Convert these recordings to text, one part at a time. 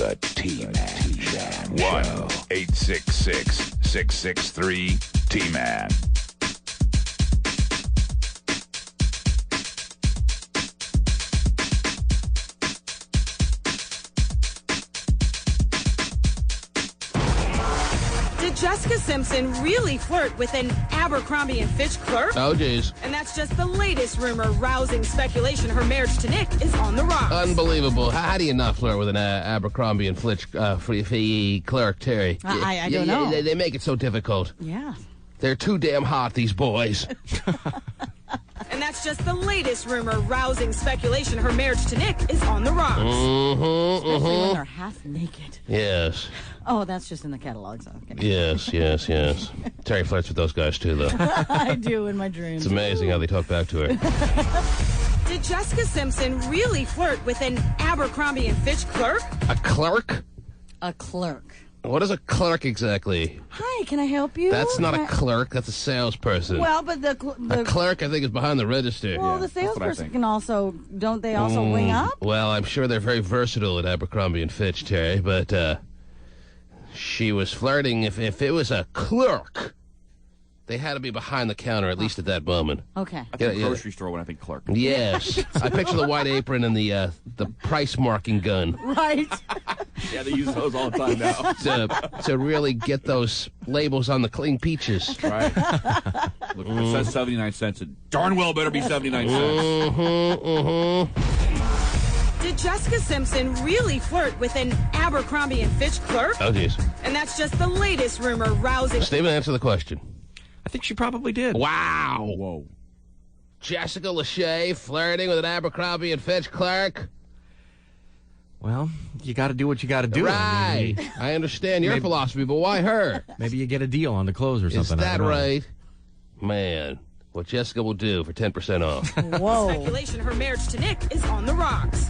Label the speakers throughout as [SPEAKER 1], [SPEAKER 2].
[SPEAKER 1] The T-Man. 1-866-663-T-Man.
[SPEAKER 2] Did Jessica Simpson really flirt with an Abercrombie and Fitch clerk?
[SPEAKER 3] Oh, geez.
[SPEAKER 2] And that's just the latest rumor rousing speculation her marriage to Nick is on the rocks.
[SPEAKER 3] Unbelievable. How do you not flirt with an Abercrombie and Fitch clerk, Terry?
[SPEAKER 4] I don't know.
[SPEAKER 3] They make it so difficult.
[SPEAKER 4] Yeah.
[SPEAKER 3] They're too damn hot, these boys.
[SPEAKER 2] And that's just the latest rumor rousing speculation her marriage to Nick is on the rocks.
[SPEAKER 4] Especially when they're half naked.
[SPEAKER 3] Yes.
[SPEAKER 4] Oh, that's just in the catalogs. Okay.
[SPEAKER 3] Yes. Terry flirts with those guys, too, though.
[SPEAKER 4] I do in my dreams.
[SPEAKER 3] It's amazing how they talk back to her.
[SPEAKER 2] Did Jessica Simpson really flirt with an Abercrombie and Fitch clerk?
[SPEAKER 3] A clerk?
[SPEAKER 4] A clerk.
[SPEAKER 3] What is a clerk exactly?
[SPEAKER 4] Hi, can I help you?
[SPEAKER 3] That's not a clerk. That's a salesperson.
[SPEAKER 4] Well, but the
[SPEAKER 3] a clerk, I think, is behind the register.
[SPEAKER 4] Well, the salesperson can also, don't they also ring up?
[SPEAKER 3] Well, I'm sure they're very versatile at Abercrombie and Fitch, Terry, but she was flirting. If it was a clerk, they had to be behind the counter, at least at that moment.
[SPEAKER 4] Okay.
[SPEAKER 5] I think grocery store when I think clerk.
[SPEAKER 3] Yes. I picture the white apron and the price marking gun.
[SPEAKER 4] Right.
[SPEAKER 5] Yeah, they use those all the time now.
[SPEAKER 3] to really get those labels on the clean peaches.
[SPEAKER 5] Right. Look, it says 79 cents. It darn well better be 79 cents.
[SPEAKER 2] Did Jessica Simpson really flirt with an Abercrombie and Fitch clerk?
[SPEAKER 3] Oh, jeez.
[SPEAKER 2] And that's just the latest rumor rousing...
[SPEAKER 3] Stephen, answer the question.
[SPEAKER 6] I think she probably did.
[SPEAKER 3] Wow.
[SPEAKER 5] Whoa.
[SPEAKER 3] Jessica Lachey flirting with an Abercrombie and Fitch clerk?
[SPEAKER 6] Well, you got to do what you got to do.
[SPEAKER 3] Right. I understand your philosophy, but why her?
[SPEAKER 6] Maybe you get a deal on the clothes or something.
[SPEAKER 3] Is that right? Man, what Jessica will do for 10% off.
[SPEAKER 4] Whoa.
[SPEAKER 2] Speculation her marriage to Nick is on the rocks.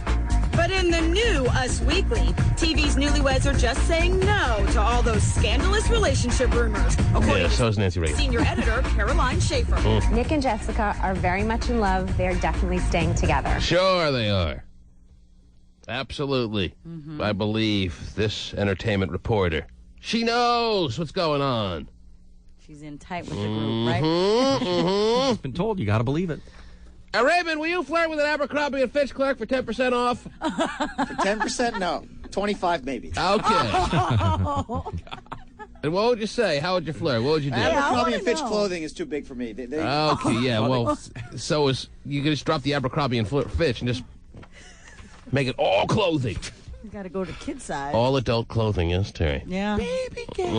[SPEAKER 2] But in the new Us Weekly, TV's newlyweds are just saying no to all those scandalous relationship rumors.
[SPEAKER 3] Yeah, so is Nancy Reagan.
[SPEAKER 2] Senior editor Caroline Schaefer.
[SPEAKER 7] Nick and Jessica are very much in love. They're definitely staying together.
[SPEAKER 3] Sure they are. Absolutely. I believe this entertainment reporter. She knows what's going on.
[SPEAKER 4] She's in tight with the group, right?
[SPEAKER 6] It's been told. You got to believe it.
[SPEAKER 3] Raymond, will you flirt with an Abercrombie and Fitch clerk for 10% off?
[SPEAKER 8] For 10%, no. 25 maybe.
[SPEAKER 3] Okay. And what would you say? How would you flirt? What would you do?
[SPEAKER 8] Abercrombie and Fitch clothing is too big for me.
[SPEAKER 3] Okay, yeah, well, so is you can just drop the Abercrombie and Fitch and just make it all clothing.
[SPEAKER 4] You got to go to kid size.
[SPEAKER 3] All adult clothing, yes, Terry.
[SPEAKER 4] Yeah.
[SPEAKER 8] Baby Gap.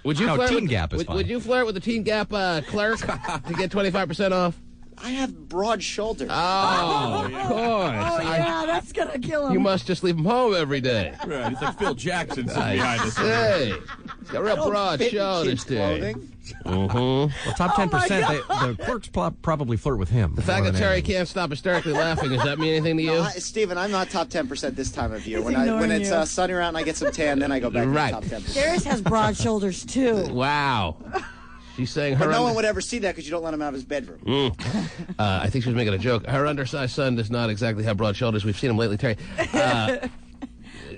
[SPEAKER 3] Would you
[SPEAKER 6] No,
[SPEAKER 3] flirt
[SPEAKER 6] Teen
[SPEAKER 3] with,
[SPEAKER 6] Gap is fine.
[SPEAKER 3] Would you flirt with the Teen Gap clerk to get 25% off?
[SPEAKER 8] I have broad shoulders.
[SPEAKER 3] Oh, of course.
[SPEAKER 4] Oh, yeah, that's going to kill him.
[SPEAKER 3] You must just leave him home every day.
[SPEAKER 5] Right, it's like Phil Jackson sitting behind us.
[SPEAKER 3] Hey, he's got real broad
[SPEAKER 8] Fit in
[SPEAKER 3] shoulders,
[SPEAKER 8] kids'
[SPEAKER 3] Terry.
[SPEAKER 8] clothing.
[SPEAKER 6] Well, top 10%, the clerks probably flirt with him.
[SPEAKER 3] The fact that Terry can't stop hysterically laughing, does that mean anything to you?
[SPEAKER 8] Steven, I'm not top 10% this time of year. When
[SPEAKER 4] ignoring
[SPEAKER 8] it's
[SPEAKER 4] you.
[SPEAKER 8] sunny around and I get some tan, then I go back
[SPEAKER 3] Right.
[SPEAKER 8] to the top 10%.
[SPEAKER 4] Darius has broad shoulders, too.
[SPEAKER 3] Wow. She's saying her...
[SPEAKER 8] But no one would ever see that because you don't let him out of his bedroom.
[SPEAKER 3] I think she was making a joke. Her undersized son does not exactly have broad shoulders. We've seen him lately, Terry.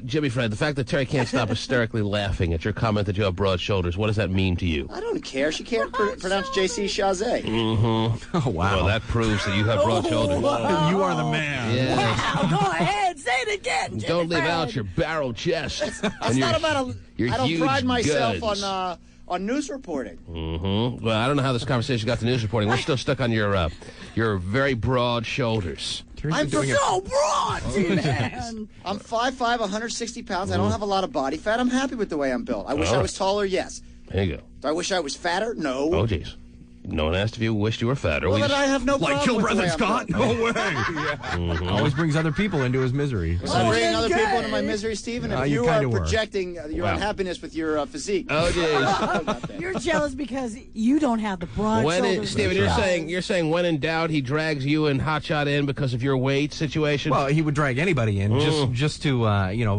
[SPEAKER 3] Jimmy Fred, the fact that Terry can't stop hysterically laughing at your comment that you have broad shoulders, what does that mean to you?
[SPEAKER 8] I don't care. She can't pronounce J.C. Chazé.
[SPEAKER 6] Oh, wow.
[SPEAKER 3] Well, that proves that you have broad shoulders.
[SPEAKER 6] You are the man.
[SPEAKER 3] Yes.
[SPEAKER 4] Wow, go ahead. Say it again, Jimmy
[SPEAKER 3] Don't leave
[SPEAKER 4] Fred.
[SPEAKER 3] out your barrel chest.
[SPEAKER 8] It's not about
[SPEAKER 3] your
[SPEAKER 8] I don't
[SPEAKER 3] huge
[SPEAKER 8] pride myself
[SPEAKER 3] guns.
[SPEAKER 8] on news reporting.
[SPEAKER 3] Well, I don't know how this conversation got to news reporting. We're still stuck on your very broad shoulders.
[SPEAKER 8] I'm
[SPEAKER 4] so broad, man.
[SPEAKER 8] I'm 5'5", 160 pounds. I don't have a lot of body fat. I'm happy with the way I'm built. I wish I was taller, yes.
[SPEAKER 3] There you go.
[SPEAKER 8] Do I wish I was fatter? No.
[SPEAKER 3] Oh, jeez. No one asked if you wished you were fatter.
[SPEAKER 8] Well, then I have no
[SPEAKER 6] Like
[SPEAKER 8] problem
[SPEAKER 6] Jill
[SPEAKER 8] with the way
[SPEAKER 6] Breathitt
[SPEAKER 8] I'm
[SPEAKER 6] Scott?
[SPEAKER 8] built.
[SPEAKER 6] No way. Always brings other people into his misery.
[SPEAKER 8] Was I bringing other people into my misery, Stephen? If
[SPEAKER 6] you
[SPEAKER 8] you are
[SPEAKER 6] kinda were.
[SPEAKER 8] projecting your
[SPEAKER 3] Wow.
[SPEAKER 8] unhappiness with your physique.
[SPEAKER 3] Oh, jeez.
[SPEAKER 4] You're jealous because you don't have the broad shoulders.
[SPEAKER 3] Steven, you're saying when in doubt, he drags you and Hotshot in because of your weight situation?
[SPEAKER 6] Well, he would drag anybody in just to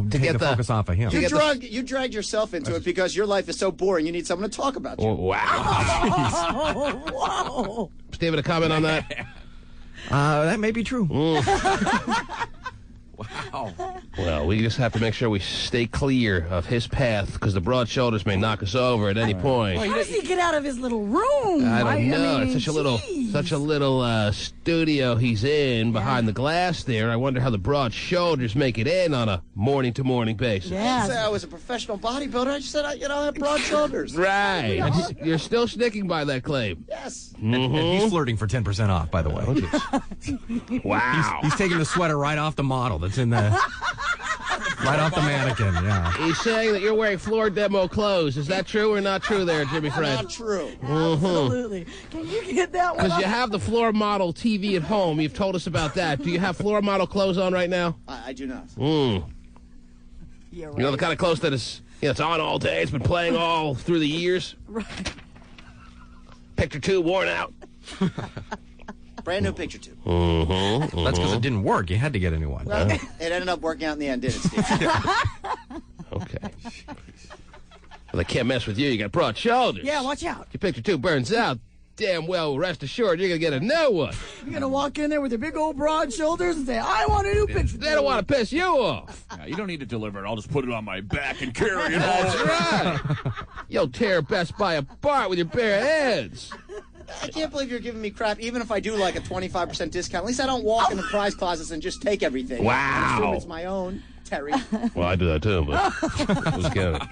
[SPEAKER 6] take
[SPEAKER 3] get
[SPEAKER 6] the focus off of him.
[SPEAKER 8] You dragged yourself into it because your life is so boring. You need someone to talk about you.
[SPEAKER 3] Oh, wow.
[SPEAKER 4] Whoa.
[SPEAKER 3] Steven, a comment on that?
[SPEAKER 6] That may be true.
[SPEAKER 5] Wow.
[SPEAKER 3] Well, we just have to make sure we stay clear of his path because the broad shoulders may knock us over at any point.
[SPEAKER 4] How does he get out of his little room?
[SPEAKER 3] I don't know.
[SPEAKER 4] mean,
[SPEAKER 3] It's such a little studio he's in behind the glass there. I wonder how the broad shoulders make it in on a morning-to-morning basis.
[SPEAKER 8] I didn't say I was a professional bodybuilder. I just said I have broad shoulders.
[SPEAKER 3] Right. You're still sticking by that claim.
[SPEAKER 8] Yes.
[SPEAKER 6] And he's flirting for 10% off, by the way.
[SPEAKER 3] Wow.
[SPEAKER 6] He's taking the sweater right off the model that's in the... right off the mannequin, yeah.
[SPEAKER 3] He's saying that you're wearing floor demo clothes. Is that true or not true there, Jimmy Fred?
[SPEAKER 8] Not true.
[SPEAKER 4] Absolutely. Can you get that one?
[SPEAKER 3] Because you have the floor model TV at home. You've told us about that. Do you have floor model clothes on right now?
[SPEAKER 8] I do not.
[SPEAKER 3] Mm.
[SPEAKER 4] Yeah, right.
[SPEAKER 3] You know, the kind of clothes that is, it's on all day. It's been playing all through the years.
[SPEAKER 4] Right.
[SPEAKER 3] Picture 2 worn out.
[SPEAKER 8] Brand new picture, too.
[SPEAKER 6] That's because it didn't work. You had to get a new one.
[SPEAKER 8] Well, it ended up working out in the end, didn't it, Steve?
[SPEAKER 3] Okay. Well, they can't mess with you. You got broad shoulders.
[SPEAKER 4] Yeah, watch out.
[SPEAKER 3] Your picture 2 burns out. Damn well, rest assured, you're going to get a new one.
[SPEAKER 4] You're going to walk in there with your big old broad shoulders and say, I want a new picture.
[SPEAKER 3] They don't want to piss you off.
[SPEAKER 5] Yeah, you don't need to deliver it. I'll just put it on my back and carry it
[SPEAKER 3] That's
[SPEAKER 5] home.
[SPEAKER 3] right. You'll tear Best Buy apart with your bare hands.
[SPEAKER 8] I can't believe you're giving me crap, even if I do like a 25% discount. At least I don't walk in the prize closets and just take everything.
[SPEAKER 3] Wow.
[SPEAKER 8] I assume it's my own, Terry.
[SPEAKER 3] Well, I do that too, but who's counting?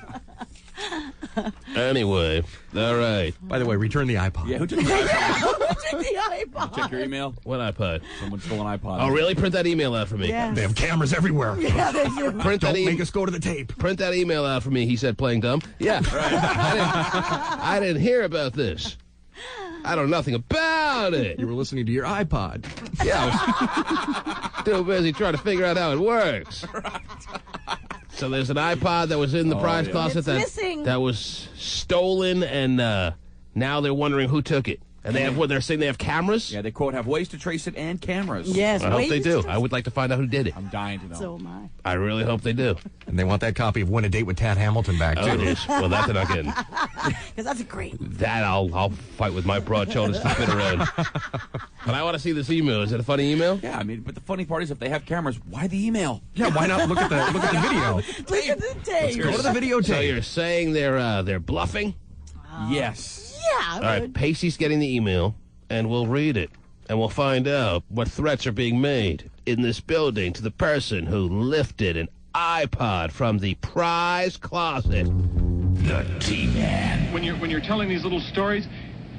[SPEAKER 3] Anyway, all right.
[SPEAKER 6] By the way, return the iPod.
[SPEAKER 5] Yeah, who took the iPod?
[SPEAKER 4] Check the iPod.
[SPEAKER 5] Check your email.
[SPEAKER 3] What iPod?
[SPEAKER 5] Someone stole an iPod.
[SPEAKER 3] Oh, really? Print that email out for me.
[SPEAKER 4] Yeah.
[SPEAKER 6] They have cameras everywhere.
[SPEAKER 4] Yeah, they do.
[SPEAKER 3] Print that
[SPEAKER 6] Don't make us go to the tape.
[SPEAKER 3] Print that email out for me, he said, playing dumb. Yeah, right. I didn't hear about this. I know nothing about it.
[SPEAKER 6] You were listening to your iPod.
[SPEAKER 3] Yeah, I was too busy trying to figure out how it works. So there's an iPod that was in the prize closet
[SPEAKER 4] It's
[SPEAKER 3] that
[SPEAKER 4] missing.
[SPEAKER 3] that was stolen, and now they're wondering who took it. And they have what they're saying they have cameras.
[SPEAKER 5] Yeah, they, quote, have ways to trace it and cameras.
[SPEAKER 4] Yes,
[SPEAKER 3] I hope
[SPEAKER 4] wait
[SPEAKER 3] they do.
[SPEAKER 4] just-
[SPEAKER 3] I would like to find out who did it.
[SPEAKER 5] I'm dying to know.
[SPEAKER 4] So am I.
[SPEAKER 3] I really hope they do.
[SPEAKER 6] And they want that copy of Win a Date with Tad Hamilton back,
[SPEAKER 3] Oh,
[SPEAKER 6] too.
[SPEAKER 3] geez. Well, that they're not getting.
[SPEAKER 4] Because that's great.
[SPEAKER 3] That I'll fight with my broad shoulders to spin around. But I want to see this email. Is it a funny email?
[SPEAKER 5] Yeah, I mean, but the funny part is if they have cameras, why the email?
[SPEAKER 6] Yeah, why not look at the video?
[SPEAKER 4] Look at the tape.
[SPEAKER 6] Go to the videotape.
[SPEAKER 3] So you're saying they're bluffing?
[SPEAKER 5] Yes.
[SPEAKER 4] Yeah.
[SPEAKER 3] All right, Pacey's getting the email, and we'll read it, and we'll find out what threats are being made in this building to the person who lifted an iPod from the prize closet.
[SPEAKER 1] The T-Man.
[SPEAKER 9] When you're telling these little stories,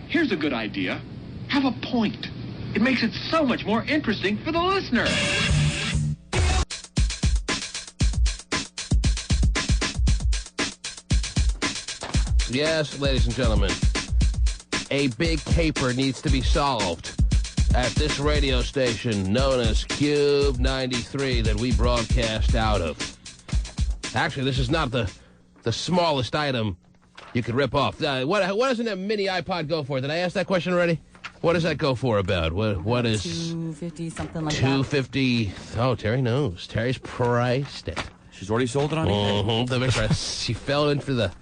[SPEAKER 9] here's a good idea. Have a point. It makes it so much more interesting for the listener.
[SPEAKER 3] Yes, ladies and gentlemen, a big caper needs to be solved at this radio station known as Cube 93 that we broadcast out of. Actually, this is not the smallest item you could rip off. What doesn't a mini iPod go for? Did I ask that question already? What does that go for about? What is...
[SPEAKER 4] $250, something like
[SPEAKER 3] $250. Oh, Terry knows. Terry's priced it.
[SPEAKER 5] She's already sold it on eBay.
[SPEAKER 3] Mm-hmm. She fell into the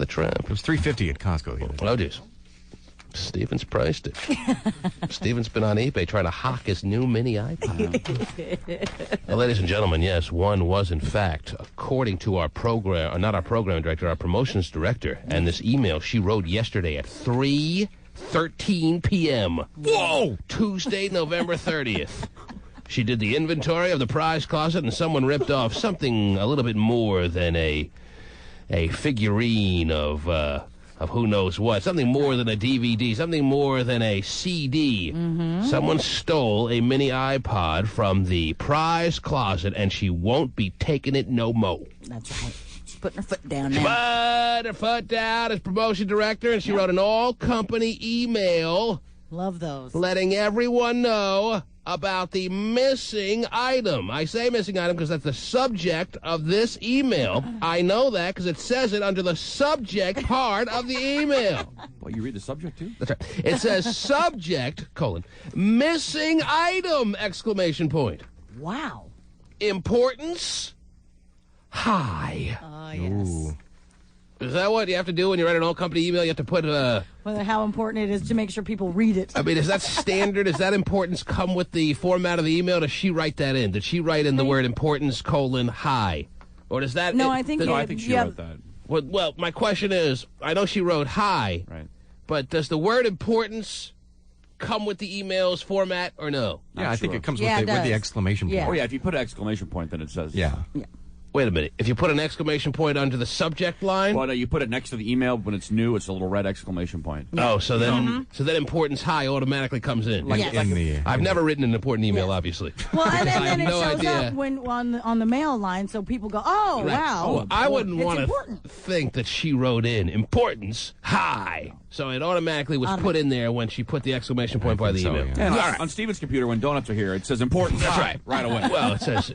[SPEAKER 3] trap.
[SPEAKER 6] It was $350 at Costco. The other day.
[SPEAKER 3] Oh, geez. Steven's priced it. Steven's been on eBay trying to hawk his new mini iPod. Well, ladies and gentlemen, yes, one was, in fact, according to our program, not our program director, our promotions director, and this email she wrote yesterday at 3:13 p.m. Whoa! Tuesday, November 30th. She did the inventory of the prize closet, and someone ripped off something a little bit more than a figurine of who knows what, something more than a DVD, something more than a CD. Mm-hmm. Someone stole a mini iPod from the prize closet, and she won't be taking it no mo.
[SPEAKER 4] That's right. She's putting her foot down now.
[SPEAKER 3] Put her foot down as promotion director, and she wrote an all-company email
[SPEAKER 4] Love those.
[SPEAKER 3] letting everyone know about the missing item. I say missing item because that's the subject of this email. I know that because it says it under the subject part of the email.
[SPEAKER 5] Well, you read the subject, too?
[SPEAKER 3] That's right. It says subject, missing item, exclamation point.
[SPEAKER 4] Wow.
[SPEAKER 3] Importance, high.
[SPEAKER 4] Yes.
[SPEAKER 6] Ooh.
[SPEAKER 3] Is that what you have to do when you write an all-company email? You have to put
[SPEAKER 4] Whether how important it is to make sure people read it.
[SPEAKER 3] I mean, is that standard? Does that importance come with the format of the email? Does she write that in? Did she write in the word importance, hi? Or does that...
[SPEAKER 4] No, I think
[SPEAKER 5] she wrote that.
[SPEAKER 3] Well, my question is, I know she wrote hi,
[SPEAKER 5] right?
[SPEAKER 3] But does the word importance come with the email's format or no?
[SPEAKER 6] Yeah, I think it comes with the exclamation point.
[SPEAKER 5] Oh, yeah, if you put an exclamation point, then it says...
[SPEAKER 6] Yeah.
[SPEAKER 3] Wait a minute. If you put an exclamation point under the subject line...
[SPEAKER 5] Well, no, you put it next to the email. When it's new, it's a little red exclamation point.
[SPEAKER 3] Oh, so then importance hi automatically comes in. I've never written an important email, obviously.
[SPEAKER 4] Well, and then it
[SPEAKER 3] no
[SPEAKER 4] shows
[SPEAKER 3] idea.
[SPEAKER 4] up when on the mail line, so people go, oh,
[SPEAKER 3] Right.
[SPEAKER 4] wow.
[SPEAKER 3] Oh, I wouldn't
[SPEAKER 4] It's
[SPEAKER 3] want to
[SPEAKER 4] important.
[SPEAKER 3] think that she wrote in importance hi. So it automatically was put in there when she put the exclamation point by the email.
[SPEAKER 5] Yeah. And on Steven's computer, when donuts are here, it says importance
[SPEAKER 3] That's
[SPEAKER 5] hi right away.
[SPEAKER 3] Well, it says...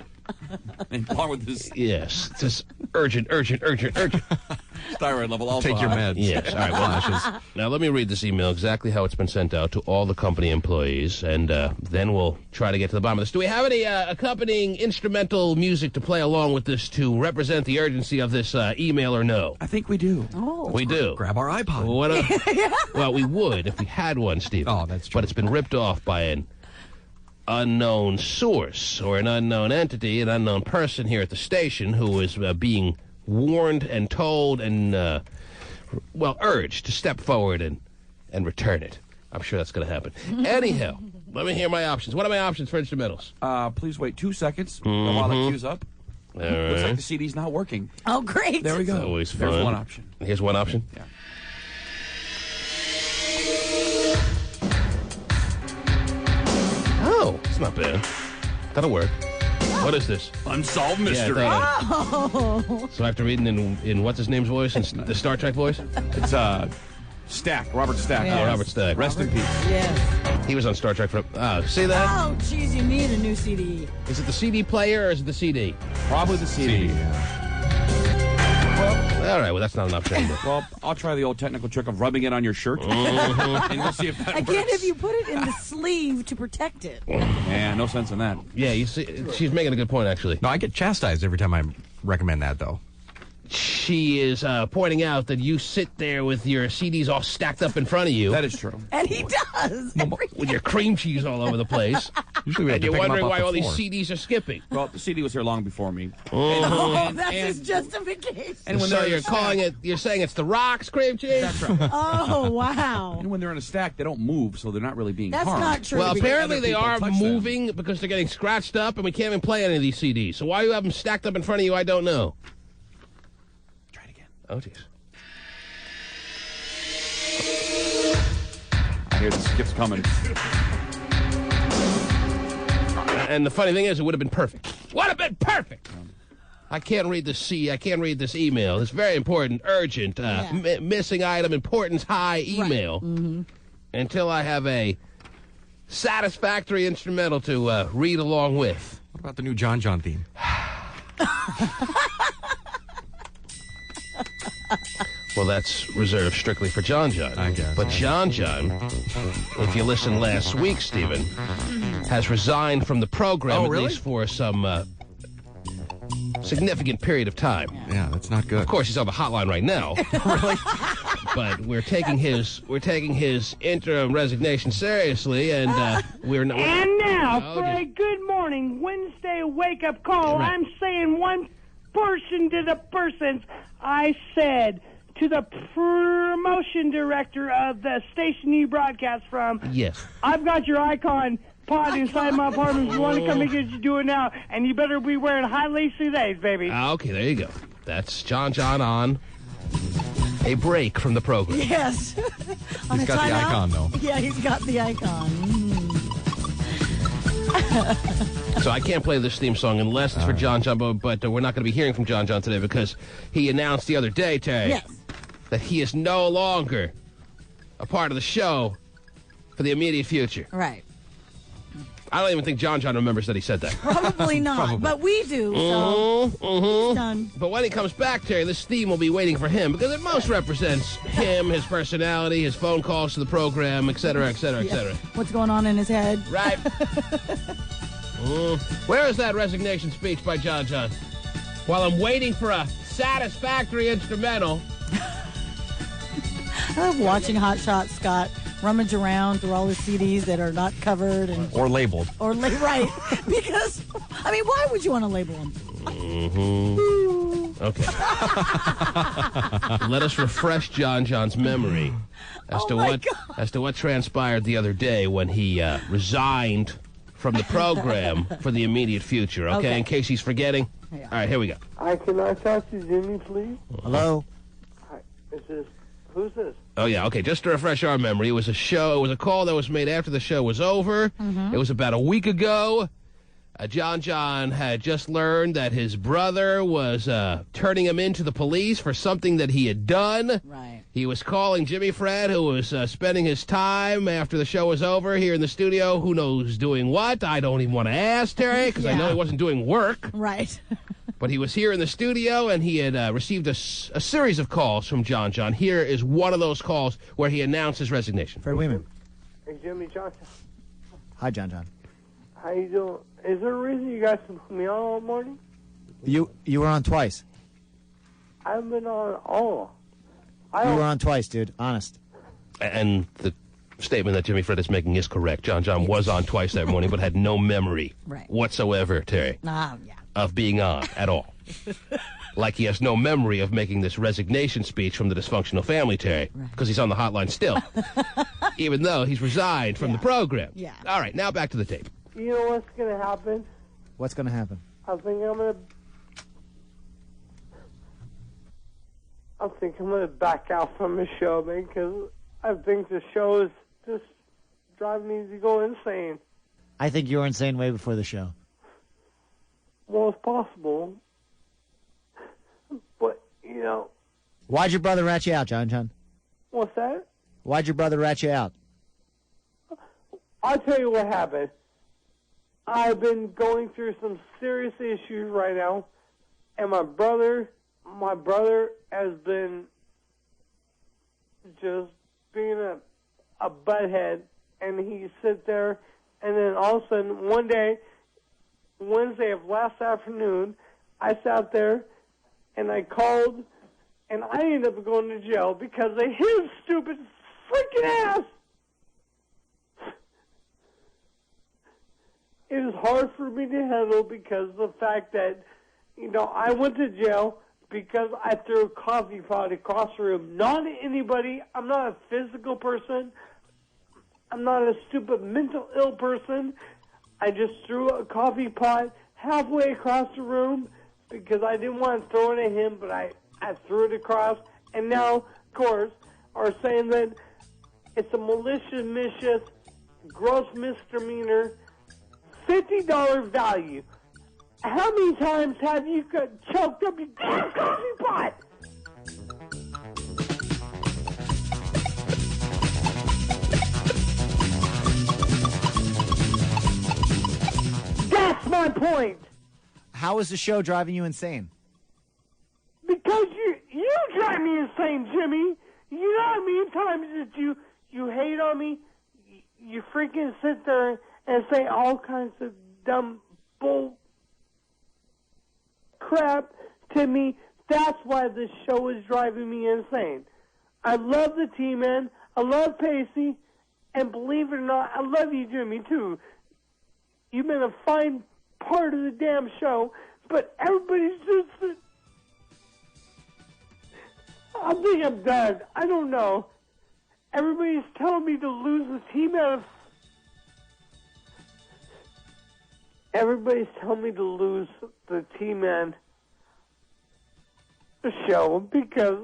[SPEAKER 5] And along with this...
[SPEAKER 3] Yes, it says urgent.
[SPEAKER 5] Thyroid level also
[SPEAKER 6] Take your meds.
[SPEAKER 3] Yes. All right. Well, now let me read this email exactly how it's been sent out to all the company employees, and then we'll try to get to the bottom of this. Do we have any accompanying instrumental music to play along with this to represent the urgency of this email or no?
[SPEAKER 5] I think we do.
[SPEAKER 4] Oh.
[SPEAKER 3] We do.
[SPEAKER 6] Grab our iPod.
[SPEAKER 3] Well, we would if we had one, Steve.
[SPEAKER 6] Oh, that's true.
[SPEAKER 3] But it's been ripped off by an unknown source or an unknown entity, an unknown person here at the station who is being warned and told and, urged to step forward and return it. I'm sure that's going to happen. Anyhow, let me hear my options. What are my options for instrumentals?
[SPEAKER 5] Please wait 2 seconds while it queues up.
[SPEAKER 3] All
[SPEAKER 5] Looks
[SPEAKER 3] right.
[SPEAKER 5] like the CD's not working.
[SPEAKER 4] Oh, great.
[SPEAKER 5] There we go.
[SPEAKER 3] It's always fun.
[SPEAKER 5] There's one option.
[SPEAKER 3] Here's one option?
[SPEAKER 5] Yeah.
[SPEAKER 3] Oh, it's not bad. That'll work. What is this?
[SPEAKER 5] Unsolved mystery.
[SPEAKER 3] So I have to read it in what's his name's voice? In the Star Trek voice?
[SPEAKER 5] It's Stack, Robert Stack.
[SPEAKER 3] Oh, Robert Stack.
[SPEAKER 5] Rest in peace.
[SPEAKER 4] Yes.
[SPEAKER 3] He was on Star Trek for... see that?
[SPEAKER 4] Oh, geez, you need a new CD.
[SPEAKER 3] Is it the CD player or is it the CD?
[SPEAKER 5] Probably the CD.
[SPEAKER 3] All right, well, that's not an option anymore.
[SPEAKER 5] Well, I'll try the old technical trick of rubbing it on your shirt. And we'll see if that
[SPEAKER 4] Again,
[SPEAKER 5] works.
[SPEAKER 4] if you put it in the sleeve to protect it.
[SPEAKER 5] Yeah, no sense in that.
[SPEAKER 3] Yeah, you see, she's making a good point, actually.
[SPEAKER 6] No, I get chastised every time I recommend that, though.
[SPEAKER 3] She is pointing out that you sit there with your CDs all stacked up in front of you.
[SPEAKER 5] That is true.
[SPEAKER 4] And he does.
[SPEAKER 3] With your cream cheese all over the place.
[SPEAKER 6] Usually we have
[SPEAKER 3] And
[SPEAKER 6] to
[SPEAKER 3] you're
[SPEAKER 6] pick 'em
[SPEAKER 3] wondering
[SPEAKER 6] up
[SPEAKER 3] why
[SPEAKER 6] off
[SPEAKER 3] all
[SPEAKER 6] the
[SPEAKER 3] these
[SPEAKER 6] floor.
[SPEAKER 3] CDs are skipping.
[SPEAKER 5] Well, the CD was here long before me.
[SPEAKER 4] Oh, that's his justification.
[SPEAKER 5] And when
[SPEAKER 3] So
[SPEAKER 5] they're
[SPEAKER 3] you're
[SPEAKER 5] in a stack-
[SPEAKER 3] calling it, you're saying it's the Rocks cream cheese?
[SPEAKER 5] That's right.
[SPEAKER 4] Oh, wow.
[SPEAKER 5] And when they're in a stack, they don't move, so they're not really being
[SPEAKER 4] That's
[SPEAKER 5] harmed.
[SPEAKER 4] not true.
[SPEAKER 3] Well,
[SPEAKER 4] because
[SPEAKER 3] apparently
[SPEAKER 5] other
[SPEAKER 3] they
[SPEAKER 5] people
[SPEAKER 3] are
[SPEAKER 5] touch them.
[SPEAKER 3] moving because they're getting scratched up, and we can't even play any of these CDs. So why you have them stacked up in front of you, I don't know.
[SPEAKER 5] Try it again.
[SPEAKER 3] Oh, jeez.
[SPEAKER 5] I hear the skips coming.
[SPEAKER 3] And the funny thing is, it would have been perfect. Would have been perfect! I can't read this I can't read this email. It's very important, urgent, missing item, importance, high email.
[SPEAKER 4] Mm-hmm.
[SPEAKER 3] Until I have a satisfactory instrumental to read along with.
[SPEAKER 6] What about the new John John theme?
[SPEAKER 3] Well, that's reserved strictly for John John.
[SPEAKER 6] I guess.
[SPEAKER 3] But John John, if you listened last week, Stephen, has resigned from the program, at
[SPEAKER 6] really?
[SPEAKER 3] least for some significant period of time.
[SPEAKER 6] Yeah, that's not good.
[SPEAKER 3] Of course, he's on the hotline right now.
[SPEAKER 6] Really?
[SPEAKER 3] But we're taking his interim resignation seriously, and we're not.
[SPEAKER 10] And now,
[SPEAKER 3] Oh,
[SPEAKER 10] for a
[SPEAKER 3] just-
[SPEAKER 10] good morning Wednesday wake-up call,
[SPEAKER 3] Right.
[SPEAKER 10] I'm saying one person to the persons. I said to the promotion director of the station you broadcast from,
[SPEAKER 3] Yes.
[SPEAKER 10] I've got your icon pod inside my apartment. If you want to come and get you do it now, and you better be wearing high-lacy days, baby.
[SPEAKER 3] Okay, there you go. That's John John on a break from the program.
[SPEAKER 4] Yes.
[SPEAKER 6] He's got the icon, though.
[SPEAKER 4] Yeah, he's got the icon.
[SPEAKER 3] So I can't play this theme song unless it's for John John, but we're not going to be hearing from John John today because he announced the other day, Terry,
[SPEAKER 4] Yes.
[SPEAKER 3] that he is no longer a part of the show for the immediate future.
[SPEAKER 4] Right.
[SPEAKER 3] I don't even think John John remembers that he said that.
[SPEAKER 4] Probably not,
[SPEAKER 6] Probably.
[SPEAKER 4] but we do, so it's done.
[SPEAKER 3] But when he comes back, Terry, this theme will be waiting for him because it most represents him, his personality, his phone calls to the program, et cetera, et cetera, et cetera.
[SPEAKER 4] What's going on in his head?
[SPEAKER 3] Right. Where is that resignation speech by John John? While I'm waiting for a satisfactory instrumental.
[SPEAKER 11] I love watching Hot Shot Scott rummage around through all the CDs that are not covered
[SPEAKER 6] or labeled.
[SPEAKER 11] Right. Because, I mean, why would you want to label them?
[SPEAKER 3] Okay. Let us refresh John's memory as to what transpired the other day when he resigned from the program for the immediate future. Okay, in case he's forgetting. Yeah. All right, here we go.
[SPEAKER 10] Hi, can I talk to Jimmy, please?
[SPEAKER 6] Hello.
[SPEAKER 10] Hi, who's this?
[SPEAKER 3] Oh yeah, okay. Just to refresh our memory, it was a call that was made after the show was over. Mm-hmm. It was about a week ago. John had just learned that his brother was turning him into the police for something that he had done.
[SPEAKER 11] Right.
[SPEAKER 3] He was calling Jimmy Fred, who was spending his time after the show was over here in the studio. Who knows doing what? I don't even want to ask, Terry, because I know he wasn't doing work.
[SPEAKER 11] Right.
[SPEAKER 3] But he was here in the studio, and he had received a series of calls from John. Here is one of those calls where he announced his resignation.
[SPEAKER 6] Fred Weeman.
[SPEAKER 10] Hey, Jimmy Johnson.
[SPEAKER 6] Hi, John.
[SPEAKER 10] How you doing? Is there a reason you guys put me on all morning?
[SPEAKER 6] You were on twice.
[SPEAKER 10] I've been on all.
[SPEAKER 6] You were on twice, dude. Honest.
[SPEAKER 3] And the statement that Jimmy Fred is making is correct. John was on twice that morning, but had no memory whatsoever, Terry, of being on at all. Like he has no memory of making this resignation speech from the dysfunctional family, Terry, because he's on the hotline still, even though he's resigned from the program.
[SPEAKER 11] Yeah.
[SPEAKER 3] All right, now back to the tape.
[SPEAKER 10] You know what's going to happen?
[SPEAKER 6] What's going to happen?
[SPEAKER 10] I think I'm going to back out from the show, man, because I think the show is just driving me to go insane.
[SPEAKER 12] I think you were insane way before the show.
[SPEAKER 10] Well, it's possible. But, you know...
[SPEAKER 12] Why'd your brother rat you out, John?
[SPEAKER 10] What's that?
[SPEAKER 12] Why'd your brother rat you out?
[SPEAKER 10] I'll tell you what happened. I've been going through some serious issues right now, and my brother has been just being a butthead, and he sits there, and then all of a sudden, one day, Wednesday of last afternoon, I sat there, and I called, and I ended up going to jail because of his stupid freaking ass. It is hard for me to handle because of the fact that, you know, I went to jail because I threw a coffee pot across the room. Not anybody. I'm not a physical person. I'm not a stupid mental ill person. I just threw a coffee pot halfway across the room because I didn't want to throw it at him, but I threw it across. And now, of course, are saying that it's a malicious, gross misdemeanor, $50 value. How many times have you choked up your damn coffee pot? That's my point.
[SPEAKER 12] How is the show driving you insane?
[SPEAKER 10] Because you drive me insane, Jimmy. You know how many times that you hate on me? You freaking sit there and say all kinds of dumb bull crap to me. That's why this show is driving me insane. I love the T-Man. I love Pacey. And believe it or not, I love you, Jimmy, too. You've been a fine part of the damn show, but everybody's just... I think I'm done. I don't know. Everybody's telling me to lose the T-Man. Everybody's telling me to lose the T-Man show because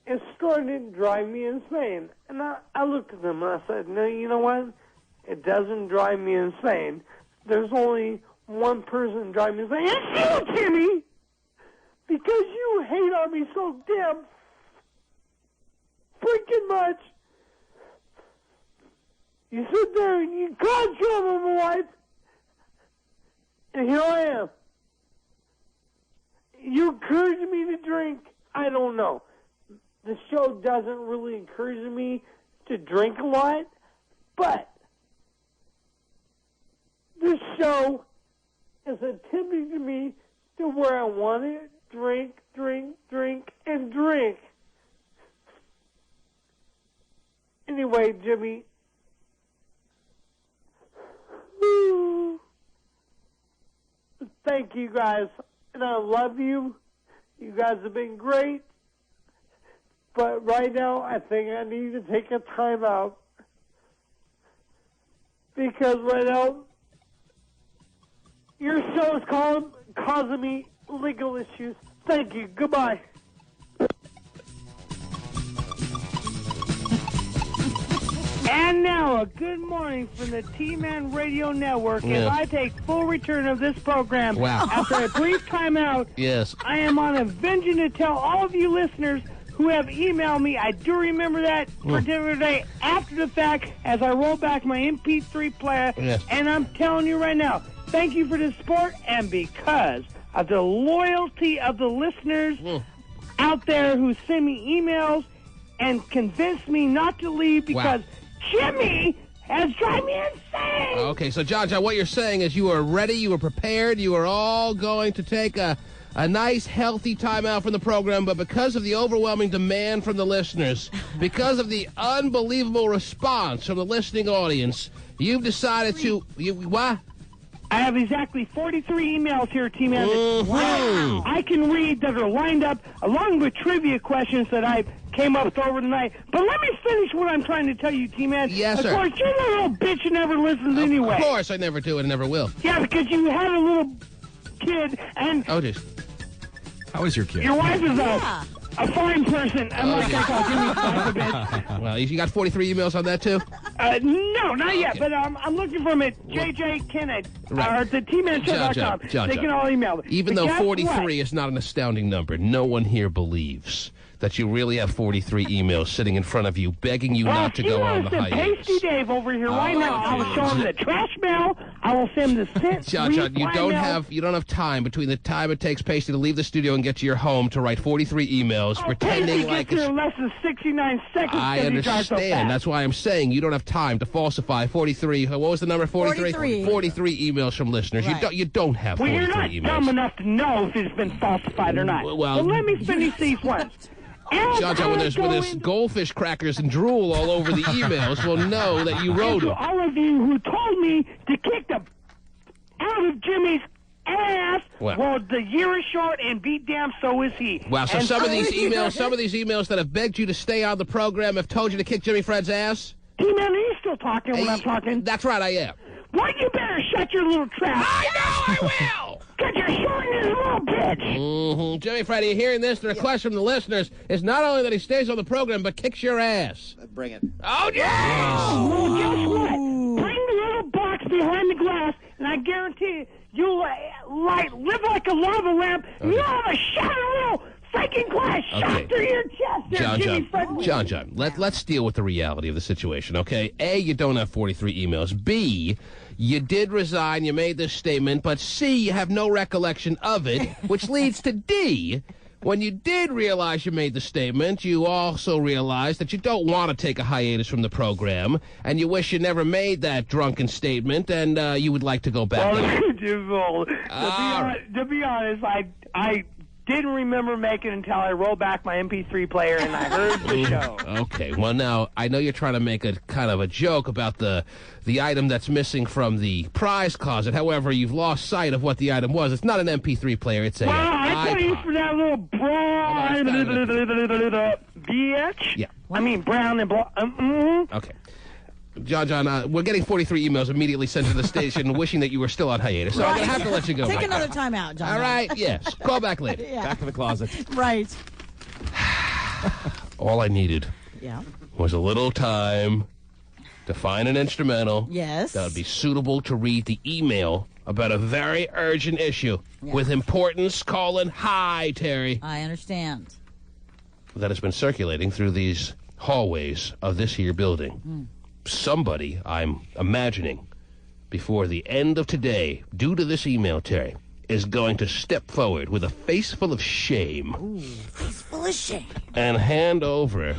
[SPEAKER 10] it's starting to drive me insane. And I looked at them and I said, no, you know what? It doesn't drive me insane. There's only one person driving me insane. It's you, Jimmy! Because you hate on me so damn freaking much. You sit there and you can't show my wife. And here I am. You encourage me to drink. I don't know. The show doesn't really encourage me to drink a lot, but this show is attempting me to where I want to drink, and drink. Anyway, Jimmy. Thank you guys. And I love you. You guys have been great. But right now, I think I need to take a time out. Because right now, your show is causing me legal issues. Thank you. Goodbye. And now, a good morning from the T-Man Radio Network as I take full return of this program.
[SPEAKER 3] Wow.
[SPEAKER 10] After a brief timeout,
[SPEAKER 3] Yes.
[SPEAKER 10] I am on a vengeance to tell all of you listeners who have emailed me. I do remember that particular day after the fact as I roll back my MP3 player.
[SPEAKER 3] Yes.
[SPEAKER 10] And I'm telling you right now, thank you for the support, and because of the loyalty of the listeners out there who send me emails and convince me not to leave because Jimmy has driven me insane.
[SPEAKER 3] Okay, so John, what you're saying is you were ready, you were prepared, you were all going to take a nice, healthy time out from the program, but because of the overwhelming demand from the listeners, because of the unbelievable response from the listening audience, you've decided to... what?
[SPEAKER 10] I have exactly 43 emails here, T-Man. Wow. I can read that are lined up along with trivia questions that I came up with over the night. But let me finish what I'm trying to tell you, T-Man.
[SPEAKER 3] Yes, sir.
[SPEAKER 10] Of course, you're a little bitch who never listens anyway.
[SPEAKER 3] Of course, I never do and never will.
[SPEAKER 10] Yeah, because you had a little kid and...
[SPEAKER 3] Oh, jeez.
[SPEAKER 6] How is your kid?
[SPEAKER 10] Your wife is a fine person. I'm not going to call Jimmy a bitch.
[SPEAKER 3] Well, you got 43 emails on that, too?
[SPEAKER 10] No, not yet, but I'm looking for him at JJ Kenneth, or at the TManShow.com.
[SPEAKER 3] John,
[SPEAKER 10] They can all email me.
[SPEAKER 3] Even
[SPEAKER 10] But
[SPEAKER 3] though
[SPEAKER 10] guess
[SPEAKER 3] 43
[SPEAKER 10] what?
[SPEAKER 3] is not an astounding number, no one here believes that you really have 43 emails sitting in front of you begging you not to go on the hiatus.
[SPEAKER 10] Pasty Dave over here right now. I will show him the trash mail. I will send him the scent.
[SPEAKER 3] John, you don't have time between the time it takes Pasty to leave the studio and get to your home to write 43 emails pretending like
[SPEAKER 10] it's
[SPEAKER 3] it's...
[SPEAKER 10] in less than 69 seconds.
[SPEAKER 3] I understand. That's why I'm saying you don't have time to falsify 43. What was the number? 43. 43 emails from listeners.
[SPEAKER 10] Right.
[SPEAKER 3] You don't have 43
[SPEAKER 10] Well, you're not
[SPEAKER 3] emails.
[SPEAKER 10] dumb enough to know if it's been falsified or not.
[SPEAKER 3] Well,
[SPEAKER 10] let me finish these ones.
[SPEAKER 3] John, when there's goldfish crackers and drool all over the emails, we'll know that you wrote them.
[SPEAKER 10] All of you who told me to kick the out of Jimmy's ass, well, the year is short, and be damn so is he.
[SPEAKER 3] Wow, so
[SPEAKER 10] and
[SPEAKER 3] some of these emails that have begged you to stay on the program have told you to kick Jimmy Fred's ass?
[SPEAKER 10] T-Man, are you still talking when I'm talking?
[SPEAKER 3] That's right, I am.
[SPEAKER 10] Well, you better shut your little trap.
[SPEAKER 3] I know I will!
[SPEAKER 10] Because you're showing this little bitch.
[SPEAKER 3] Jimmy Fred, are you hearing this? The request from the listeners is not only that he stays on the program, but kicks your ass.
[SPEAKER 8] Bring it.
[SPEAKER 3] Oh, yes!
[SPEAKER 10] Well, guess what? Bring the little box behind the glass, and I guarantee you'll live like a lava lamp, and you'll have a shadow freaking glass shot through your chest there, Jimmy Fred.
[SPEAKER 3] John, let's deal with the reality of the situation, okay? A, you don't have 43 emails. B, you did resign, you made this statement, but C, you have no recollection of it, which leads to D. When you did realize you made the statement, you also realized that you don't want to take a hiatus from the program, and you wish you never made that drunken statement, and you would like to go back.
[SPEAKER 10] To be honest, I didn't remember making it until I rolled back my MP3 player and I heard the show.
[SPEAKER 3] Okay, well now, I know you're trying to make a kind of a joke about the item that's missing from the prize closet. However, you've lost sight of what the item was. It's not an MP3 player, it's a
[SPEAKER 10] I thought you for that little brown bitch.
[SPEAKER 3] Yeah.
[SPEAKER 10] I mean brown and blonde.
[SPEAKER 3] Okay. John, we're getting 43 emails immediately sent to the station wishing that you were still on hiatus. So I'm going to have to let you go.
[SPEAKER 11] Take another time out, John.
[SPEAKER 3] All right, yes. Call back later.
[SPEAKER 6] Back to the closet.
[SPEAKER 11] Right.
[SPEAKER 3] All I needed
[SPEAKER 11] Yeah.
[SPEAKER 3] was a little time to find an instrumental
[SPEAKER 11] Yes.
[SPEAKER 3] that would be suitable to read the email about a very urgent issue with importance, hi, Terry.
[SPEAKER 11] I understand.
[SPEAKER 3] That has been circulating through these hallways of this here building. Somebody, I'm imagining, before the end of today, due to this email, Terry, is going to step forward with a face full of shame.
[SPEAKER 11] Ooh, face full of shame.
[SPEAKER 3] And hand over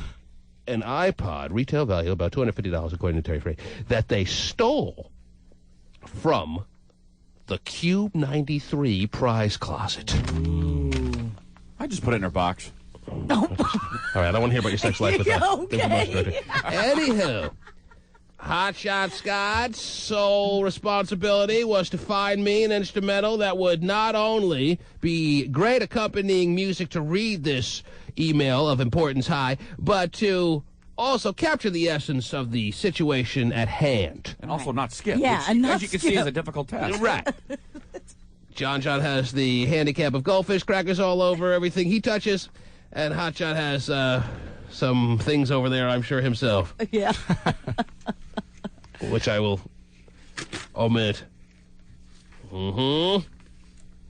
[SPEAKER 3] an iPod, retail value about $250, according to Terry Frey, that they stole from the Cube 93 prize closet.
[SPEAKER 5] I just put it in her box.
[SPEAKER 3] All right, I don't want to hear about your sex life with that.
[SPEAKER 11] Okay.
[SPEAKER 3] Anywho, Hotshot Scott's sole responsibility was to find me an instrumental that would not only be great accompanying music to read this email of importance high, but to also capture the essence of the situation at hand.
[SPEAKER 5] And also not skip.
[SPEAKER 11] Yeah,
[SPEAKER 5] which,
[SPEAKER 11] and not
[SPEAKER 5] as you can see, is a difficult task.
[SPEAKER 3] Right. John has the handicap of goldfish crackers all over everything he touches, and Hotshot has some things over there, I'm sure, himself.
[SPEAKER 11] Yeah.
[SPEAKER 3] Which I will omit. Mm-hmm.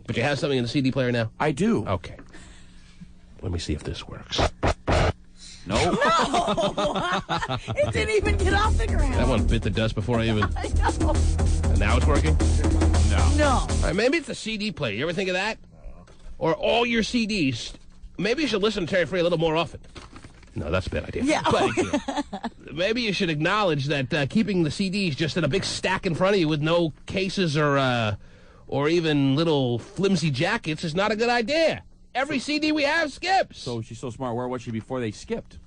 [SPEAKER 3] But you have something in the CD player now?
[SPEAKER 5] I do.
[SPEAKER 3] Okay. Let me see if this works.
[SPEAKER 5] No.
[SPEAKER 11] It didn't even get off the ground.
[SPEAKER 3] That one bit the dust before I even...
[SPEAKER 11] I know.
[SPEAKER 3] And now it's working?
[SPEAKER 5] No.
[SPEAKER 11] No.
[SPEAKER 3] All right, maybe it's the CD player. You ever think of that? Or all your CDs. Maybe you should listen to Terry Free a little more often. No, that's a bad idea.
[SPEAKER 11] Yeah.
[SPEAKER 3] But maybe you should acknowledge that keeping the CDs just in a big stack in front of you with no cases or even little flimsy jackets is not a good idea. Every CD we have skips.
[SPEAKER 5] So she's so smart. Where was she before they skipped?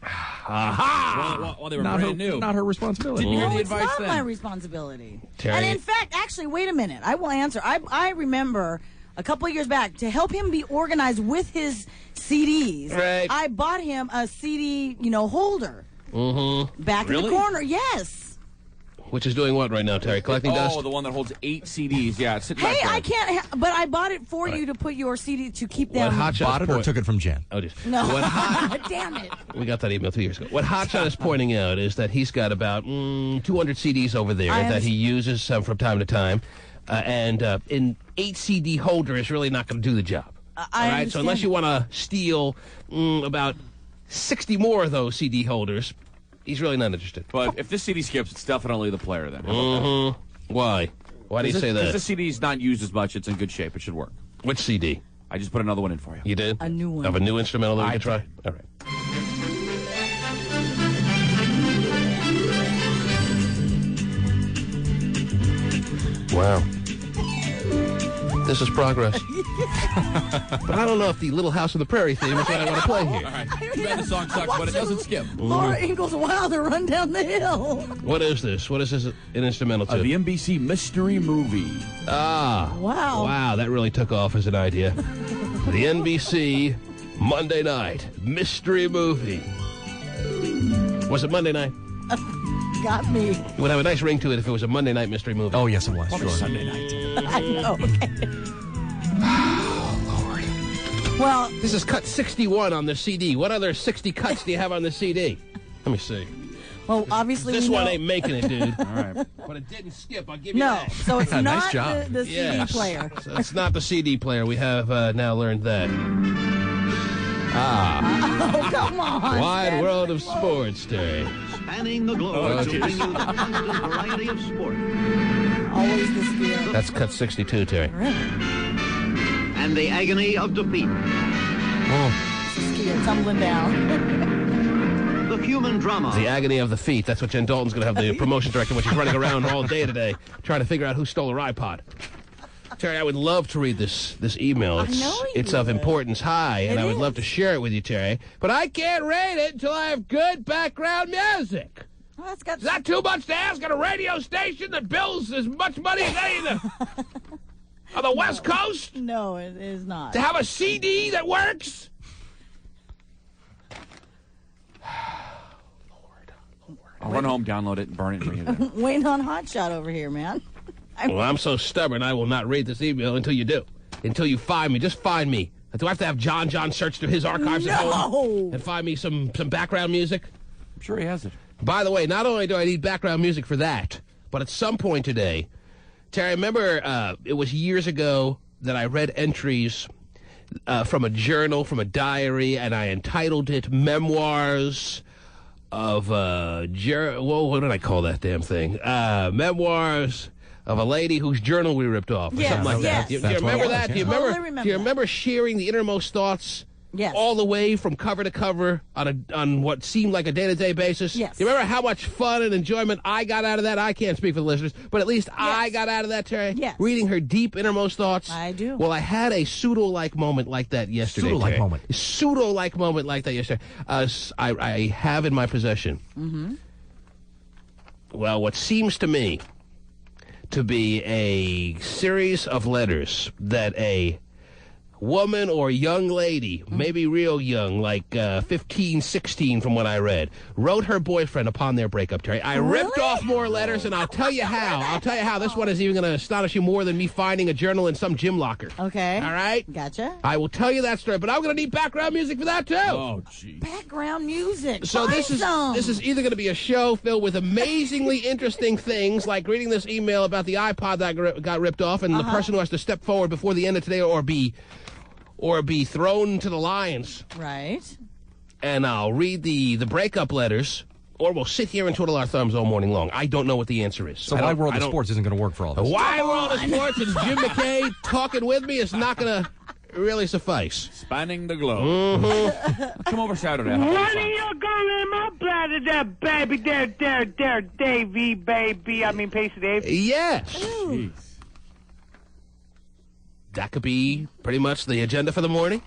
[SPEAKER 3] Aha!
[SPEAKER 5] Well, they were brand new.
[SPEAKER 6] Not her responsibility.
[SPEAKER 5] Didn't you hear
[SPEAKER 11] No,
[SPEAKER 5] the
[SPEAKER 11] it's
[SPEAKER 5] advice
[SPEAKER 11] not
[SPEAKER 5] then?
[SPEAKER 11] my responsibility.
[SPEAKER 3] Terry-
[SPEAKER 11] And in fact, actually, wait a minute. I will answer. I remember a couple of years back, to help him be organized with his CDs,
[SPEAKER 3] Right.
[SPEAKER 11] I bought him a CD, holder.
[SPEAKER 3] Mm-hmm.
[SPEAKER 11] Back in
[SPEAKER 5] Really?
[SPEAKER 11] the corner, yes.
[SPEAKER 3] Which is doing what right now, Terry? Collecting dust?
[SPEAKER 5] Oh, the one that holds 8 CDs. Yeah, it's sitting
[SPEAKER 11] Hey,
[SPEAKER 5] back there.
[SPEAKER 11] I can't, but I bought it for you to put your CD, to keep
[SPEAKER 3] What
[SPEAKER 11] them.
[SPEAKER 3] Hotshot
[SPEAKER 6] Bought it or
[SPEAKER 3] point-
[SPEAKER 6] took it from Jen?
[SPEAKER 3] Oh, just
[SPEAKER 11] No,
[SPEAKER 3] what
[SPEAKER 11] damn it.
[SPEAKER 3] we got that email 2 years ago. What Hotshot is pointing out is that he's got about 200 CDs over there
[SPEAKER 11] I
[SPEAKER 3] that he uses from time to time, and an 8 CD holder is really not going to do the job.
[SPEAKER 11] I
[SPEAKER 3] All right, so
[SPEAKER 11] understand.
[SPEAKER 3] unless you want to steal about 60 more of those CD holders, he's really not interested.
[SPEAKER 5] But if this CD skips, it's definitely the player then.
[SPEAKER 3] Mm-hmm. Why? Why do you say
[SPEAKER 5] Because
[SPEAKER 3] that?
[SPEAKER 5] the CD's not used as much. It's in good shape. It should work.
[SPEAKER 3] Which CD?
[SPEAKER 5] I just put another one in for you.
[SPEAKER 3] You did?
[SPEAKER 11] A new one.
[SPEAKER 3] Of a new instrumental that we
[SPEAKER 5] I
[SPEAKER 3] can try? All right. Wow. This is progress. But I don't know if the Little House on the Prairie theme is what I want to play here.
[SPEAKER 5] All right. Too bad the song sucks, but it doesn't skip.
[SPEAKER 11] Laura Ingalls Wilder, Run Down the Hill.
[SPEAKER 3] What is this? What is this an instrumental to?
[SPEAKER 5] The NBC mystery movie.
[SPEAKER 3] Ah.
[SPEAKER 11] Wow.
[SPEAKER 3] Wow, that really took off as an idea. The NBC Monday night mystery movie. Was it Monday night?
[SPEAKER 11] Got me.
[SPEAKER 3] It would have a nice ring to it if it was a Monday night mystery movie.
[SPEAKER 6] Oh, yes, it was.
[SPEAKER 5] Probably
[SPEAKER 6] Sure.
[SPEAKER 5] Sunday night.
[SPEAKER 11] I know. Okay.
[SPEAKER 3] Oh, Lord.
[SPEAKER 11] Well,
[SPEAKER 3] This is cut 61 on the CD. What other 60 cuts do you have on the CD? Let me see.
[SPEAKER 11] obviously
[SPEAKER 3] This
[SPEAKER 11] we
[SPEAKER 3] one
[SPEAKER 11] know.
[SPEAKER 3] ain't making it, dude.
[SPEAKER 5] All right.
[SPEAKER 3] But it didn't skip. I'll give you
[SPEAKER 11] No,
[SPEAKER 3] that.
[SPEAKER 11] so it's
[SPEAKER 6] Nice
[SPEAKER 11] not
[SPEAKER 6] job.
[SPEAKER 11] the CD
[SPEAKER 3] Yes.
[SPEAKER 11] player.
[SPEAKER 3] So it's not the CD player. We have now learned that. Ah.
[SPEAKER 11] Oh, come on.
[SPEAKER 3] Wide
[SPEAKER 11] Stan.
[SPEAKER 3] world of sports, Terry.
[SPEAKER 13] Spanning the globe to bring you the constant variety of sport.
[SPEAKER 11] Always the skill.
[SPEAKER 3] That's cut 62, Terry.
[SPEAKER 13] And the agony of defeat.
[SPEAKER 3] Oh.
[SPEAKER 11] It's a skill tumbling down.
[SPEAKER 13] The human drama.
[SPEAKER 3] The agony of the feet. That's what Jen Dalton's going to have the promotion director when she's running around all day today, trying to figure out who stole her iPod. Terry, I would love to read this email. It's of importance high, and I would love to share it with you, Terry. But I can't read it until I have good background music.
[SPEAKER 11] Well, that's got
[SPEAKER 3] Is that too much to ask on a radio station that bills as much money as any on the West Coast?
[SPEAKER 11] No, it is not.
[SPEAKER 3] To have a CD that works?
[SPEAKER 5] I'll run home, download it, and burn it, and bring it in.
[SPEAKER 11] Waiting on Hotshot over here, man.
[SPEAKER 3] Well, I'm so stubborn, I will not read this email until you do. Until you find me. Just find me. Do I have to have John search through his archives at home and find me some background music?
[SPEAKER 5] I'm sure he has it.
[SPEAKER 3] By the way, not only do I need background music for that, but at some point today, Terry, I remember it was years ago that I read entries from a journal, from a diary, and I entitled it Memoirs of, what did I call that damn thing? Memoirs of a lady whose journal we ripped off, or
[SPEAKER 11] Yes,
[SPEAKER 3] something like
[SPEAKER 11] yes.
[SPEAKER 3] that. Do you remember that?
[SPEAKER 11] Totally
[SPEAKER 3] Do you remember
[SPEAKER 11] that.
[SPEAKER 3] sharing the innermost thoughts
[SPEAKER 11] Yes.
[SPEAKER 3] all the way from cover to cover on what seemed like a day-to-day basis.
[SPEAKER 11] Yes.
[SPEAKER 3] You remember how much fun and enjoyment I got out of that? I can't speak for the listeners, but at least I got out of that, Terry.
[SPEAKER 11] Yes.
[SPEAKER 3] Reading her deep innermost thoughts.
[SPEAKER 11] I do.
[SPEAKER 3] Well, I had a pseudo-like moment like that yesterday.
[SPEAKER 6] Pseudo-like moment.
[SPEAKER 3] A pseudo-like moment like that yesterday. I have in my possession. Well, what seems to me to be a series of letters that a woman or young lady, maybe real young, like 15, 16 from what I read, wrote her boyfriend upon their breakup, Terry. I ripped off more letters, and I'll tell you how. I'll tell you how. This one is even going to astonish you more than me finding a journal in some gym locker.
[SPEAKER 11] Okay.
[SPEAKER 3] All right?
[SPEAKER 11] Gotcha.
[SPEAKER 3] I will tell you that story, but I'm going to need background music for that, too.
[SPEAKER 5] Oh, gee.
[SPEAKER 11] Background music.
[SPEAKER 3] So
[SPEAKER 11] Find
[SPEAKER 3] this
[SPEAKER 11] some.
[SPEAKER 3] is either going to be a show filled with amazingly interesting things, like reading this email about the iPod that got ripped off, and the person who has to step forward before the end of today, or be thrown to the lions.
[SPEAKER 11] Right.
[SPEAKER 3] And I'll read the breakup letters, or we'll sit here and twiddle our thumbs all morning long. I don't know what the answer is.
[SPEAKER 6] So Wide World of Sports isn't going to work for all
[SPEAKER 3] The
[SPEAKER 6] this.
[SPEAKER 3] Wide World of Sports and Jim McKay talking with me is not going to really suffice.
[SPEAKER 5] Spanning the globe. Come over Saturday.
[SPEAKER 10] What are you going in my bladder there, baby? There, Davey, baby. I mean, Pacey Dave.
[SPEAKER 3] Yes.
[SPEAKER 5] Jeez.
[SPEAKER 3] That could be pretty much the agenda for the morning.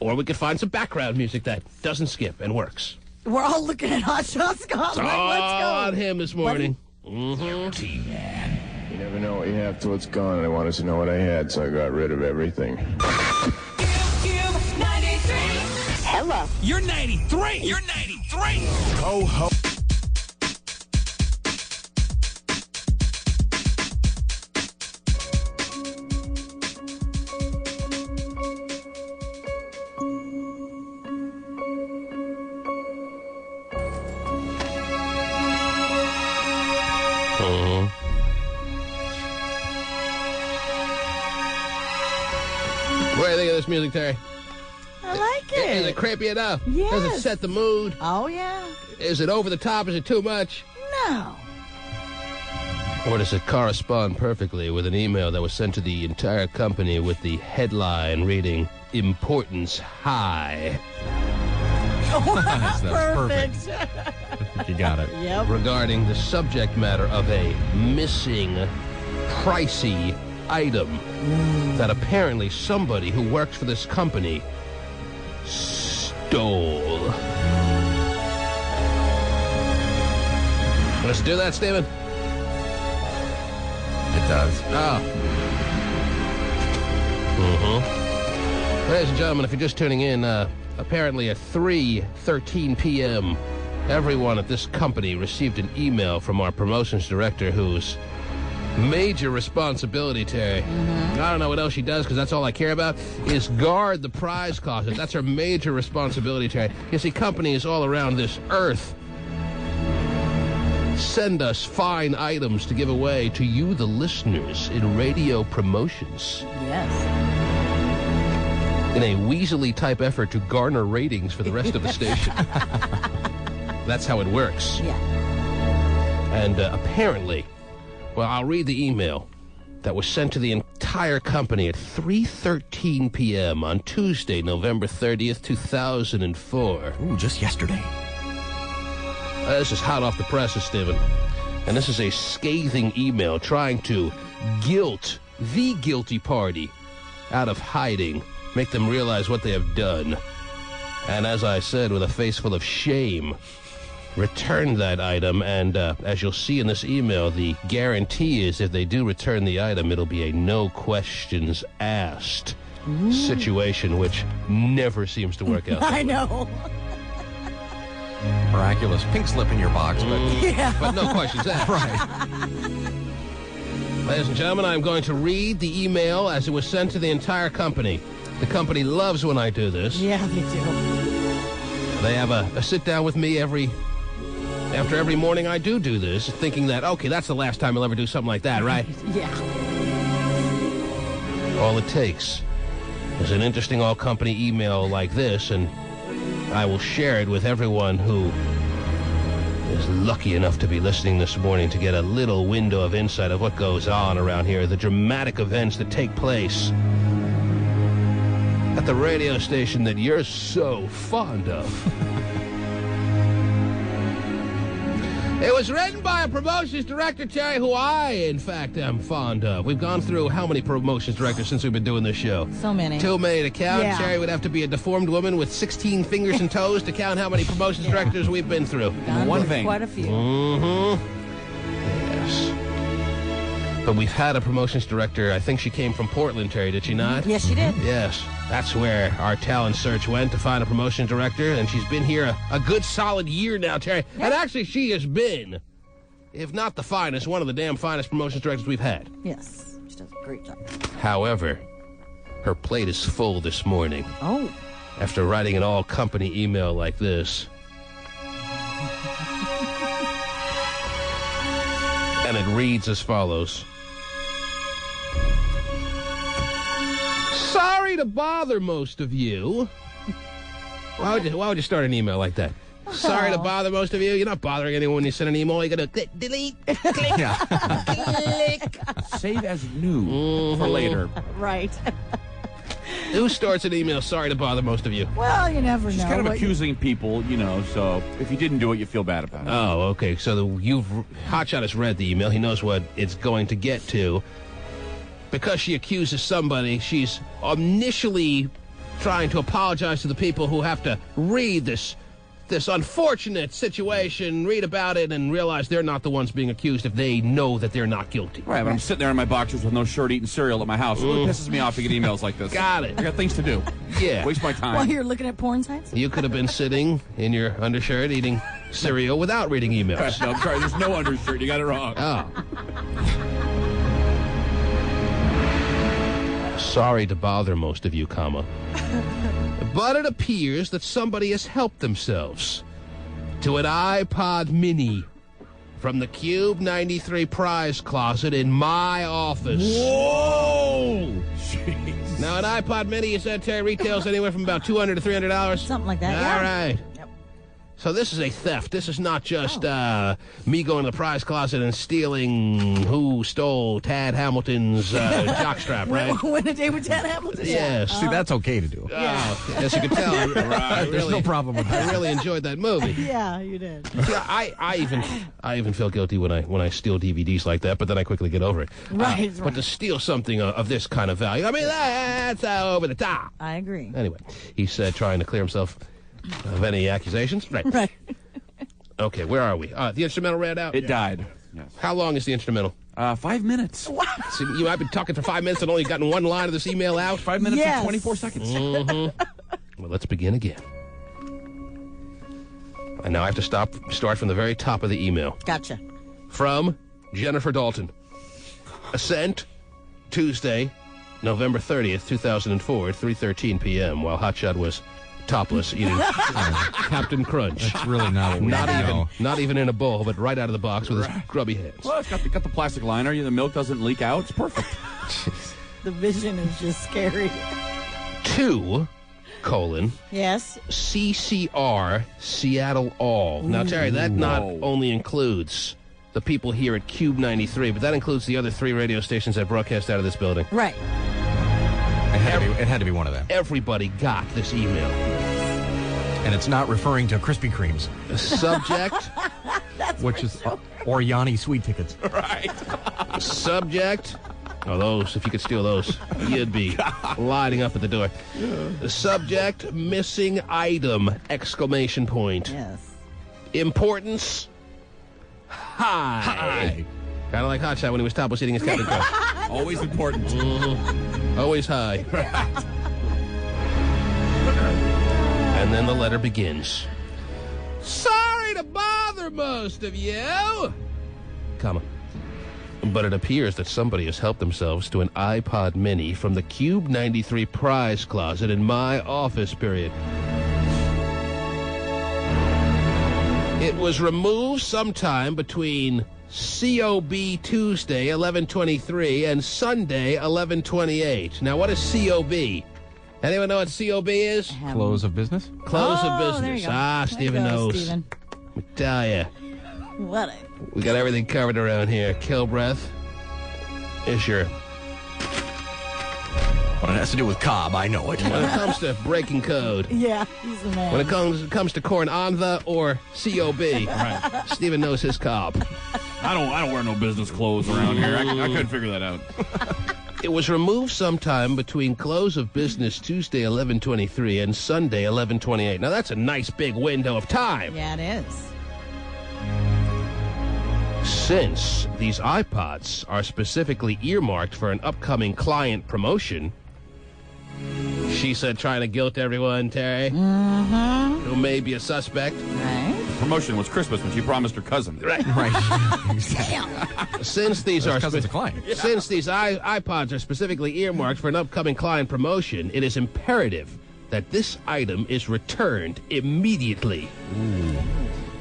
[SPEAKER 3] Or we could find some background music that doesn't skip and works.
[SPEAKER 11] We're all looking at Hot Shot Scotland. Let's go.
[SPEAKER 3] On him this morning.
[SPEAKER 1] T-Man.
[SPEAKER 14] You never know what you have till it's gone, and I wanted to know what I had, so I got rid of everything.
[SPEAKER 15] Hello.
[SPEAKER 1] You're 93. You're 93.
[SPEAKER 14] Ho, ho.
[SPEAKER 3] What do you think of this music, Terry?
[SPEAKER 11] I like
[SPEAKER 3] Is
[SPEAKER 11] it.
[SPEAKER 3] it creepy enough?
[SPEAKER 11] Yes.
[SPEAKER 3] Does it set the mood?
[SPEAKER 11] Oh, yeah.
[SPEAKER 3] Is it over the top? Is it too much?
[SPEAKER 11] No.
[SPEAKER 3] Or does it correspond perfectly with an email that was sent to the entire company with the headline reading, Importance High?
[SPEAKER 6] That's perfect.
[SPEAKER 11] Perfect.
[SPEAKER 6] I think you got it.
[SPEAKER 11] Yep.
[SPEAKER 3] Regarding the subject matter of a missing, pricey item that apparently somebody who works for this company stole. Let's do that, Stephen.
[SPEAKER 6] It does.
[SPEAKER 3] Ladies and gentlemen, if you're just tuning in, apparently at 3:13 p.m., everyone at this company received an email from our promotions director whose major responsibility, Terry, I don't know what else she does because that's all I care about, is guard the prize closet. That's her major responsibility, Terry. You see, companies all around this earth send us fine items to give away to you, the listeners, in radio promotions.
[SPEAKER 11] Yes.
[SPEAKER 3] In a weaselly-type effort to garner ratings for the rest of the station. That's how it works.
[SPEAKER 11] Yeah.
[SPEAKER 3] And apparently, well, I'll read the email that was sent to the entire company at 3:13 p.m. on Tuesday, November 30th, 2004.
[SPEAKER 6] Ooh, just yesterday.
[SPEAKER 3] This is hot off the presses, Stephen. And this is a scathing email trying to guilt the guilty party out of hiding, make them realize what they have done. And as I said, with a face full of shame, return that item. And as you'll see in this email, the guarantee is if they do return the item, it'll be a no questions asked situation, which never seems to work out.
[SPEAKER 11] I know.
[SPEAKER 6] Miraculous pink slip in your box, but
[SPEAKER 3] But no questions asked.
[SPEAKER 6] right.
[SPEAKER 3] Ladies and gentlemen, I'm going to read the email as it was sent to the entire company. The company loves when I do this.
[SPEAKER 11] Yeah, they do.
[SPEAKER 3] They have a sit-down with me after every morning I do this, thinking that, okay, that's the last time I'll ever do something like that, right?
[SPEAKER 11] Yeah.
[SPEAKER 3] All it takes is an interesting all-company email like this, and I will share it with everyone who is lucky enough to be listening this morning to get a little window of insight of what goes on around here, the dramatic events that take place at the radio station that you're so fond of. It was written by a promotions director, Terry, who I, in fact, am fond of. We've gone through how many promotions directors since we've been doing this show?
[SPEAKER 11] So many.
[SPEAKER 3] Too many to count.
[SPEAKER 11] Yeah.
[SPEAKER 3] Terry would have to be a deformed woman with 16 fingers and toes to count how many promotions directors we've been through.
[SPEAKER 4] One thing. Quite a few.
[SPEAKER 3] Mm-hmm. Yes. But we've had a promotions director. I think she came from Portland, Terry, did she not?
[SPEAKER 11] Yes, she did.
[SPEAKER 3] Yes. That's where our talent search went to find a promotion director, and she's been here a good solid year now, Terry. Yeah. And actually, she has been, if not the finest, one of the damn finest promotions directors we've had.
[SPEAKER 11] Yes, she does a great job.
[SPEAKER 3] However, her plate is full this morning.
[SPEAKER 11] Oh.
[SPEAKER 3] After writing an all-company email like this. And it reads as follows. Sorry to bother most of you. Why would you start an email like that? Sorry to bother most of you. You're not bothering anyone when you send an email. You're going to click, delete, click, click.
[SPEAKER 5] Save as new for later.
[SPEAKER 11] Right.
[SPEAKER 3] Who starts an email, sorry to bother most of you?
[SPEAKER 11] Well, you never know.
[SPEAKER 5] She's kind of accusing people, so if you didn't do it, you feel bad about it.
[SPEAKER 3] Oh, okay. So Hotshot has read the email. He knows what it's going to get to. Because she accuses somebody, she's initially trying to apologize to the people who have to read this unfortunate situation, read about it, and realize they're not the ones being accused if they know that they're not guilty.
[SPEAKER 5] Right, but I'm sitting there in my boxers with no shirt eating cereal at my house. It really pisses me off to get emails like this.
[SPEAKER 3] Got it.
[SPEAKER 5] I got things to do.
[SPEAKER 3] Yeah.
[SPEAKER 5] Waste my time.
[SPEAKER 11] While you're looking at porn sites?
[SPEAKER 3] You could have been sitting in your undershirt eating cereal without reading emails.
[SPEAKER 5] No, I'm sorry, there's no undershirt. You got it wrong.
[SPEAKER 3] Oh. Sorry to bother most of you, comma. But it appears that somebody has helped themselves to an iPod mini from the Cube 93 prize closet in my office.
[SPEAKER 5] Whoa! Jeez.
[SPEAKER 3] Now, an iPod mini, you said, Terry, retails anywhere from about $200 to $300?
[SPEAKER 11] Something like that,
[SPEAKER 3] All right. Yep. So this is a theft. This is not just me going to the prize closet and stealing who stole Tad Hamilton's jockstrap, right?
[SPEAKER 11] Win a day with Tad Hamilton.
[SPEAKER 3] Yes.
[SPEAKER 6] See, that's okay to do.
[SPEAKER 3] As you can tell,
[SPEAKER 6] There's no problem with that.
[SPEAKER 3] I really enjoyed that movie.
[SPEAKER 11] Yeah, you did.
[SPEAKER 3] Yeah, I even feel guilty when I steal DVDs like that, but then I quickly get over it.
[SPEAKER 11] Right.
[SPEAKER 3] But to steal something of this kind of value, I mean, that's over the top.
[SPEAKER 11] I agree.
[SPEAKER 3] Anyway, he's trying to clear himself of any accusations. Right.
[SPEAKER 11] Right.
[SPEAKER 3] Okay, where are we? The instrumental ran out?
[SPEAKER 5] It died. Yes.
[SPEAKER 3] How long is the instrumental?
[SPEAKER 5] 5 minutes.
[SPEAKER 11] What?
[SPEAKER 3] So you might be talking for 5 minutes and only gotten one line of this email out?
[SPEAKER 5] 5 minutes and 24 seconds.
[SPEAKER 3] Mm-hmm. Well, let's begin again. And now I have to start from the very top of the email.
[SPEAKER 11] Gotcha.
[SPEAKER 3] From Jennifer Dalton. Sent Tuesday, November 30th, 2004 at 3:13 p.m. while Hotshot was topless eating Captain Crunch.
[SPEAKER 6] That's really not what we know.
[SPEAKER 3] Not even in a bowl, but right out of the box with his grubby hands.
[SPEAKER 5] Well, it's got the plastic liner. The milk doesn't leak out. It's perfect.
[SPEAKER 11] The vision is just scary.
[SPEAKER 3] 2,
[SPEAKER 11] yes,
[SPEAKER 3] CCR Seattle All. Now, Terry, that not only includes the people here at Cube 93, but that includes the other 3 radio stations that broadcast out of this building.
[SPEAKER 11] Right.
[SPEAKER 6] It had to be one of them.
[SPEAKER 3] Everybody got this email.
[SPEAKER 6] And it's not referring to Krispy Kremes.
[SPEAKER 3] The subject,
[SPEAKER 6] which is or Yanni sweet tickets.
[SPEAKER 5] Right.
[SPEAKER 3] Subject. Oh, those, if you could steal those, you'd be lining up at the door. The subject, missing item, exclamation point.
[SPEAKER 11] Yes.
[SPEAKER 3] Importance, high. Kind of like Hotshot when he was topless eating his Captain Crunch.
[SPEAKER 5] Always important.
[SPEAKER 3] Mm-hmm. Always high. And then the letter begins. Sorry to bother most of you, comma. But it appears that somebody has helped themselves to an iPod mini from the Cube 93 prize closet in my office, period. It was removed sometime between COB Tuesday, 11/23, and Sunday, 11/28. Now, what is COB? Anyone know what COB is?
[SPEAKER 6] Close of business?
[SPEAKER 3] Close of business. Stephen knows.
[SPEAKER 11] Steven.
[SPEAKER 3] Let me tell you.
[SPEAKER 11] What?
[SPEAKER 3] We got everything covered around here. Kill breath is your
[SPEAKER 6] When it has to do with Cobb, I know it.
[SPEAKER 3] When it comes to breaking code.
[SPEAKER 11] Yeah, he's the man.
[SPEAKER 3] When it comes to corn on the or COB, right. Stephen knows his Cobb.
[SPEAKER 5] I don't wear no business clothes around here. I couldn't figure that out.
[SPEAKER 3] It was removed sometime between close of business Tuesday 11:23 and Sunday 11:28. Now that's a nice big window of time.
[SPEAKER 11] Yeah, it is.
[SPEAKER 3] Since these iPods are specifically earmarked for an upcoming client promotion, she said, trying to guilt everyone, Terry, who may be a suspect.
[SPEAKER 11] Right.
[SPEAKER 5] Promotion was Christmas when she promised her cousin.
[SPEAKER 3] Right. Since these are
[SPEAKER 6] cousin's a client.
[SPEAKER 3] Since these iPods are specifically earmarked for an upcoming client promotion, it is imperative that this item is returned immediately.
[SPEAKER 6] Ooh.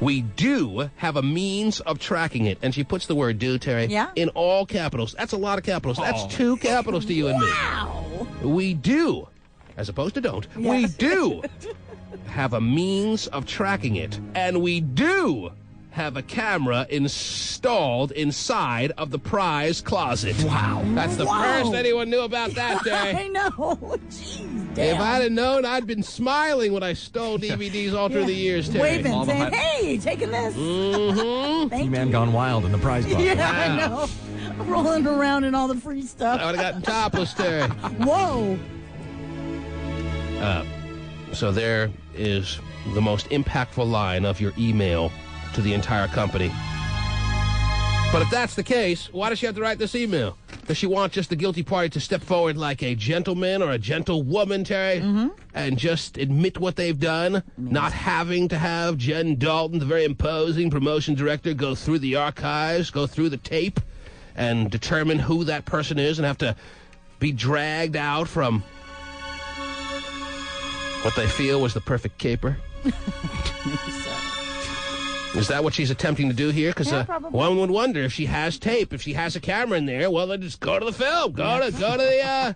[SPEAKER 3] We do have a means of tracking it. And she puts the word do, Terry, in all capitals. That's a lot of capitals. That's 2 capitals to you and me.
[SPEAKER 11] Wow.
[SPEAKER 3] We do, as opposed to don't, we do have a means of tracking it. And we do have a camera installed inside of the prize closet. Wow. That's the first anyone knew about that, Terry.
[SPEAKER 11] I know. Jeez, damn.
[SPEAKER 3] If I'd have known, I'd been smiling when I stole DVDs all through the years, Terry.
[SPEAKER 11] Waving, saying, hey, taking this.
[SPEAKER 6] He-Man Gone Wild in the prize box.
[SPEAKER 11] Yeah, I know. Rolling around in all the free stuff.
[SPEAKER 3] I would have gotten topless, Terry.
[SPEAKER 11] Whoa.
[SPEAKER 3] So there is the most impactful line of your email to the entire company. But if that's the case, why does she have to write this email? Does she want just the guilty party to step forward like a gentleman or a gentlewoman, Terry, and just admit what they've done, not having to have Jen Dalton, the very imposing promotion director, go through the archives, go through the tape, and determine who that person is and have to be dragged out from what they feel was the perfect caper? Is that what she's attempting to do here? Because one would wonder if she has tape, if she has a camera in there. Well, then just go to the film, go to the video.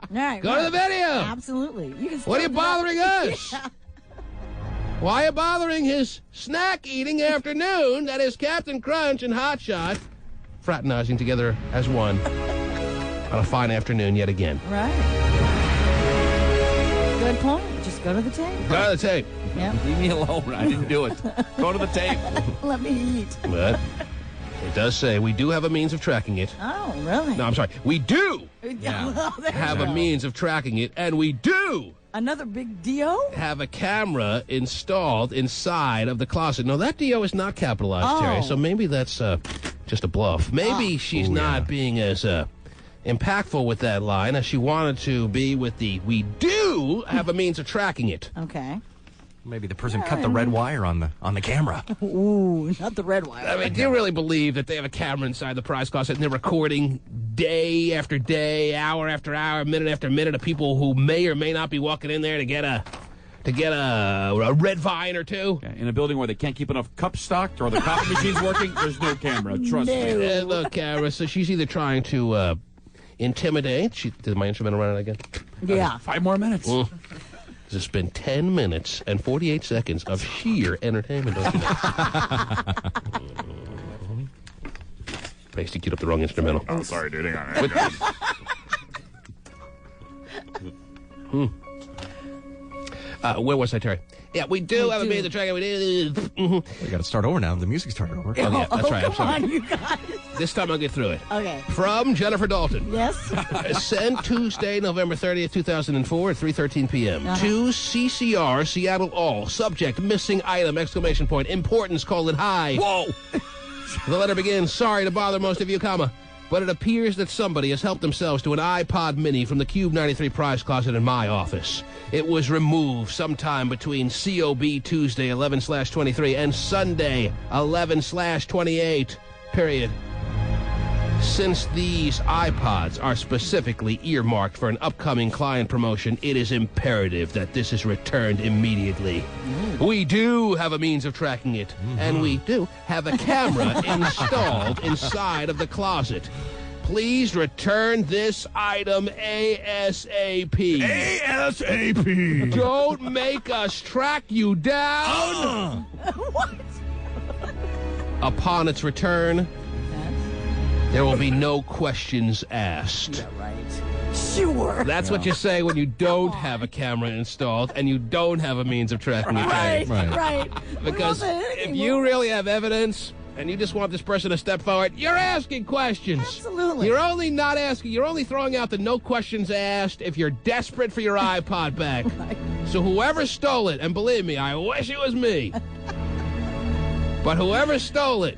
[SPEAKER 11] Absolutely.
[SPEAKER 3] What are you bothering us? Why are you bothering his snack-eating afternoon? That is Captain Crunch and Hot Shot fraternizing together as one on a fine afternoon yet again.
[SPEAKER 11] Right. Good point. Just go to the tape.
[SPEAKER 3] Go to the tape.
[SPEAKER 11] Yep.
[SPEAKER 5] Leave me alone. I didn't do it. Go to the tape.
[SPEAKER 11] Let me eat.
[SPEAKER 3] But it does say we do have a means of tracking it.
[SPEAKER 11] Oh, really?
[SPEAKER 3] No, I'm sorry. We do
[SPEAKER 11] Well, there
[SPEAKER 3] have
[SPEAKER 11] you
[SPEAKER 3] a
[SPEAKER 11] go.
[SPEAKER 3] means of tracking it, and we do
[SPEAKER 11] Another big DO?
[SPEAKER 3] have a camera installed inside of the closet. No, that DO is not capitalized, Terry, so maybe that's just a bluff. Maybe she's not being as impactful with that line as she wanted to be with the we do have a means of tracking it.
[SPEAKER 11] Okay.
[SPEAKER 6] Maybe the person cut the red wire on the camera.
[SPEAKER 11] Ooh, not the red wire.
[SPEAKER 3] I mean, do you really believe that they have a camera inside the prize closet and they're recording day after day, hour after hour, minute after minute of people who may or may not be walking in there to get a red vine or two?
[SPEAKER 5] In a building where they can't keep enough cups stocked or the coffee machine's working, there's no camera. Trust me.
[SPEAKER 3] There's no camera. So she's either trying to intimidate. Did my instrumental run out again?
[SPEAKER 11] Yeah.
[SPEAKER 5] 5 more minutes.
[SPEAKER 3] It's been 10 minutes and 48 seconds of sheer entertainment. Pasty queued up the wrong instrumental.
[SPEAKER 5] Oh, sorry, dude. Hang on.
[SPEAKER 3] Where was I, Terry? Yeah, we do have a means of tracking. We do.
[SPEAKER 6] We got to start over now. The music started over.
[SPEAKER 3] Oh, yeah, that's right. I'm sorry.
[SPEAKER 11] Come on, you guys.
[SPEAKER 3] This time I'll get through it.
[SPEAKER 11] Okay.
[SPEAKER 3] From Jennifer Dalton.
[SPEAKER 11] Yes.
[SPEAKER 3] Sent Tuesday, November 30th, 2004 at 3:13 p.m. To CCR, Seattle All. Subject, missing item, exclamation point. Importance, colon, high. Whoa! The letter begins, sorry to bother most of you, comma. But it appears that somebody has helped themselves to an iPod mini from the Cube 93 prize closet in my office. It was removed sometime between COB Tuesday 11/23 and Sunday 11/28, period. Since these iPods are specifically earmarked for an upcoming client promotion, it is imperative that this is returned immediately. We do have a means of tracking it, and we do have a camera installed inside of the closet. Please return this item ASAP.
[SPEAKER 5] ASAP!
[SPEAKER 3] Don't make us track you down.
[SPEAKER 11] What?
[SPEAKER 3] Upon its return, there will be no questions asked.
[SPEAKER 11] Yeah, right. Sure.
[SPEAKER 3] That's what you say when you don't have a camera installed and you don't have a means of tracking your
[SPEAKER 11] Right,
[SPEAKER 3] tape.
[SPEAKER 11] right.
[SPEAKER 3] Because if you really have evidence and you just want this person to step forward, you're asking questions.
[SPEAKER 11] Absolutely.
[SPEAKER 3] You're only not asking, you're only throwing out the no questions asked if you're desperate for your iPod back. So whoever stole it, and believe me, I wish it was me, but whoever stole it,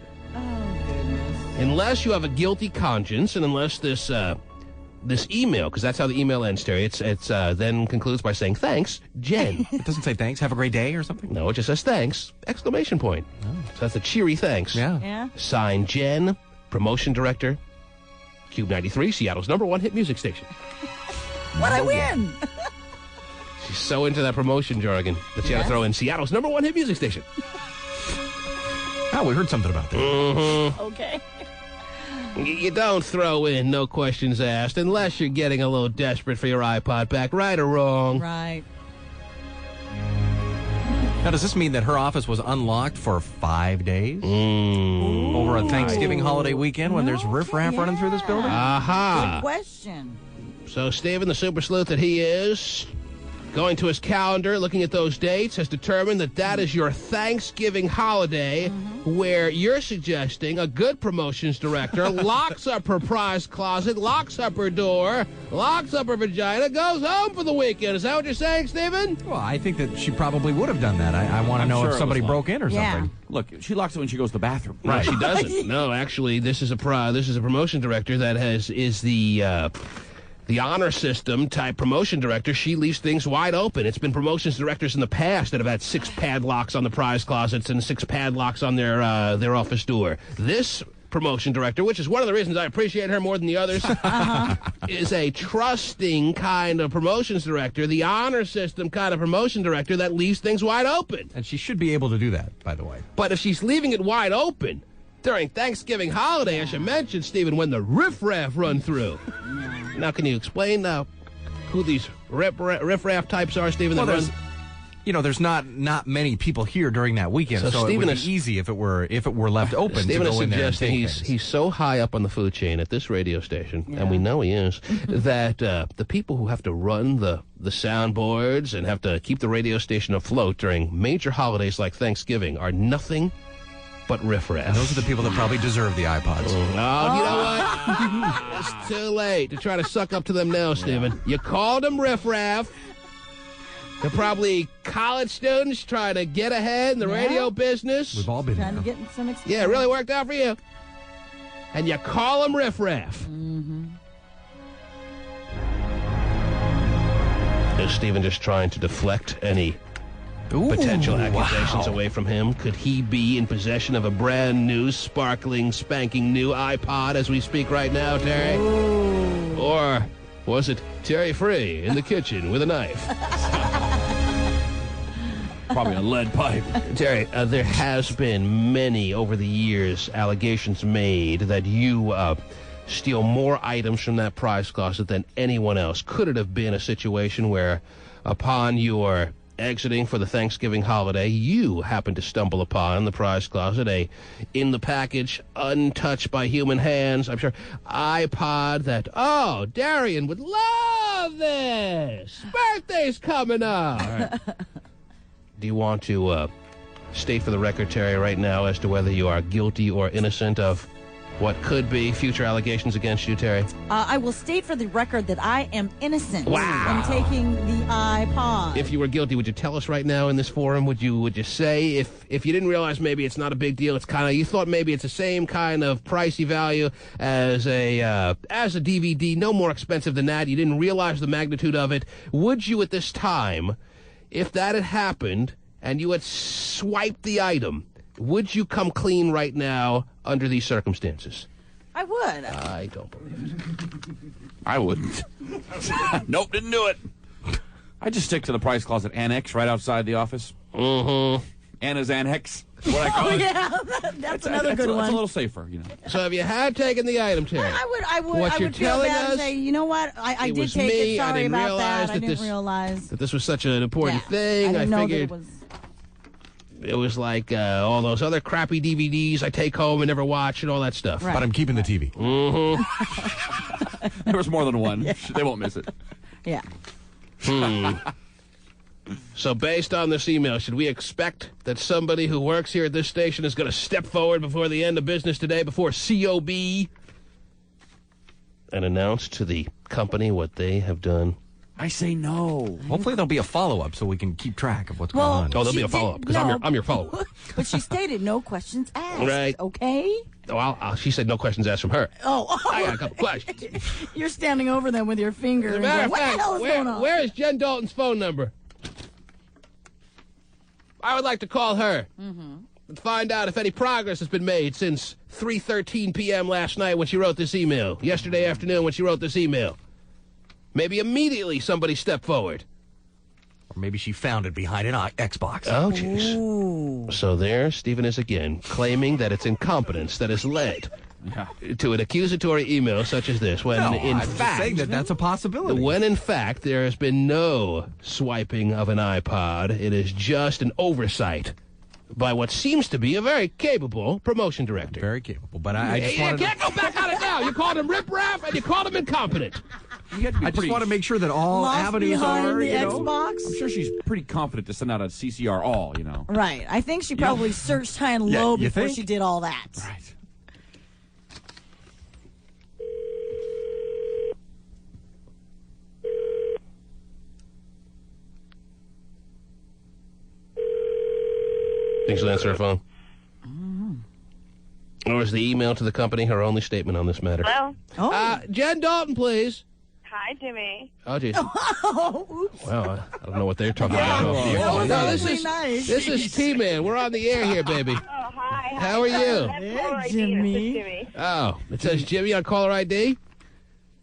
[SPEAKER 3] unless you have a guilty conscience and unless this email, because that's how the email ends, Terry, it's then concludes by saying, thanks, Jen.
[SPEAKER 6] It doesn't say thanks, have a great day or something?
[SPEAKER 3] No, it just says thanks, exclamation point. Oh. So that's a cheery thanks.
[SPEAKER 6] Yeah.
[SPEAKER 3] Signed, Jen, promotion director, Cube 93, Seattle's #1 hit music station.
[SPEAKER 11] What I win?
[SPEAKER 3] She's so into that promotion jargon that she had to throw in Seattle's #1 hit music station.
[SPEAKER 6] Oh, we heard something about that.
[SPEAKER 3] Mm-hmm.
[SPEAKER 11] Okay.
[SPEAKER 3] You don't throw in no questions asked unless you're getting a little desperate for your iPod back, right or wrong.
[SPEAKER 11] Right.
[SPEAKER 6] Now, does this mean that her office was unlocked for 5 days? Over a Thanksgiving holiday weekend when there's riffraff running through this building?
[SPEAKER 3] Aha.
[SPEAKER 11] Good question.
[SPEAKER 3] So Stephen, the super sleuth that he is, going to his calendar, looking at those dates, has determined that is your Thanksgiving holiday, where you're suggesting a good promotions director locks up her prize closet, locks up her door, locks up her vagina, goes home for the weekend. Is that what you're saying, Stephen?
[SPEAKER 6] Well, I think that she probably would have done that. I want to know if somebody broke in or something.
[SPEAKER 5] Look, she locks it when she goes to the bathroom.
[SPEAKER 3] Right, she doesn't. No, actually, this is a promotion director that is the honor system type promotion director. She leaves things wide open. It's been promotions directors in the past that have had 6 padlocks on the prize closets and 6 padlocks on their office door. This promotion director, which is one of the reasons I appreciate her more than the others, is a trusting kind of promotions director, the honor system kind of promotion director that leaves things wide open.
[SPEAKER 6] And she should be able to do that, by the way.
[SPEAKER 3] But if she's leaving it wide open during Thanksgiving holiday, as you mentioned, Stephen, when the riffraff run through. Now, can you explain who these riffraff types are, Stephen?
[SPEAKER 6] Well, there's not many people here during that weekend, so
[SPEAKER 3] Stephen
[SPEAKER 6] it would be easy if it were left open
[SPEAKER 3] Stephen
[SPEAKER 6] to go in there and
[SPEAKER 3] suggesting
[SPEAKER 6] take things.
[SPEAKER 3] he's so high up on the food chain at this radio station, and we know he is, that the people who have to run the soundboards and have to keep the radio station afloat during major holidays like Thanksgiving are nothing but riffraff.
[SPEAKER 6] And those are the people that probably deserve the iPods.
[SPEAKER 3] Oh, you know what? It's too late to try to suck up to them now, Stephen. You called them riffraff. They're probably college students trying to get ahead in the radio business.
[SPEAKER 6] We've all been
[SPEAKER 11] Trying to
[SPEAKER 6] there.
[SPEAKER 11] get some experience.
[SPEAKER 3] Yeah, it really worked out for you. And you call them riffraff. Is Stephen just trying to deflect any potential accusations away from him? Could he be in possession of a brand new, sparkling, spanking new iPod as we speak right now, Terry? Or was it Terry Free in the kitchen with a knife?
[SPEAKER 5] Probably a lead pipe.
[SPEAKER 3] Terry, there has been many over the years allegations made that you steal more items from that prize closet than anyone else. Could it have been a situation where upon your exiting for the Thanksgiving holiday, you happened to stumble upon the prize closet, a in the package, untouched by human hands, I'm sure, iPod that, oh, Darian would love this. Birthday's coming up. Do you want to state for the record, Terry, right now as to whether you are guilty or innocent of what could be future allegations against you, Terry?
[SPEAKER 11] I will state for the record that I am innocent
[SPEAKER 3] Wow.
[SPEAKER 11] in taking the iPod.
[SPEAKER 3] If you were guilty, would you tell us right now in this forum? Would you say if you didn't realize maybe it's not a big deal, it's kind of, you thought maybe it's the same kind of pricey value as a DVD, no more expensive than that, you didn't realize the magnitude of it, would you at this time, if that had happened and you had swiped the item, would you come clean right now under these circumstances?
[SPEAKER 11] I would.
[SPEAKER 3] I don't believe it.
[SPEAKER 5] I wouldn't. Nope, didn't do it. I just stick to the prize closet annex right outside the office.
[SPEAKER 3] Mm-hmm.
[SPEAKER 5] Anna's annex. What I call it.
[SPEAKER 11] Yeah, that's another good one.
[SPEAKER 5] It's a little safer, you know.
[SPEAKER 3] So if you had taken the item, Terry,
[SPEAKER 11] I would
[SPEAKER 3] what you're
[SPEAKER 11] feel
[SPEAKER 3] telling
[SPEAKER 11] bad and
[SPEAKER 3] us,
[SPEAKER 11] say, you know what, I
[SPEAKER 3] it
[SPEAKER 11] did
[SPEAKER 3] was
[SPEAKER 11] take
[SPEAKER 3] me,
[SPEAKER 11] it.
[SPEAKER 3] I
[SPEAKER 11] Sorry
[SPEAKER 3] didn't
[SPEAKER 11] about
[SPEAKER 3] realize
[SPEAKER 11] that. I
[SPEAKER 3] that
[SPEAKER 11] didn't realize
[SPEAKER 3] that this was such an important thing.
[SPEAKER 11] I didn't know
[SPEAKER 3] figured
[SPEAKER 11] that
[SPEAKER 3] it was like all those other crappy DVDs I take home and never watch and all that stuff.
[SPEAKER 6] But I'm keeping the TV.
[SPEAKER 3] Mm-hmm.
[SPEAKER 5] There was more than one. They won't miss it.
[SPEAKER 11] Yeah.
[SPEAKER 3] So based on this email, should we expect that somebody who works here at this station is going to step forward before the end of business today, before COB, and announce to the company what they have done?
[SPEAKER 5] I say no.
[SPEAKER 6] Hopefully there'll be a follow-up so we can keep track of what's going on.
[SPEAKER 3] Oh, there'll be a follow-up, because I'm your follow-up.
[SPEAKER 11] But she stated no questions asked.
[SPEAKER 3] Right.
[SPEAKER 11] Okay?
[SPEAKER 3] Oh, she said no questions asked from her.
[SPEAKER 11] Oh.
[SPEAKER 3] I got a couple questions.
[SPEAKER 11] You're standing over them with your finger.
[SPEAKER 3] As a
[SPEAKER 11] And
[SPEAKER 3] matter
[SPEAKER 11] going,
[SPEAKER 3] of
[SPEAKER 11] what
[SPEAKER 3] fact,
[SPEAKER 11] the hell is going on?
[SPEAKER 3] where is Jen Dalton's phone number? I would like to call her and find out if any progress has been made since 3:13 p.m. last night when she wrote this email, yesterday afternoon when she wrote this email. Maybe immediately somebody step forward.
[SPEAKER 6] Or maybe she found it behind an Xbox.
[SPEAKER 3] Oh, jeez. So there Stephen is again, claiming that it's incompetence that has led to an accusatory email such as this, when in
[SPEAKER 6] I'm
[SPEAKER 3] fact...
[SPEAKER 6] just saying that's a possibility.
[SPEAKER 3] When in fact there has been no swiping of an iPod. It is just an oversight by what seems to be a very capable promotion director.
[SPEAKER 6] Very capable, but I just
[SPEAKER 3] you
[SPEAKER 6] wanted
[SPEAKER 3] can't go back on it now. You called him riprap and you called him incompetent.
[SPEAKER 6] I just want to make sure that all avenues are,
[SPEAKER 11] the
[SPEAKER 6] you know.
[SPEAKER 11] Xbox.
[SPEAKER 5] I'm sure she's pretty confident to send out a CCR all, you know.
[SPEAKER 11] Right. I think she probably searched high and low
[SPEAKER 6] you
[SPEAKER 11] before
[SPEAKER 6] think?
[SPEAKER 11] she did all that.
[SPEAKER 5] Right.
[SPEAKER 3] Think she'll answer her phone? Or is the email to the company her only statement on this matter?
[SPEAKER 15] Hello?
[SPEAKER 3] Jen Dalton, please.
[SPEAKER 15] Hi, Jimmy.
[SPEAKER 3] Oh, geez.
[SPEAKER 11] Oh, oops.
[SPEAKER 3] Well, I don't know what they're talking about.
[SPEAKER 11] Oh,
[SPEAKER 3] No, this
[SPEAKER 11] really
[SPEAKER 3] is
[SPEAKER 11] nice.
[SPEAKER 3] this is T-Man. We're on the air here, baby.
[SPEAKER 15] Oh, hi.
[SPEAKER 3] How are you?
[SPEAKER 15] I have caller ID.
[SPEAKER 11] Jimmy.
[SPEAKER 15] This is Jimmy.
[SPEAKER 3] Oh, it says Jimmy on caller ID?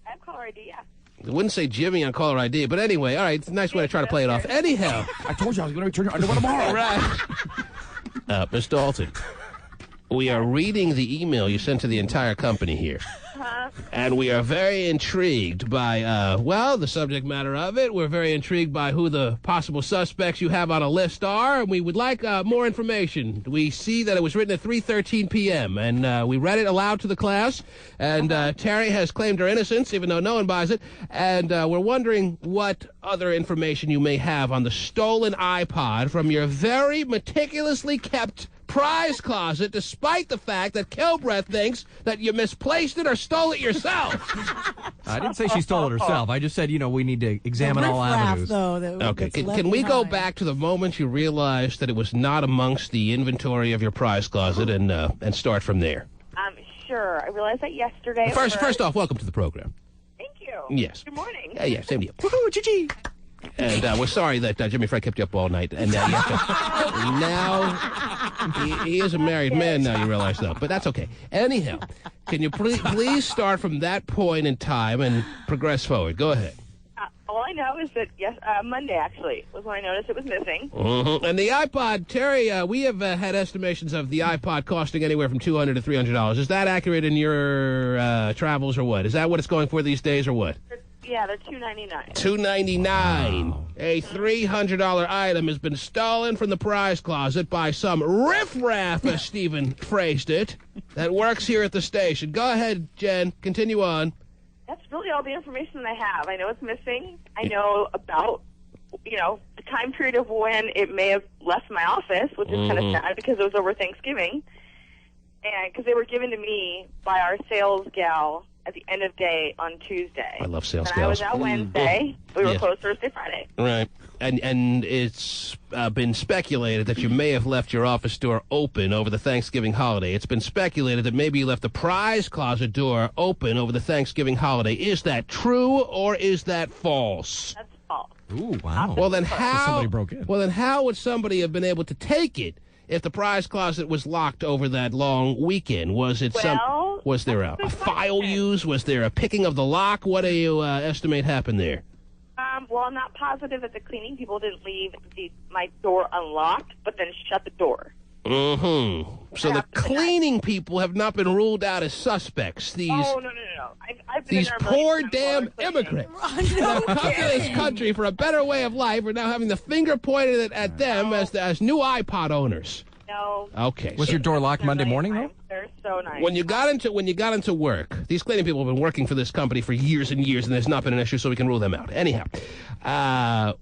[SPEAKER 15] I have caller ID, yeah.
[SPEAKER 3] It wouldn't say Jimmy on caller ID, but anyway, all right, it's a nice way to try to play it off. Anyhow.
[SPEAKER 5] I told you I was going to return your underwear tomorrow.
[SPEAKER 3] Right. Miss Dalton, we are reading the email you sent to the entire company here. And we are very intrigued by, the subject matter of it. We're very intrigued by who the possible suspects you have on a list are, and we would like more information. We see that it was written at 3:13 p.m., and we read it aloud to the class, and Terry has claimed her innocence, even though no one buys it, and we're wondering what other information you may have on the stolen iPod from your very meticulously kept prize closet, despite the fact that Kilbreth thinks that you misplaced it or stole it yourself.
[SPEAKER 6] I didn't say she stole it herself. I just said, we need to examine all avenues.
[SPEAKER 3] Okay, can we go back to the moment you realized that it was not amongst the inventory of your prize closet and start from there?
[SPEAKER 15] Sure. I realized that yesterday.
[SPEAKER 3] First off, welcome to the program.
[SPEAKER 15] Thank you.
[SPEAKER 3] Yes.
[SPEAKER 15] Good morning.
[SPEAKER 3] Yeah, same to you.
[SPEAKER 6] Woohoo, Gigi.
[SPEAKER 3] And we're sorry that Jimmy Fred kept you up all night. And now he is a married man now, you realize, though. But that's okay. Anyhow, can you please start from that point in time and progress forward? Go ahead.
[SPEAKER 15] All I know is that, Monday, actually, was when I noticed it was missing.
[SPEAKER 3] Mm-hmm. And the iPod, Terry, we have had estimations of the iPod costing anywhere from $200 to $300. Is that accurate in your travels or what? Is that what it's going for these days or what?
[SPEAKER 15] Yeah, they're $299.
[SPEAKER 3] $299. Wow. A $300 item has been stolen from the prize closet by some riffraff, as Stephen phrased it, that works here at the station. Go ahead, Jen. Continue on.
[SPEAKER 15] That's really all the information I have. I know it's missing. I know about, the time period of when it may have left my office, which is kind of sad because it was over Thanksgiving. And because they were given to me by our sales gal at the end of day on Tuesday.
[SPEAKER 3] I love sales
[SPEAKER 15] gals. I was out Wednesday. We were closed Thursday, Friday.
[SPEAKER 3] Right. And it's been speculated that you may have left your office door open over the Thanksgiving holiday. It's been speculated that maybe you left the prize closet door open over the Thanksgiving holiday. Is that true or is that false?
[SPEAKER 15] That's false.
[SPEAKER 6] Ooh, wow.
[SPEAKER 3] Well, then how?
[SPEAKER 6] So somebody broke in.
[SPEAKER 3] Well, then how would somebody have been able to take it if the prize closet was locked over that long weekend? Was it Was there a file used? Was there a picking of the lock? What do you estimate happened there?
[SPEAKER 15] Well, I'm not positive that the cleaning people didn't leave my door unlocked, but then shut the door.
[SPEAKER 3] Mm-hmm. So the cleaning people have not been ruled out as suspects. These
[SPEAKER 15] no. I've been
[SPEAKER 3] these poor damn immigrants that have come to this country for a better way of life are now having the finger pointed at them as new iPod owners.
[SPEAKER 15] No.
[SPEAKER 3] Okay.
[SPEAKER 6] Was your door locked Monday morning, though?
[SPEAKER 15] They're so nice.
[SPEAKER 3] When you got into work, these cleaning people have been working for this company for years and years, and there's not been an issue, so we can rule them out. Anyhow,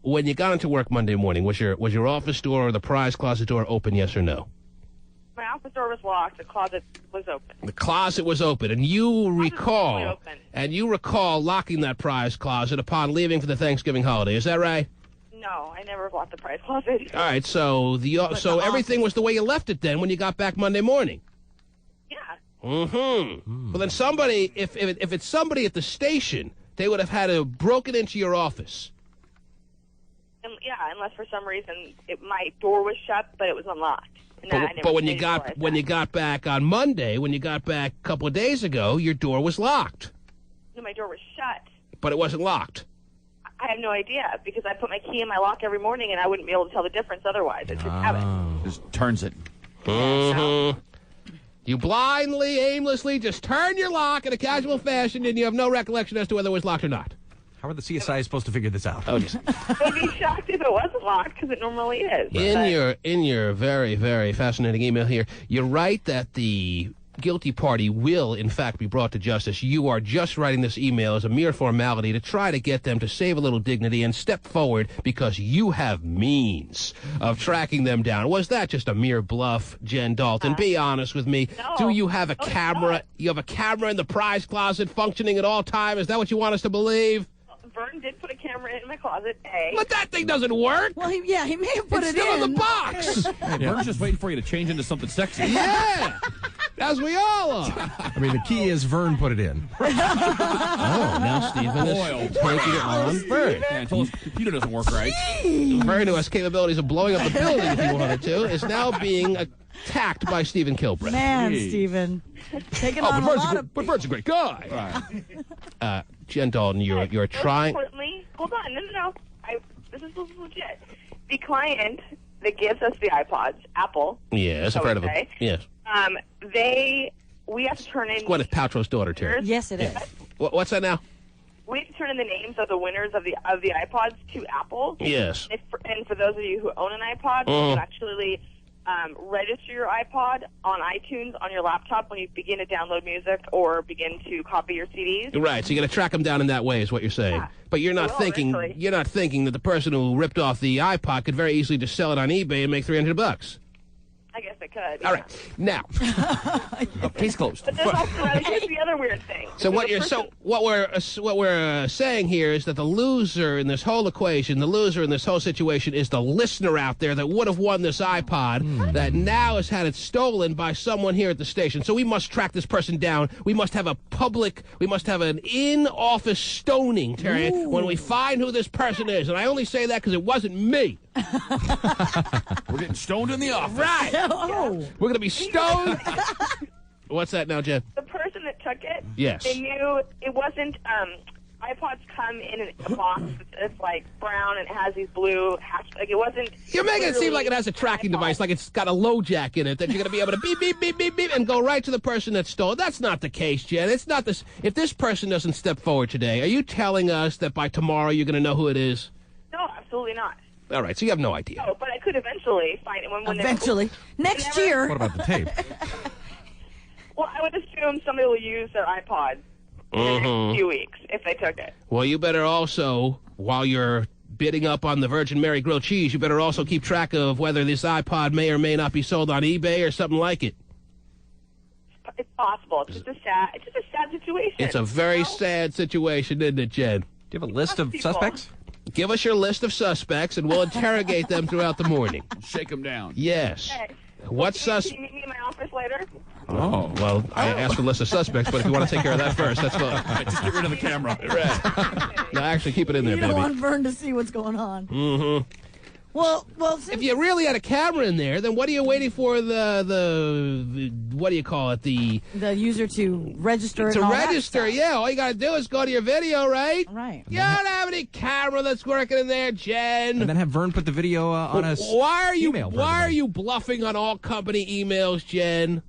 [SPEAKER 3] when you got into work Monday morning, was your office door or the prize closet door open? Yes or no?
[SPEAKER 15] My office door was locked. The closet was open.
[SPEAKER 3] The closet was open, and you recall locking that prize closet upon leaving for the Thanksgiving holiday. Is that right?
[SPEAKER 15] No, I never locked the prize closet.
[SPEAKER 3] All right, so everything was the way you left it then when you got back Monday morning.
[SPEAKER 15] Yeah.
[SPEAKER 3] Mm-hmm. Well, then somebody, if it's somebody at the station, they would have had to broken into your office.
[SPEAKER 15] Yeah, unless for some reason my door was shut, but it was unlocked.
[SPEAKER 3] But when you got back on Monday, when you got back a couple of days ago, your door was locked.
[SPEAKER 15] No, my door was shut.
[SPEAKER 3] But it wasn't locked.
[SPEAKER 15] I have no idea because I put my key in my lock every morning, and I wouldn't be able to tell the difference otherwise. It's just habit.
[SPEAKER 5] Just turns it.
[SPEAKER 3] Mm-hmm. You blindly, aimlessly just turn your lock in a casual fashion, and you have no recollection as to whether it was locked or not.
[SPEAKER 6] How are the CSI supposed to figure this out?
[SPEAKER 3] Oh, just
[SPEAKER 15] I'd be shocked if it wasn't locked because it normally is.
[SPEAKER 3] in your very, very fascinating email here, you write that the guilty party will, in fact, be brought to justice. You are just writing this email as a mere formality to try to get them to save a little dignity and step forward because you have means of tracking them down. Was that just a mere bluff, Jen Dalton? Be honest with me.
[SPEAKER 15] No.
[SPEAKER 3] Do you have a camera? You have a camera in the prize closet functioning at all times? Is that what you want us to believe?
[SPEAKER 15] Vern did put a camera in my closet,
[SPEAKER 3] But that thing doesn't work.
[SPEAKER 11] Well, he may have put
[SPEAKER 3] it's
[SPEAKER 11] it
[SPEAKER 3] still
[SPEAKER 11] in.
[SPEAKER 3] in the box.
[SPEAKER 5] Vern's just waiting for you to change into something sexy.
[SPEAKER 3] Yeah. As we all are.
[SPEAKER 6] I mean, the key is Vern put it in.
[SPEAKER 3] Oh, now Stephen is taking it on Vern.
[SPEAKER 5] Yeah, until his computer doesn't work right.
[SPEAKER 3] Vern, who has capabilities of blowing up the building if he wanted to, is now being attacked by Stephen Kilbreth.
[SPEAKER 11] Man, Stephen. Taking on a lot of...
[SPEAKER 3] But Vern's a great guy. Right. Jen Dalton, you're trying...
[SPEAKER 15] Importantly, hold on, no. This is legit. The client that gives us the iPods, Apple.
[SPEAKER 3] Yes, I've heard of them. Yes.
[SPEAKER 15] We have to turn in...
[SPEAKER 3] It's Gwyneth Paltrow's daughter, Terry.
[SPEAKER 11] Yes, it is.
[SPEAKER 3] What's that now?
[SPEAKER 15] We have to turn in the names of the winners of the iPods to Apple.
[SPEAKER 3] Yes.
[SPEAKER 15] And for those of you who own an iPod, you can actually register your iPod on iTunes on your laptop when you begin to download music or begin to copy your CDs.
[SPEAKER 3] Right, so you're going to track them down in that way is what you're saying.
[SPEAKER 15] Yeah.
[SPEAKER 3] But you're not thinking that the person who ripped off the iPod could very easily just sell it on eBay and make $300.
[SPEAKER 15] I guess I could.
[SPEAKER 3] All right. Now,
[SPEAKER 5] case closed.
[SPEAKER 15] But there's also here's the other weird thing.
[SPEAKER 3] So what we're saying here is that the loser in this whole equation, the loser in this whole situation, is the listener out there that would have won this iPod that now has had it stolen by someone here at the station. So we must track this person down. We must have an in-office stoning, Terry, when we find who this person is. And I only say that because it wasn't me.
[SPEAKER 5] We're getting stoned in the office.
[SPEAKER 3] Right.
[SPEAKER 11] Oh.
[SPEAKER 3] We're going to be stoned. What's that now, Jen?
[SPEAKER 15] The person that took it,
[SPEAKER 3] yes,
[SPEAKER 15] they knew it wasn't. iPods come in a box that's like brown and it has these blue hash. Like it wasn't.
[SPEAKER 3] You're making it seem like it has a tracking device, like it's got a low jack in it that you're going to be able to beep, beep, beep, beep, beep, and go right to the person that stole it. That's not the case, Jen. It's not this. If this person doesn't step forward today, are you telling us that by tomorrow you're going to know who it is?
[SPEAKER 15] No, absolutely not.
[SPEAKER 3] All right, so you have no idea.
[SPEAKER 15] No, but I could eventually find it when
[SPEAKER 11] eventually. Next year.
[SPEAKER 6] What about the tape?
[SPEAKER 15] Well, I would assume somebody will use their iPod in the next few weeks if they took it.
[SPEAKER 3] Well, you better also, while you're bidding up on the Virgin Mary grilled cheese, you better also keep track of whether this iPod may or may not be sold on eBay or something like it.
[SPEAKER 15] It's possible. It's just a sad situation.
[SPEAKER 3] It's a very sad situation, isn't it, Jen?
[SPEAKER 6] Do you have a list of suspects?
[SPEAKER 3] Give us your list of suspects, and we'll interrogate them throughout the morning.
[SPEAKER 5] Shake them down.
[SPEAKER 3] Yes.
[SPEAKER 15] Okay.
[SPEAKER 3] What
[SPEAKER 15] Can you meet me in my office later?
[SPEAKER 3] Oh, well, I asked for a list of suspects, but if you want to take care of that first, that's fine.
[SPEAKER 5] Just get rid of the camera.
[SPEAKER 3] Right. No, actually, keep it in there,
[SPEAKER 11] you
[SPEAKER 3] baby.
[SPEAKER 11] don't want Vern to see what's going on.
[SPEAKER 3] Mm-hmm.
[SPEAKER 11] Well,
[SPEAKER 3] if you really had a camera in there, then what are you waiting for the what do you call it? The
[SPEAKER 11] user to register.
[SPEAKER 3] To register, yeah. All you got to do is go to your video, right?
[SPEAKER 11] Right.
[SPEAKER 3] You don't have any camera that's working in there, Jen.
[SPEAKER 6] And then have Vern put the video on us.
[SPEAKER 3] Why are you bluffing on all company emails, Jen?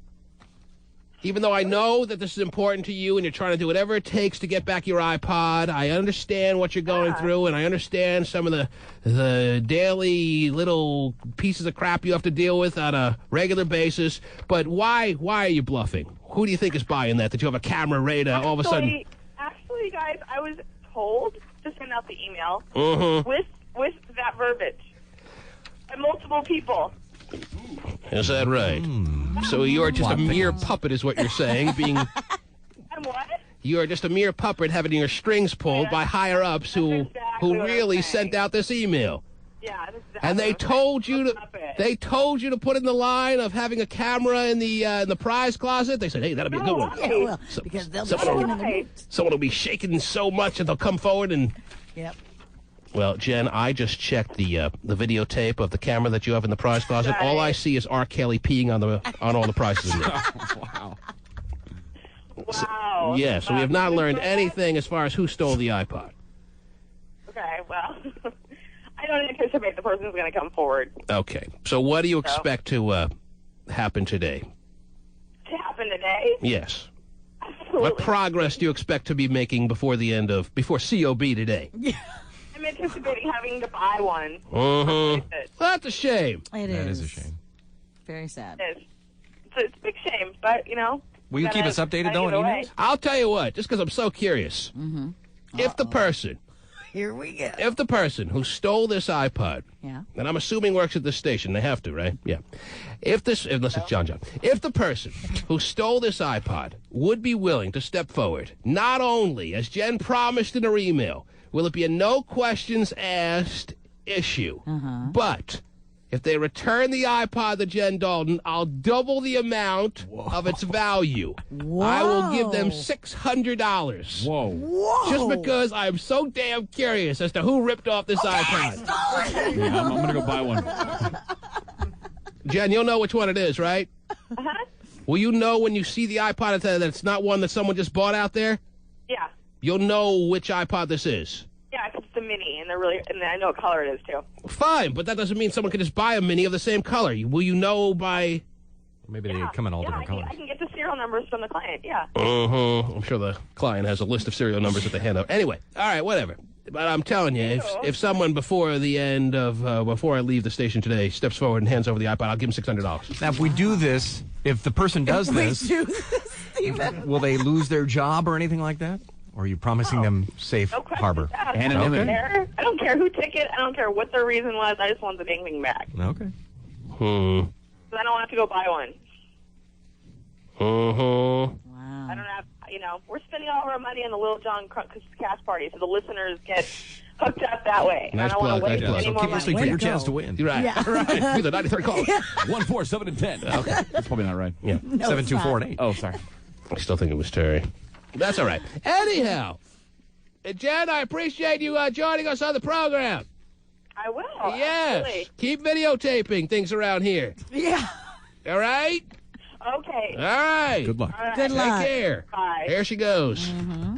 [SPEAKER 3] Even though I know that this is important to you and you're trying to do whatever it takes to get back your iPod, I understand what you're going through, and I understand some of the daily little pieces of crap you have to deal with on a regular basis. But why are you bluffing? Who do you think is buying that you have a camera ready to all of a sudden...
[SPEAKER 15] Actually, guys, I was told to send out the email
[SPEAKER 3] Mm-hmm.
[SPEAKER 15] with that verbiage. And multiple people.
[SPEAKER 3] Is that right? So you're just a mere puppet, is what you're saying, being...
[SPEAKER 15] And what?
[SPEAKER 3] You are just a mere puppet having your strings pulled by higher-ups who really sent out this email.
[SPEAKER 15] Yeah, that's exactly
[SPEAKER 3] And they told you to put in the line of having a camera in the prize closet. They said, "Hey, that'll be a good one."
[SPEAKER 11] Yeah, well, because they'll be shaking in the boots.
[SPEAKER 3] Someone will be shaking so much that they'll come forward and...
[SPEAKER 11] Yep.
[SPEAKER 3] Well, Jen, I just checked the videotape of the camera that you have in the prize closet. All I see is R. Kelly peeing on all the prizes in there.
[SPEAKER 15] Wow.
[SPEAKER 3] Yeah, so we have not learned anything as far as who stole the iPod.
[SPEAKER 15] Okay, well, I don't anticipate the person's going to come forward.
[SPEAKER 3] Okay, so what do you expect to happen today?
[SPEAKER 15] To happen today?
[SPEAKER 3] Yes.
[SPEAKER 15] Absolutely.
[SPEAKER 3] What progress do you expect to be making before COB today?
[SPEAKER 15] I'm anticipating having to buy one.
[SPEAKER 3] Mm-hmm. That's a shame.
[SPEAKER 11] It
[SPEAKER 6] That is a shame.
[SPEAKER 11] Very sad.
[SPEAKER 15] It is. It's a big shame, but,
[SPEAKER 6] Will you keep us updated, though, on emails?
[SPEAKER 3] I'll tell you what, just because I'm so curious.
[SPEAKER 11] Mm-hmm.
[SPEAKER 3] If the person...
[SPEAKER 11] Here we go.
[SPEAKER 3] If the person who stole this iPod, and I'm assuming works at this station, they have to, right? Yeah. Unless it's John. If the person who stole this iPod would be willing to step forward, not only, as Jen promised in her email, will it be a no questions asked issue, but if they return the iPod to Jen Dalton, I'll double the amount of its value. I will give them $600.
[SPEAKER 5] Whoa.
[SPEAKER 3] Just because I'm so damn curious as to who ripped off this iPod.
[SPEAKER 5] Yeah, I'm going to go buy one.
[SPEAKER 3] Jen, you'll know which one it is, right? Will you know when you see the iPod that it's not one that someone just bought out there?
[SPEAKER 15] Yeah.
[SPEAKER 3] You'll know which iPod this is.
[SPEAKER 15] Yeah, it's the mini, and I know what color it is, too.
[SPEAKER 3] Fine, but that doesn't mean someone can just buy a mini of the same color. Will you know by...
[SPEAKER 6] Maybe they come in all different colors.
[SPEAKER 15] I can get the serial numbers from the client, yeah.
[SPEAKER 3] I'm sure the client has a list of serial numbers that they hand out. Anyway, all right, whatever. But I'm telling you, if someone before I leave the station today steps forward and hands over the iPod, I'll give him $600.
[SPEAKER 6] Now, if we do this, if the person does this, will they lose their job or anything like that? Or are you promising them safe harbor?
[SPEAKER 5] Anonymity.
[SPEAKER 15] I don't care who took it. I don't care what their reason was. I just want the dang thing back.
[SPEAKER 6] Okay.
[SPEAKER 15] So I don't have to go buy one.
[SPEAKER 11] Wow.
[SPEAKER 15] I don't have, we're spending all of our money on the Little John Cash Party, so the listeners get hooked up that way.
[SPEAKER 3] Nice
[SPEAKER 15] I don't want to waste any
[SPEAKER 6] So
[SPEAKER 15] more
[SPEAKER 6] keep
[SPEAKER 15] money.
[SPEAKER 6] listening for your chance to win.
[SPEAKER 3] You're right.
[SPEAKER 11] Yeah.
[SPEAKER 3] Right. You're the 93rd call.
[SPEAKER 5] 1, 4, 7, and 10. Okay. That's probably not right.
[SPEAKER 3] Yeah.
[SPEAKER 6] 7, 2, 4, and 8.
[SPEAKER 5] Oh, sorry.
[SPEAKER 3] I still think it was Terry. That's all right. Anyhow, Jen, I appreciate you joining us on the program.
[SPEAKER 15] I will.
[SPEAKER 3] Yes.
[SPEAKER 15] Absolutely.
[SPEAKER 3] Keep videotaping things around here.
[SPEAKER 11] Yeah.
[SPEAKER 3] All right?
[SPEAKER 15] Okay.
[SPEAKER 3] All right.
[SPEAKER 6] Good luck.
[SPEAKER 15] All right.
[SPEAKER 11] Good luck.
[SPEAKER 3] Take care.
[SPEAKER 15] Bye.
[SPEAKER 3] Here she goes.
[SPEAKER 11] Mm-hmm.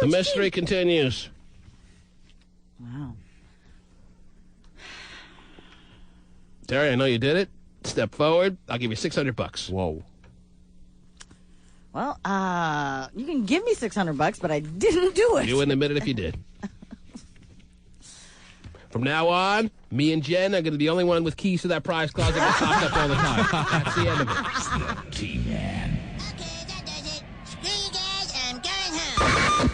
[SPEAKER 3] The mystery continues.
[SPEAKER 11] Wow.
[SPEAKER 3] Terry, I know you did it. Step forward. I'll give you $600.
[SPEAKER 5] Whoa.
[SPEAKER 11] Well, you can give me $600, but I didn't do it.
[SPEAKER 3] You wouldn't admit it if you did. From now on, me and Jen are going to be the only one with keys to that prize closet that gets locked up all the time. That's the end of it.
[SPEAKER 1] The T-Man.
[SPEAKER 16] Okay, that does it. Screw you guys, I'm going home.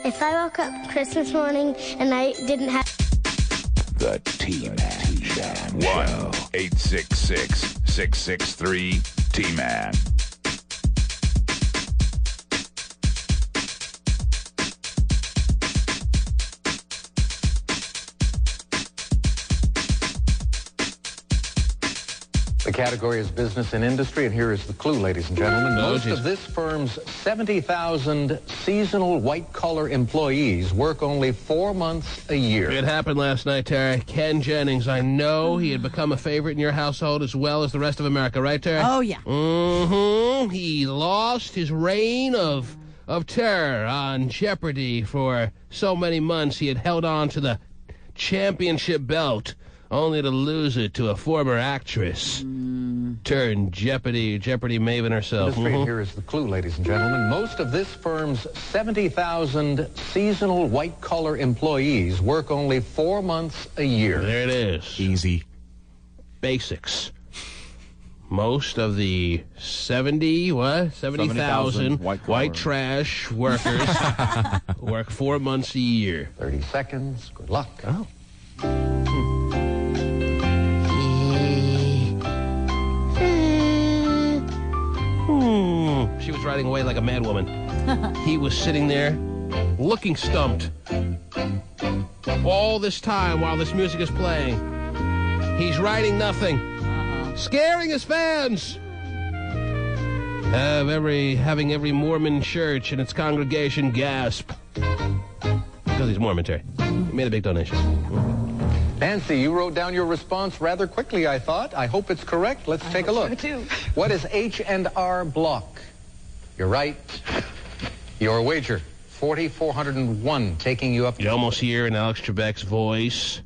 [SPEAKER 17] If I woke up Christmas morning and I didn't have...
[SPEAKER 1] The T-Man. 1-866-663-T-Man.
[SPEAKER 18] The category is business and industry, and here is the clue, ladies and gentlemen. Most of this firm's 70,000 seasonal white-collar employees work only 4 months a year.
[SPEAKER 3] It happened last night, Terry. Ken Jennings, I know he had become a favorite in your household as well as the rest of America, right, Terry?
[SPEAKER 11] Oh, yeah.
[SPEAKER 3] Mm-hmm. He lost his reign of terror on Jeopardy for so many months. He had held on to the championship belt only to lose it to a former actress turned Jeopardy maven herself.
[SPEAKER 18] This right here is the clue, ladies and gentlemen. Most of this firm's 70,000 seasonal white-collar employees work only 4 months a year.
[SPEAKER 3] There it is.
[SPEAKER 6] Easy.
[SPEAKER 3] Basics. Most of the 70,000 white trash workers work 4 months a year.
[SPEAKER 18] 30 seconds. Good luck.
[SPEAKER 3] Oh. She was riding away like a mad woman. He was sitting there looking stumped. All this time while this music is playing, he's writing nothing. Scaring his fans. Having every Mormon church and its congregation gasp. Because he's Mormon, Terry. He made a big donation.
[SPEAKER 18] Nancy, you wrote down your response rather quickly, I thought. I hope it's correct. Let's take a look. What is H&R Block? You're right. Your wager, 4,401, taking you up.
[SPEAKER 3] You almost hear in Alex Trebek's voice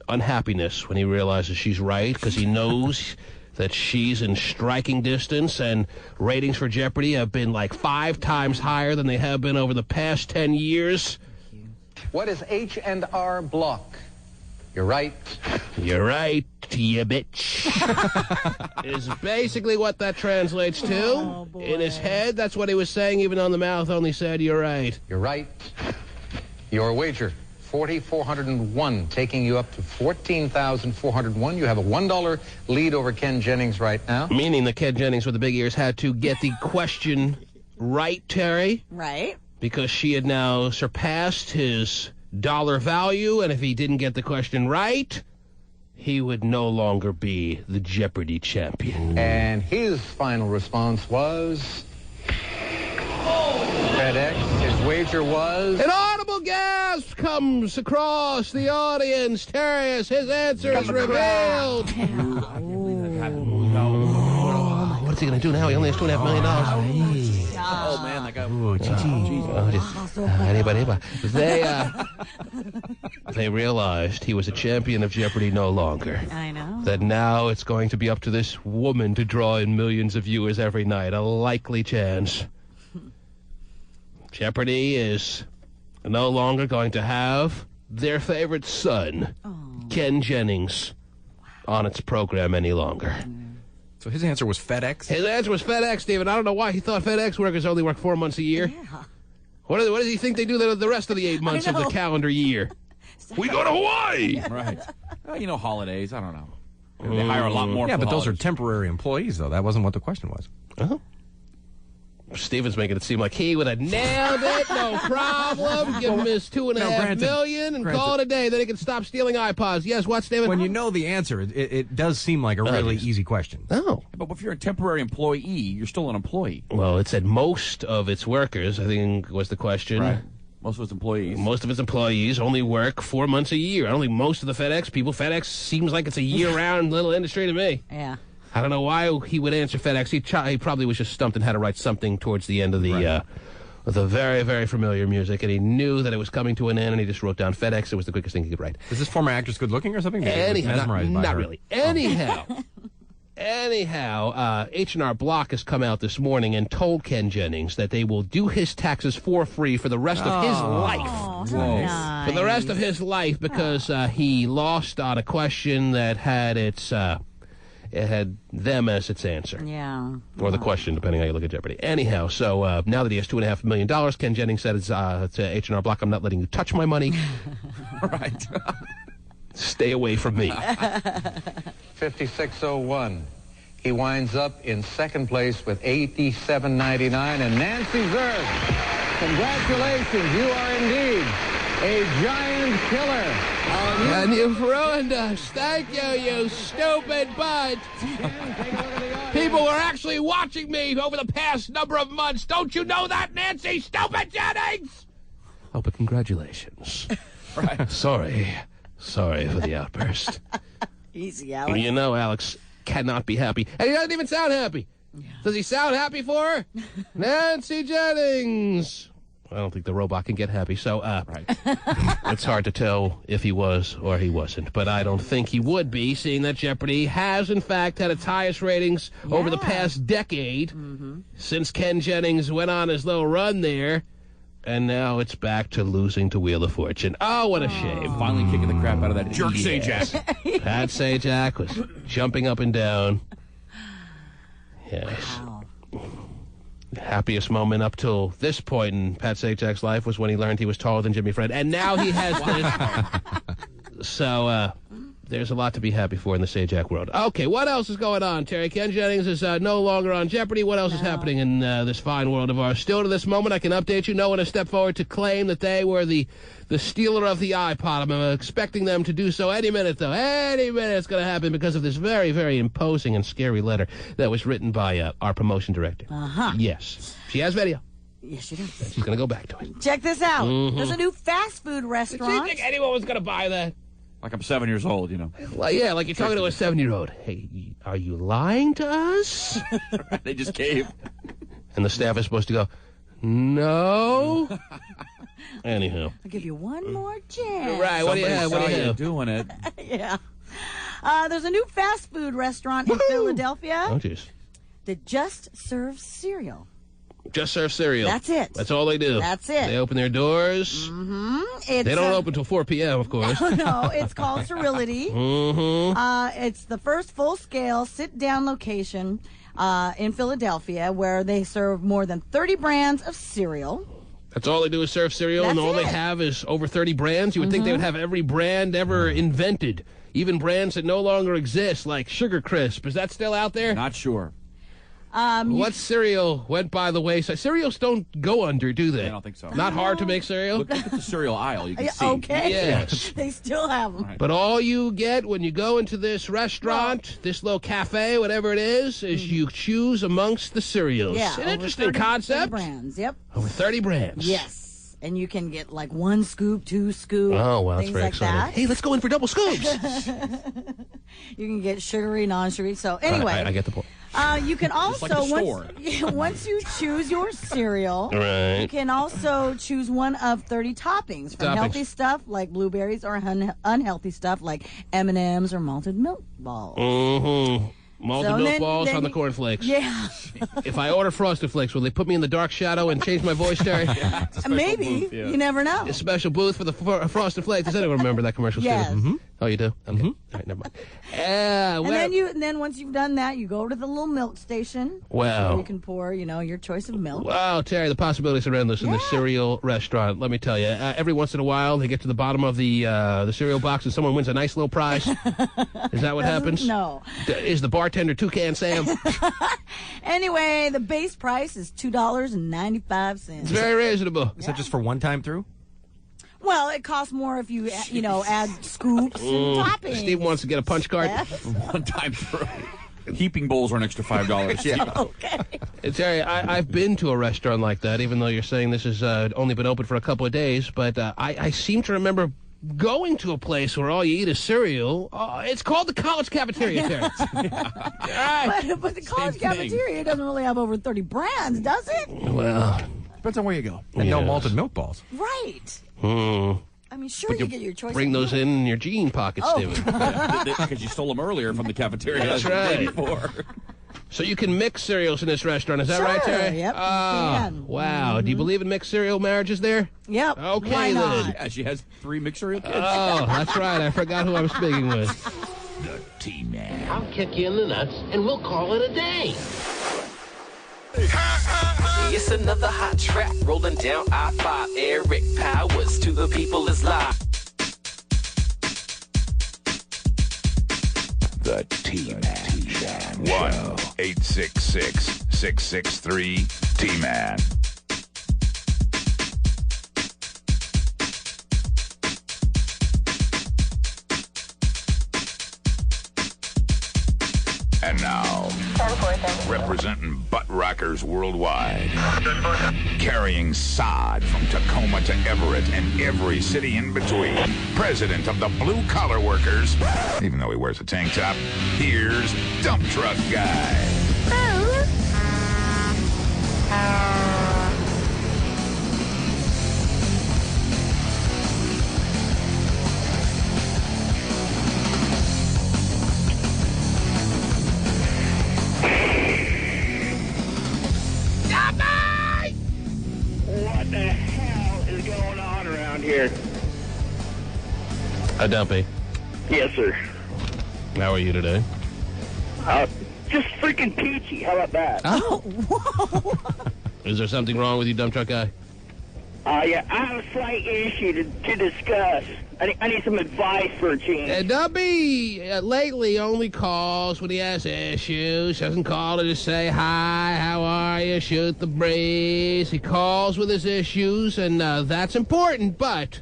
[SPEAKER 3] unhappiness when he realizes she's right, because he knows that she's in striking distance, and ratings for Jeopardy have been like 5 times higher than they have been over the past 10 years.
[SPEAKER 18] What is H&R Block? You're right.
[SPEAKER 3] You're right, you bitch. Is basically what that translates to. In his head, that's what he was saying, even though the mouth only said, you're right.
[SPEAKER 18] You're right. Your wager, 4,401, taking you up to 14,401. You have a $1 lead over Ken Jennings right now.
[SPEAKER 3] Meaning that Ken Jennings with the big ears had to get the question right, Terry.
[SPEAKER 11] Right.
[SPEAKER 3] Because she had now surpassed his dollar value, and if he didn't get the question right, he would no longer be the Jeopardy champion.
[SPEAKER 18] And his final response was FedEx. His wager was...
[SPEAKER 3] An audible gasp comes across the audience. Terrius, his answer is revealed. What's he going to do now? He only has $2.5 million.
[SPEAKER 5] Oh, man, that guy...
[SPEAKER 3] They realized he was a champion of Jeopardy no longer.
[SPEAKER 11] I know.
[SPEAKER 3] That now it's going to be up to this woman to draw in millions of viewers every night. A likely chance. Jeopardy is no longer going to have their favorite son, Ken Jennings, on its program any longer.
[SPEAKER 6] So his answer was FedEx?
[SPEAKER 3] His answer was FedEx, Stephen. I don't know why he thought FedEx workers only work 4 months a year.
[SPEAKER 11] Yeah.
[SPEAKER 3] What does he think they do the rest of the 8 months of the calendar year? We go to Hawaii!
[SPEAKER 5] Right. Well, you know, holidays, I don't know. They hire a lot more.
[SPEAKER 6] Yeah,
[SPEAKER 5] for
[SPEAKER 6] but those are
[SPEAKER 5] holidays.
[SPEAKER 6] temporary employees, though. That wasn't what the question was.
[SPEAKER 3] Oh. Steven's making it seem like he would have nailed it, no problem. Give him his $2.5 million and call it a day. Then he can stop stealing iPods. Yes, what, Steven?
[SPEAKER 6] When you know the answer, it does seem like a really easy question.
[SPEAKER 3] Oh.
[SPEAKER 5] But if you're a temporary employee, you're still an employee.
[SPEAKER 3] Well, it said most of its workers, I think was the question.
[SPEAKER 5] Right. Most of its employees.
[SPEAKER 3] Most of its employees only work 4 months a year. I don't think most of the FedEx people. FedEx seems like it's a year-round little industry to me.
[SPEAKER 11] Yeah.
[SPEAKER 3] I don't know why he would answer FedEx. He probably was just stumped and had to write something towards the end of the very, very familiar music, and he knew that it was coming to an end, and he just wrote down FedEx. It was the quickest thing he could write.
[SPEAKER 6] Is this former actress good-looking or something?
[SPEAKER 3] Anyhow, not really. Anyhow,
[SPEAKER 6] Oh.
[SPEAKER 3] H&R Block has come out this morning and told Ken Jennings that they will do his taxes for free for the rest of his life.
[SPEAKER 11] Nice.
[SPEAKER 3] For the rest of his life, because he lost on a question that had it had them as its answer.
[SPEAKER 11] Yeah.
[SPEAKER 3] Or the question, depending how you look at Jeopardy. Anyhow, so now that he has $2.5 million, Ken Jennings said to H&R Block, I'm not letting you touch my money.
[SPEAKER 5] Right.
[SPEAKER 3] Stay away from me.
[SPEAKER 18] 5601. He winds up in second place with $87.99. And Nancy Zerg, congratulations. You are indeed a giant killer.
[SPEAKER 3] And you've ruined us. Thank you, you stupid butt. People were actually watching me over the past number of months. Don't you know that, Nancy? Stupid Jennings! Oh, but congratulations.
[SPEAKER 5] Right.
[SPEAKER 3] Sorry for the outburst.
[SPEAKER 11] Easy, Alex.
[SPEAKER 3] You know Alex cannot be happy. And he doesn't even sound happy. Yeah. Does he sound happy for her? Nancy Jennings. I don't think the robot can get happy. So it's hard to tell if he was or he wasn't. But I don't think he would be, seeing that Jeopardy has, in fact, had its highest ratings over the past decade since Ken Jennings went on his little run there. And now it's back to losing to Wheel of Fortune. Oh, what a shame.
[SPEAKER 5] Finally kicking the crap out of that jerk Sajak.
[SPEAKER 3] Pat Sajak was jumping up and down. Yes. Wow. Happiest moment up till this point in Pat Sajak's life was when he learned he was taller than Jimmy Fred. And now he has this. So, there's a lot to be happy for in the Sajak world. Okay, what else is going on, Terry? Ken Jennings is no longer on Jeopardy. What else is happening in this fine world of ours? Still to this moment, I can update you. No one has stepped forward to claim that they were the stealer of the iPod. I'm expecting them to do so any minute, though. Any minute it's going to happen because of this very, very imposing and scary letter that was written by our promotion director. Yes. She has video.
[SPEAKER 11] Yes, she does.
[SPEAKER 3] She's going to go back to it.
[SPEAKER 11] Check this out. There's a new fast food restaurant.
[SPEAKER 3] Did you think anyone was going to buy that?
[SPEAKER 5] Like I'm 7 years old, you know.
[SPEAKER 3] Well, yeah, like you're talking to a 7-year-old. Hey, are you lying to us?
[SPEAKER 5] They just cave.
[SPEAKER 3] And the staff is supposed to go, no. Anyhow.
[SPEAKER 11] I'll give you one more chance.
[SPEAKER 3] Right, what do you have? What are you
[SPEAKER 5] doing it?
[SPEAKER 11] Yeah. There's a new fast food restaurant in Philadelphia
[SPEAKER 3] Oh, jeez.
[SPEAKER 11] that just serves cereal.
[SPEAKER 3] Just serve cereal.
[SPEAKER 11] That's it.
[SPEAKER 3] That's all they do.
[SPEAKER 11] That's it.
[SPEAKER 3] They open their doors. They don't open till 4 p.m., of course.
[SPEAKER 11] No, it's called Cerility. It's the first full-scale sit-down location in Philadelphia where they serve more than 30 brands of cereal.
[SPEAKER 3] That's all they do is serve cereal, and all they have is over 30 brands? You would think they would have every brand ever invented, even brands that no longer exist, like Sugar Crisp. Is that still out there?
[SPEAKER 5] Not sure.
[SPEAKER 3] What cereal went by the wayside? Cereals don't go under, do they?
[SPEAKER 5] I don't think so.
[SPEAKER 3] Not hard to make cereal?
[SPEAKER 5] Look at the cereal aisle. You can see.
[SPEAKER 11] Okay.
[SPEAKER 3] Yes.
[SPEAKER 11] They still have them.
[SPEAKER 3] But all you get when you go into this restaurant, this little cafe, whatever it is you choose amongst the cereals.
[SPEAKER 11] Yeah.
[SPEAKER 3] An interesting
[SPEAKER 11] 30
[SPEAKER 3] concept.
[SPEAKER 11] brands, yep.
[SPEAKER 3] Over 30 brands.
[SPEAKER 11] Yes. And you can get like 1 scoop, 2 scoop.
[SPEAKER 3] Oh, wow, that's
[SPEAKER 11] things
[SPEAKER 3] very
[SPEAKER 11] like
[SPEAKER 3] exciting.
[SPEAKER 11] that.
[SPEAKER 3] Hey, let's go in for double scoops.
[SPEAKER 11] You can get sugary, non-sugary. So anyway.
[SPEAKER 3] I get the point.
[SPEAKER 11] You can also, once you choose your cereal, you can also choose one of 30 toppings, from healthy stuff like blueberries or unhealthy stuff like M&Ms or malted milk balls.
[SPEAKER 3] Malted milk balls on the cornflakes.
[SPEAKER 11] Yeah.
[SPEAKER 3] If I order Frosted Flakes, will they put me in the dark shadow and change my voice, Terry?
[SPEAKER 11] Maybe. You never know.
[SPEAKER 3] A special booth for the Frosted Flakes. Does anyone remember that commercial?
[SPEAKER 11] Yes.
[SPEAKER 3] Oh, you do? Okay. All right, never mind.
[SPEAKER 11] And then once you've done that, you go over to the little milk station.
[SPEAKER 3] Wow.
[SPEAKER 11] Where you can pour, your choice of milk.
[SPEAKER 3] Wow, Terry, the possibilities are endless in this cereal restaurant. Let me tell you, every once in a while, they get to the bottom of the cereal box and someone wins a nice little prize. Is that what happens?
[SPEAKER 11] No.
[SPEAKER 3] Is the bartender Toucan Sam?
[SPEAKER 11] Anyway, the base price is $2.95.
[SPEAKER 3] It's very reasonable.
[SPEAKER 6] Is that just for one time through?
[SPEAKER 11] Well, it costs more if you, add scoops and toppings.
[SPEAKER 3] Steve wants to get a punch card.
[SPEAKER 5] One time through. Heaping bowls are an extra $5.
[SPEAKER 11] Yeah. Okay.
[SPEAKER 3] Terry, I've been to a restaurant like that, even though you're saying this has only been open for a couple of days, but I seem to remember going to a place where all you eat is cereal. It's called the college cafeteria, Terry.
[SPEAKER 11] But the college cafeteria doesn't really have over 30 brands, does it?
[SPEAKER 3] Well,
[SPEAKER 5] depends on where you go.
[SPEAKER 6] And no malted milk balls.
[SPEAKER 11] Right. I mean, sure,
[SPEAKER 3] but
[SPEAKER 11] you get your choice.
[SPEAKER 3] Bring those in your jean pockets, David.
[SPEAKER 5] Because you stole them earlier from the cafeteria.
[SPEAKER 3] That's right. So you can mix cereals in this restaurant, is that right, Terry?
[SPEAKER 11] Yep.
[SPEAKER 3] Wow. Do you believe in mixed cereal marriages there?
[SPEAKER 11] Yep.
[SPEAKER 3] Okay,
[SPEAKER 11] Why not?
[SPEAKER 3] then.
[SPEAKER 5] Yeah, she has 3 mixed cereal kids.
[SPEAKER 3] Oh, that's right. I forgot who I was speaking with.
[SPEAKER 1] The T-Man.
[SPEAKER 19] I'll kick you in the nuts, and we'll call it a day.
[SPEAKER 20] It's another hot track rolling down I-5. Eric Powers to the people is live.
[SPEAKER 1] The T-Man. 1-866-663-T-Man. And now, representing butt rockers worldwide, carrying sod from Tacoma to Everett and every city in between, president of the Blue Collar Workers, even though he wears a tank top, here's Dump Truck Guy.
[SPEAKER 21] here.
[SPEAKER 3] Hi, Dumpy.
[SPEAKER 21] Yes, sir.
[SPEAKER 3] How are you today?
[SPEAKER 21] Just freaking peachy. How about that?
[SPEAKER 11] Oh, whoa.
[SPEAKER 3] Is there something wrong with you, dump truck guy?
[SPEAKER 21] Yeah, I have a slight issue to discuss. I need some advice for a change.
[SPEAKER 3] Dumpy lately only calls when he has issues. Doesn't call to just say, hi, how are you, shoot the breeze. He calls with his issues, and that's important, but...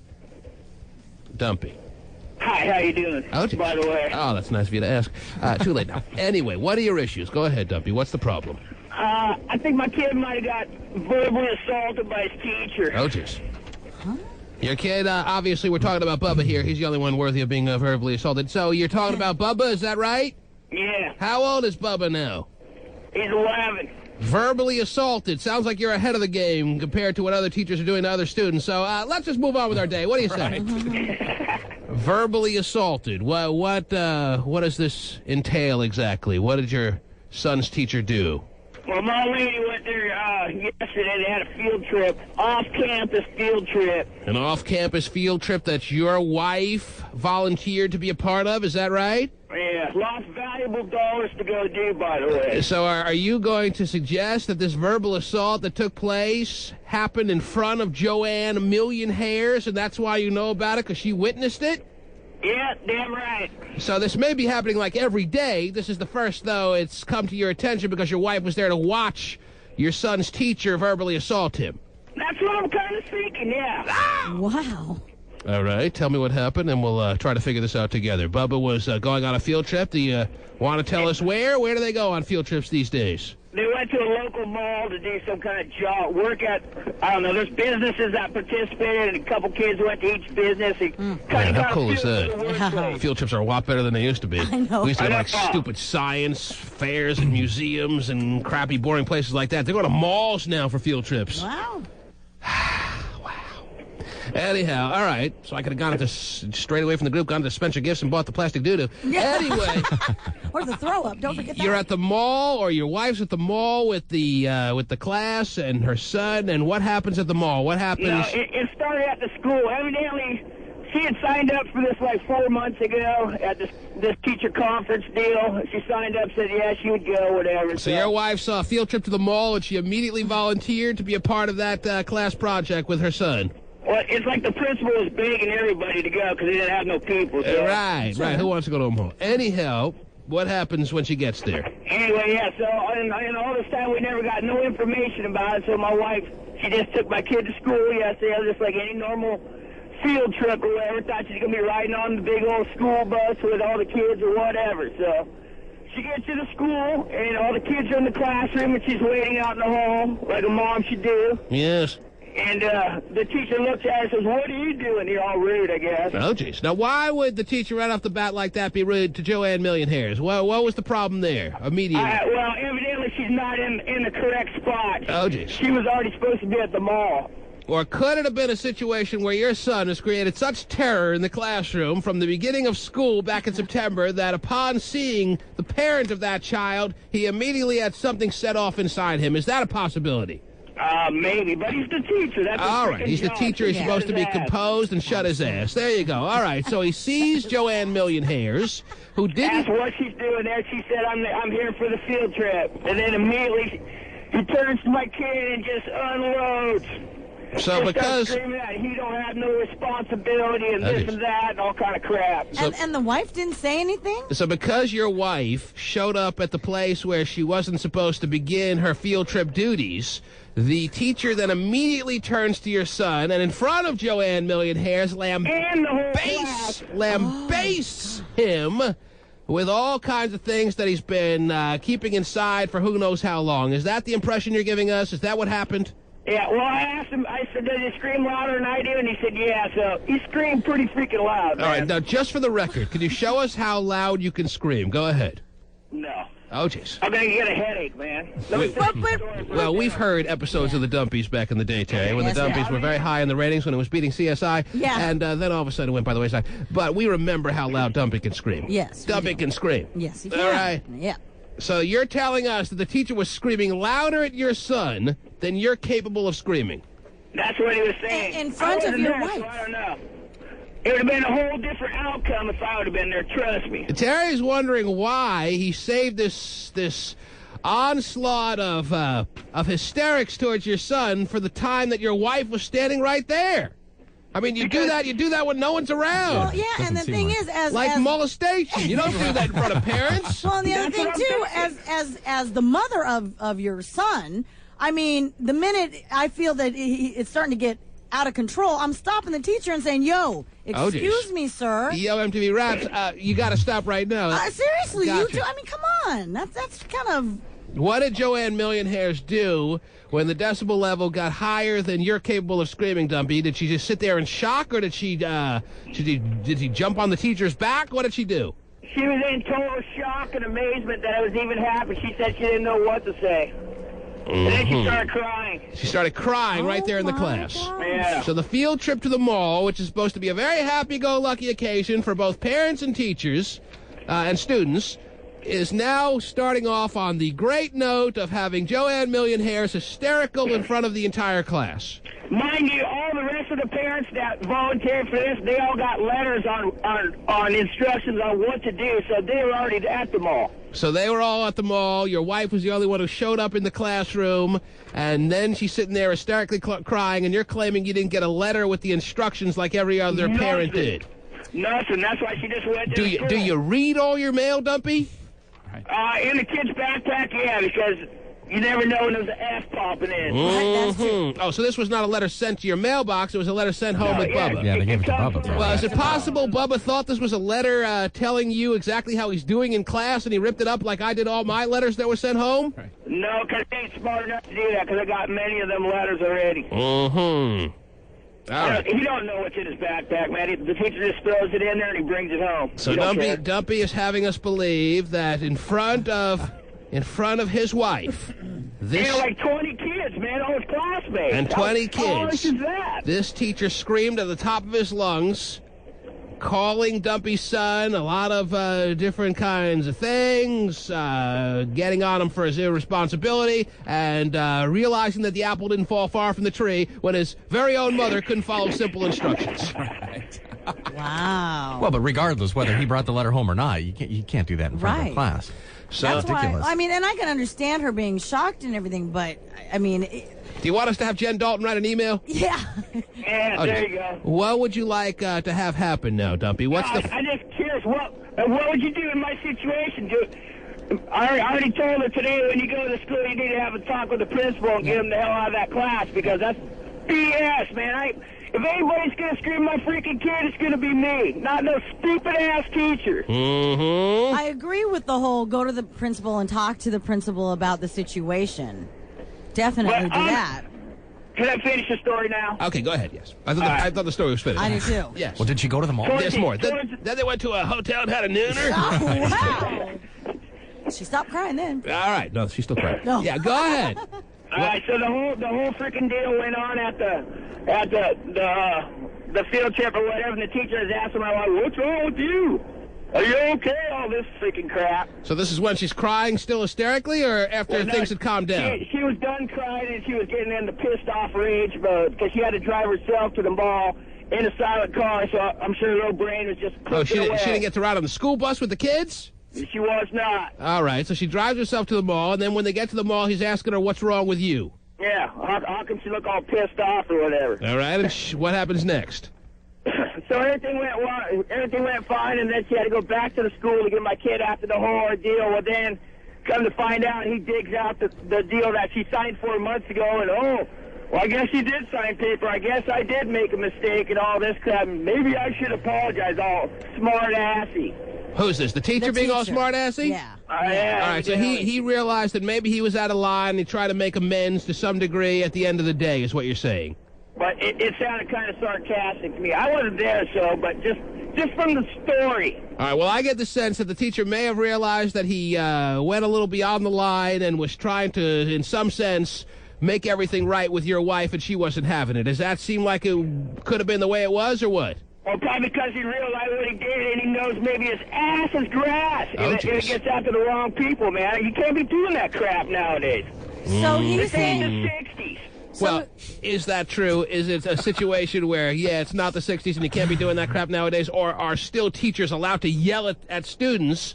[SPEAKER 3] Dumpy.
[SPEAKER 21] Hi, how you doing, by the way?
[SPEAKER 3] Oh, that's nice of you to ask. Too late now. Anyway, what are your issues? Go ahead, Dumpy. What's the problem?
[SPEAKER 21] I think my kid might have got verbally assaulted by his teacher.
[SPEAKER 3] Oh, jeez. Huh? Your kid, obviously, we're talking about Bubba here. He's the only one worthy of being verbally assaulted. So you're talking about Bubba, is that right?
[SPEAKER 21] Yeah.
[SPEAKER 3] How old is Bubba now?
[SPEAKER 21] He's 11.
[SPEAKER 3] Verbally assaulted. Sounds like you're ahead of the game compared to what other teachers are doing to other students. So let's just move on with our day. What do you say? Verbally assaulted. What does this entail exactly? What did your son's teacher do?
[SPEAKER 21] Well, my lady went there yesterday. They had a field trip, off-campus field trip.
[SPEAKER 3] An off-campus field trip that your wife volunteered to be a part of, is that right?
[SPEAKER 21] Yeah, lost valuable dollars to go do, by the way.
[SPEAKER 3] So are you going to suggest that this verbal assault that took place happened in front of Joanne a million hairs, and that's why you know about it, because she witnessed it?
[SPEAKER 21] Yeah, damn right.
[SPEAKER 3] So this may be happening like every day. This is the first, though, it's come to your attention because your wife was there to watch your son's teacher verbally assault him.
[SPEAKER 21] That's what I'm kind of thinking, yeah.
[SPEAKER 11] Ah! Wow.
[SPEAKER 3] All right, tell me what happened, and we'll try to figure this out together. Bubba was going on a field trip. Do you want to tell us where? Where do they go on field trips these days?
[SPEAKER 21] They went to a local mall to do some kind of job, work at, I don't know, there's businesses that participated, and a couple kids went to each business.
[SPEAKER 3] Man, how cool is that? Field trips are a lot better than they used to be.
[SPEAKER 11] I know.
[SPEAKER 3] We used to go to, like, stupid science fairs and museums and crappy, boring places like that. They go to malls now for field trips.
[SPEAKER 11] Wow.
[SPEAKER 3] Anyhow, all right. So I could have gone into straight away from the group, gone to Spencer Gifts and bought the plastic doo-doo. Anyway.
[SPEAKER 11] Or the throw-up. Don't forget that.
[SPEAKER 3] You're at the mall, or your wife's at the mall with the class and her son, and what happens at the mall? What happens?
[SPEAKER 21] No, it started at the school. Evidently, she had signed up for this like 4 months ago at this teacher conference deal. She signed up, said, yeah, she would go, whatever.
[SPEAKER 3] So your wife saw a field trip to the mall, and she immediately volunteered to be a part of that class project with her son.
[SPEAKER 21] Well, it's like the principal was begging everybody to go because they didn't have no people. So.
[SPEAKER 3] Right. Who wants to go to a mall? Anyhow, what happens when she gets there?
[SPEAKER 21] Anyway, yeah, so and all this time we never got no information about it, so my wife, she just took my kid to school yesterday, just like any normal field trip or whatever. Thought she was going to be riding on the big old school bus with all the kids or whatever, so... She gets to the school, and all the kids are in the classroom, and she's waiting out in the hall, like a mom should do.
[SPEAKER 3] Yes.
[SPEAKER 21] And the teacher looks at her and says, what are you doing here? All rude, I guess.
[SPEAKER 3] Oh, jeez. Now, why would the teacher right off the bat like that be rude to Joanne Million Hairs? What was the problem there immediately?
[SPEAKER 21] Well, evidently she's not in the correct spot.
[SPEAKER 3] Oh, jeez.
[SPEAKER 21] She was already supposed to be at the mall.
[SPEAKER 3] Or could it have been a situation where your son has created such terror in the classroom from the beginning of school back in September that upon seeing the parent of that child, he immediately had something set off inside him? Is that a possibility?
[SPEAKER 21] Maybe, but he's the teacher. That's
[SPEAKER 3] all right, he's the teacher. He's supposed to be composed and shut his ass. There you go. All right, so he sees Joanne Million Hairs, who didn't...
[SPEAKER 21] That's what she's doing there. She said, I'm here for the field trip. And then immediately he turns to my kid and just unloads.
[SPEAKER 3] So because
[SPEAKER 21] screaming that he don't have no responsibility and this and that and all kind of crap.
[SPEAKER 11] And the wife didn't say anything?
[SPEAKER 3] So because your wife showed up at the place where she wasn't supposed to begin her field trip duties, the teacher then immediately turns to your son and in front of Joanne Million Hairs lambasts him with all kinds of things that he's been keeping inside for who knows how long. Is that the impression you're giving us? Is that what happened?
[SPEAKER 21] Yeah, well, I asked him, I said, does he scream louder than I do? And he said, yeah, so he screamed pretty freaking loud, man.
[SPEAKER 3] All right, now, just for the record, can you show us how loud you can scream? Go ahead.
[SPEAKER 21] No.
[SPEAKER 3] Oh, jeez.
[SPEAKER 21] I'm going to get a headache, man.
[SPEAKER 3] Well, we've heard episodes of the Dumpies back in the day, Terry, when the Dumpies were very high in the ratings when it was beating CSI.
[SPEAKER 11] Yeah.
[SPEAKER 3] And then all of a sudden it went by the wayside. But we remember how loud Dumpy can scream.
[SPEAKER 11] Yes.
[SPEAKER 3] Dumpy can scream.
[SPEAKER 11] Yes, he can.
[SPEAKER 3] All right.
[SPEAKER 11] Yeah.
[SPEAKER 3] So you're telling us that the teacher was screaming louder at your son than you're capable of screaming.
[SPEAKER 21] That's what he was saying.
[SPEAKER 11] In front of your wife.
[SPEAKER 21] So I don't know. It would have been a whole different outcome if I would have been there, trust me.
[SPEAKER 3] Terry's wondering why he saved this onslaught of hysterics towards your son for the time that your wife was standing right there. I mean, you do that when no one's around.
[SPEAKER 11] Well, yeah, and the thing is, as
[SPEAKER 3] molestation, you don't do that in front of parents.
[SPEAKER 11] Well, and the other thing too, as the mother of your son, I mean, the minute I feel that it's starting to get out of control, I'm stopping the teacher and saying, "Yo, excuse me, sir."
[SPEAKER 3] Yo, MTV Raps, you got to stop right now.
[SPEAKER 11] Seriously,
[SPEAKER 3] gotcha.
[SPEAKER 11] you do. I mean, come on. That's kind of.
[SPEAKER 3] What did Joanne Million Hairs do when the decibel level got higher than you're capable of screaming, Dumpy? Did she just sit there in shock, or did she jump on the teacher's back? What did she do?
[SPEAKER 21] She was in total shock and amazement that it was even happening. She said she didn't know what to say. And then she started crying.
[SPEAKER 3] She started crying right there in the class.
[SPEAKER 21] Yeah.
[SPEAKER 3] So the field trip to the mall, which is supposed to be a very happy-go-lucky occasion for both parents and teachers and students, is now starting off on the great note of having Joanne Million Hairs hysterical in front of the entire class.
[SPEAKER 21] Mind you, all the rest of the parents that volunteered for this, they all got letters on instructions on what to do, so they were already at the mall.
[SPEAKER 3] So they were all at the mall. Your wife was the only one who showed up in the classroom, and then she's sitting there hysterically crying, and you're claiming you didn't get a letter with the instructions like every other parent did.
[SPEAKER 21] Nothing. That's why she just went to the school.
[SPEAKER 3] Do you read all your mail, Dumpy?
[SPEAKER 21] In the kid's backpack, yeah, because you never know when there's an F popping in.
[SPEAKER 3] Mm-hmm. Oh, so this was not a letter sent to your mailbox. It was a letter sent home with Bubba.
[SPEAKER 6] Yeah, they gave it to Bubba.
[SPEAKER 3] Well, is it possible Bubba thought this was a letter telling you exactly how he's doing in class, and he ripped it up like I did all my letters that were sent home?
[SPEAKER 21] No, because he ain't smart enough to do that, because I got many of them letters already.
[SPEAKER 3] Mm-hmm. Right.
[SPEAKER 21] He don't know what's in his backpack, man. The teacher just throws it in there and he brings it home.
[SPEAKER 3] So Dumpy is having us believe that in front of his wife,
[SPEAKER 21] like 20 kids, man, all his classmates.
[SPEAKER 3] And 20 kids.
[SPEAKER 21] How much is that?
[SPEAKER 3] This teacher screamed at the top of his lungs, calling Dumpy's son a lot of different kinds of things, getting on him for his irresponsibility, and realizing that the apple didn't fall far from the tree when his very own mother couldn't follow simple instructions.
[SPEAKER 11] Wow.
[SPEAKER 6] Well, but regardless whether he brought the letter home or not, you can't do that in front of the class.
[SPEAKER 3] So
[SPEAKER 11] that's
[SPEAKER 6] ridiculous.
[SPEAKER 11] why. I mean, and I can understand her being shocked and everything, but I mean.
[SPEAKER 3] Do you want us to have Jen Dalton write an email?
[SPEAKER 11] Yeah.
[SPEAKER 21] Yeah, there you go.
[SPEAKER 3] What would you like to have happen now, Dumpy?
[SPEAKER 21] I'm just curious. What would you do in my situation? I already told her today when you go to school, you need to have a talk with the principal and get him the hell out of that class, because that's BS, man. If anybody's going to scream my freaking kid, it's going to be me, not no stupid-ass teacher.
[SPEAKER 3] Mm-hmm.
[SPEAKER 11] I agree with the whole go to the principal and talk to the principal about the situation. Definitely do that.
[SPEAKER 21] Can I finish the story now?
[SPEAKER 3] Okay, go ahead, yes. I thought the story was finished.
[SPEAKER 11] I do too.
[SPEAKER 3] Yes.
[SPEAKER 6] Well, did she go to the mall?
[SPEAKER 3] There's more. Then they went to a hotel and had a nooner.
[SPEAKER 11] Oh, wow. She stopped crying then.
[SPEAKER 3] All right. No, she's still crying.
[SPEAKER 11] No.
[SPEAKER 3] Yeah, go ahead.
[SPEAKER 21] All right, so the whole freaking deal went on at the field trip or whatever, and the teacher is asking my wife, "What's wrong with you? Are you okay?" All this freaking crap.
[SPEAKER 3] So this is when she's crying still hysterically, or after things had calmed down?
[SPEAKER 21] She was done crying, and she was getting into pissed-off rage mode because she had to drive herself to the mall in a silent car, so I'm sure her little brain was just
[SPEAKER 3] she didn't get to ride on the school bus with the kids?
[SPEAKER 21] She was not.
[SPEAKER 3] All right, so she drives herself to the mall, and then when they get to the mall, he's asking her, "What's wrong with you?"
[SPEAKER 21] Yeah, how come she look all pissed off or whatever?
[SPEAKER 3] All right, and what happens next?
[SPEAKER 21] So everything went fine, and then she had to go back to the school to get my kid after the whole ordeal. Well, then, come to find out, he digs out the deal that she signed 4 months ago, and well, I guess she did sign paper. I guess I did make a mistake and all this crap. Maybe I should apologize, all smart-assy.
[SPEAKER 3] Who's this? The teacher being all smart-assy?
[SPEAKER 11] Yeah.
[SPEAKER 21] Yeah.
[SPEAKER 3] All right, so he realized that maybe he was out of line, and he tried to make amends to some degree at the end of the day, is what you're saying.
[SPEAKER 21] But it sounded kind of sarcastic to me. I wasn't there, but just from the story.
[SPEAKER 3] All right, well, I get the sense that the teacher may have realized that he went a little beyond the line and was trying to, in some sense, make everything right with your wife, and she wasn't having it. Does that seem like it could have been the way it was, or what?
[SPEAKER 21] Well, probably because he realized what he did, and he knows maybe his ass is grass.
[SPEAKER 3] Oh,
[SPEAKER 21] and it gets out to the wrong people, man. You can't be doing that crap nowadays.
[SPEAKER 11] So he's
[SPEAKER 21] This ain't
[SPEAKER 11] saying...
[SPEAKER 21] the 60s.
[SPEAKER 3] Well, is that true? Is it a situation where, it's not the 60s and you can't be doing that crap nowadays, or are still teachers allowed to yell at students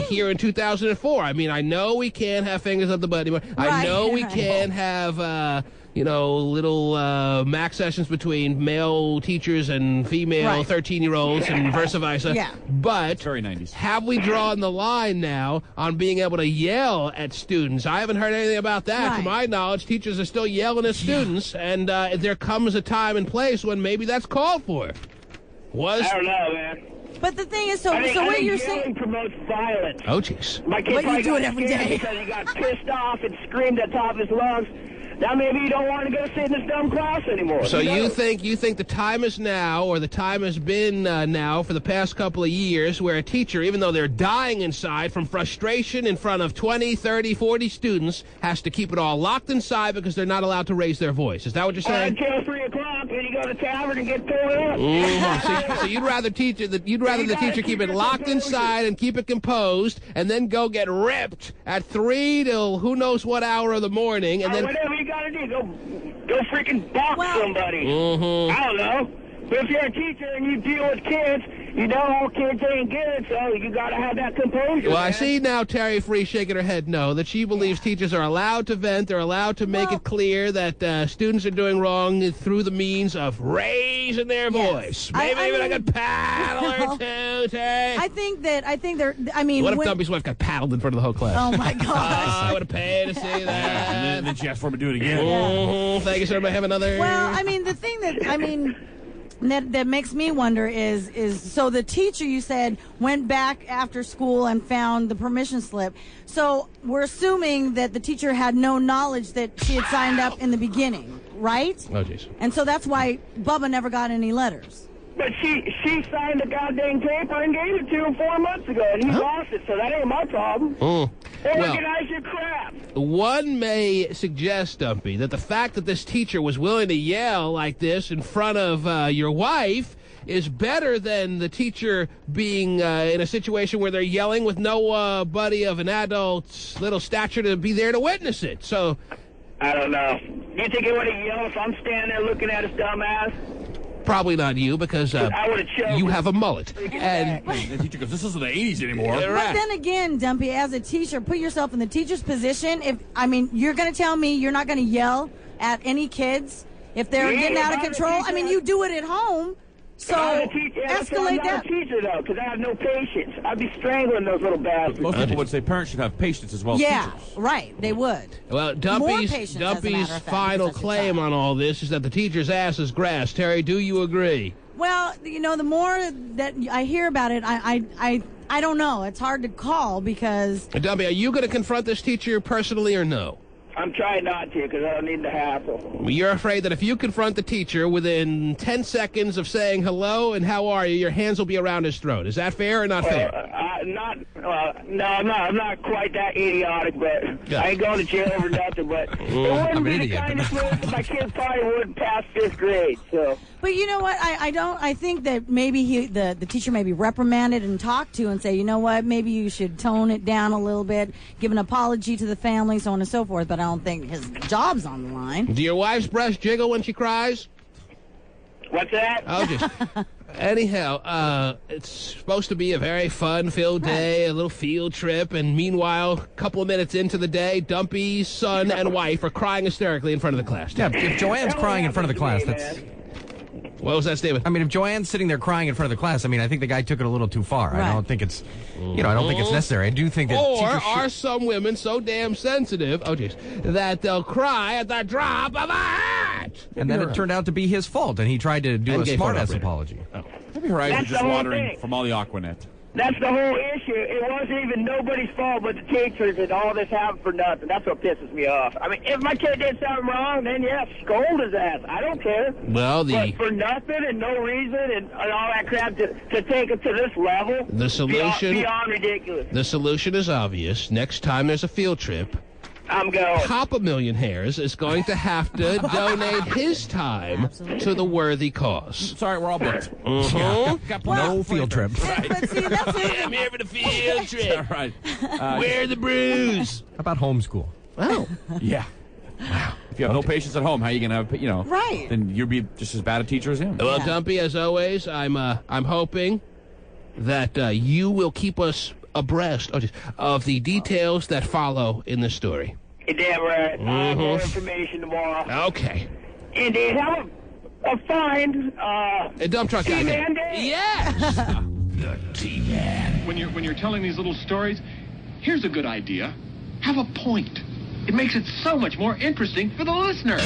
[SPEAKER 3] here in 2004? I mean, I know we can't have fingers up the butt anymore. I know we can't have... little max sessions between male teachers and female 13-year-olds and vice versa. Yeah. But
[SPEAKER 5] very 90s.
[SPEAKER 3] Have we drawn the line now on being able to yell at students? I haven't heard anything about that. To my knowledge, teachers are still yelling at students, and there comes a time and place when maybe that's called for.
[SPEAKER 21] I don't know, man.
[SPEAKER 11] But the thing is,
[SPEAKER 21] I
[SPEAKER 11] what
[SPEAKER 21] think
[SPEAKER 11] you're saying
[SPEAKER 21] yelling promotes violence.
[SPEAKER 3] Oh, jeez.
[SPEAKER 21] My kid
[SPEAKER 11] But you do it every day.
[SPEAKER 21] because he got pissed off and screamed at the top of his lungs. Now maybe you don't want to go sit in this dumb class anymore.
[SPEAKER 3] So you think the time is now, or the time has been now for the past couple of years, where a teacher, even though they're dying inside from frustration in front of 20, 30, 40 students, has to keep it all locked inside because they're not allowed to raise their voice. Is that what you're saying?
[SPEAKER 21] Until 3 o'clock, then you go to the tavern and get pulled up.
[SPEAKER 3] So you'd rather the teacher keep it locked inside and keep it composed, and then go get ripped at 3 till who knows what hour of the morning, and then
[SPEAKER 21] whatever you gotta do, go freaking box somebody. I don't know. But if you're a teacher and you deal with kids, you know all kids ain't good, so you gotta have that composure.
[SPEAKER 3] Well, I see now Terry Free shaking her head no, that she believes teachers are allowed to vent, they're allowed to make it clear that students are doing wrong through the means of raising their voice. Maybe even I could paddle her too, Terry.
[SPEAKER 11] I think they're,
[SPEAKER 3] what if Dumpy's wife got paddled in front of the whole class?
[SPEAKER 11] Oh, my gosh.
[SPEAKER 3] I would have paid to see that.
[SPEAKER 5] And then she asked for him to do it again.
[SPEAKER 3] Thank you, sir. May I have another?
[SPEAKER 11] Well, I mean, the thing that makes me wonder is so the teacher, you said, went back after school and found the permission slip. So we're assuming that the teacher had no knowledge that she had signed up in the beginning, right?
[SPEAKER 3] Oh, jeez.
[SPEAKER 11] And so that's why Bubba never got any letters.
[SPEAKER 21] But she signed the goddamn paper and gave it to him 4 months ago, and he lost it, so that ain't my problem. Organize your crap.
[SPEAKER 3] One may suggest, Dumpy, that the fact that this teacher was willing to yell like this in front of your wife is better than the teacher being in a situation where they're yelling with nobody of an adult's little stature to be there to witness it. So,
[SPEAKER 21] I don't know. You think he would have yelled if I'm standing there looking at his dumb ass?
[SPEAKER 3] Probably not you, because you have a mullet. And
[SPEAKER 5] the teacher goes, this isn't the 80s anymore.
[SPEAKER 11] But then again, Dumpy, as a teacher, put yourself in the teacher's position. You're going to tell me you're not going to yell at any kids if they're getting out of control? I mean, you do it at home. So escalate that.
[SPEAKER 21] I'm not a teacher, though, because I have no patience. I'd be strangling those little bastards.
[SPEAKER 5] Most people would say parents should have patience as well as teachers.
[SPEAKER 11] Right. They would.
[SPEAKER 3] Well, Dumpy's final claim on all this is that the teacher's ass is grass. Terry, do you agree?
[SPEAKER 11] Well, the more that I hear about it, I don't know. It's hard to call because...
[SPEAKER 3] Dumpy, are you going to confront this teacher personally or no?
[SPEAKER 21] I'm trying not to because I don't need the hassle.
[SPEAKER 3] You're afraid that if you confront the teacher within 10 seconds of saying hello and how are you, your hands will be around his throat. Is that fair or not fair?
[SPEAKER 21] No, I'm not quite that idiotic, but I ain't going to jail over nothing. But it wouldn't be the kind of move that my kids probably wouldn't pass 5th grade. So.
[SPEAKER 11] But you know what? I think that maybe the teacher may be reprimanded and talked to and say, you know what? Maybe you should tone it down a little bit, give an apology to the family, so on and so forth. But I don't think his job's on the line.
[SPEAKER 3] Do your wife's breast jiggle when she cries?
[SPEAKER 21] What's that?
[SPEAKER 3] Oh, just anyhow, it's supposed to be a very fun-filled day, a little field trip, and meanwhile, a couple of minutes into the day, Dumpy's son and wife are crying hysterically in front of the class.
[SPEAKER 6] Yeah, if Joanne's crying in front of the class, that's...
[SPEAKER 3] What was that statement?
[SPEAKER 6] I mean, if Joanne's sitting there crying in front of the class, I mean, I think the guy took it a little too far. Right. I don't think it's, I don't think it's necessary. I do think that
[SPEAKER 3] teachers are some women so damn sensitive, that they'll cry at the drop of a hat.
[SPEAKER 6] And then it turned out to be his fault, and he tried to do a smart-ass apology.
[SPEAKER 5] Maybe her eyes were just watering from all the Aquanet.
[SPEAKER 21] That's the whole issue. It wasn't even nobody's fault but the teachers, and all this happened for nothing. That's what pisses me off. I mean, if my kid did something wrong, then scold his ass. I don't care.
[SPEAKER 3] Well,
[SPEAKER 21] but for nothing and no reason and all that crap to take it to this level,
[SPEAKER 3] the solution
[SPEAKER 21] beyond ridiculous.
[SPEAKER 3] The solution is obvious. Next time there's a field trip,
[SPEAKER 21] I'm going.
[SPEAKER 3] Pop a Million Hairs is going to have to donate his time to the worthy cause.
[SPEAKER 5] Sorry, we're all booked.
[SPEAKER 6] No field trip.
[SPEAKER 11] But see, that's it.
[SPEAKER 3] I'm here for the field trip.
[SPEAKER 5] All right.
[SPEAKER 3] Wear the bruise.
[SPEAKER 6] How about homeschool?
[SPEAKER 3] Oh.
[SPEAKER 5] Yeah.
[SPEAKER 3] Wow.
[SPEAKER 5] If you have no patience at home, how are you going to have,
[SPEAKER 11] Right.
[SPEAKER 5] Then you'll be just as bad a teacher as him.
[SPEAKER 3] Well, Dumpy, as always, I'm hoping that you will keep us abreast of the details that follow in the story.
[SPEAKER 21] You're damn right. I'll have more information tomorrow.
[SPEAKER 3] Okay.
[SPEAKER 21] Indeed. Have a fine
[SPEAKER 3] a dump truck guy.
[SPEAKER 21] T-Man day.
[SPEAKER 3] Yes.
[SPEAKER 1] The T-Man.
[SPEAKER 9] When you're telling these little stories, here's a good idea. Have a point. It makes it so much more interesting for the listener.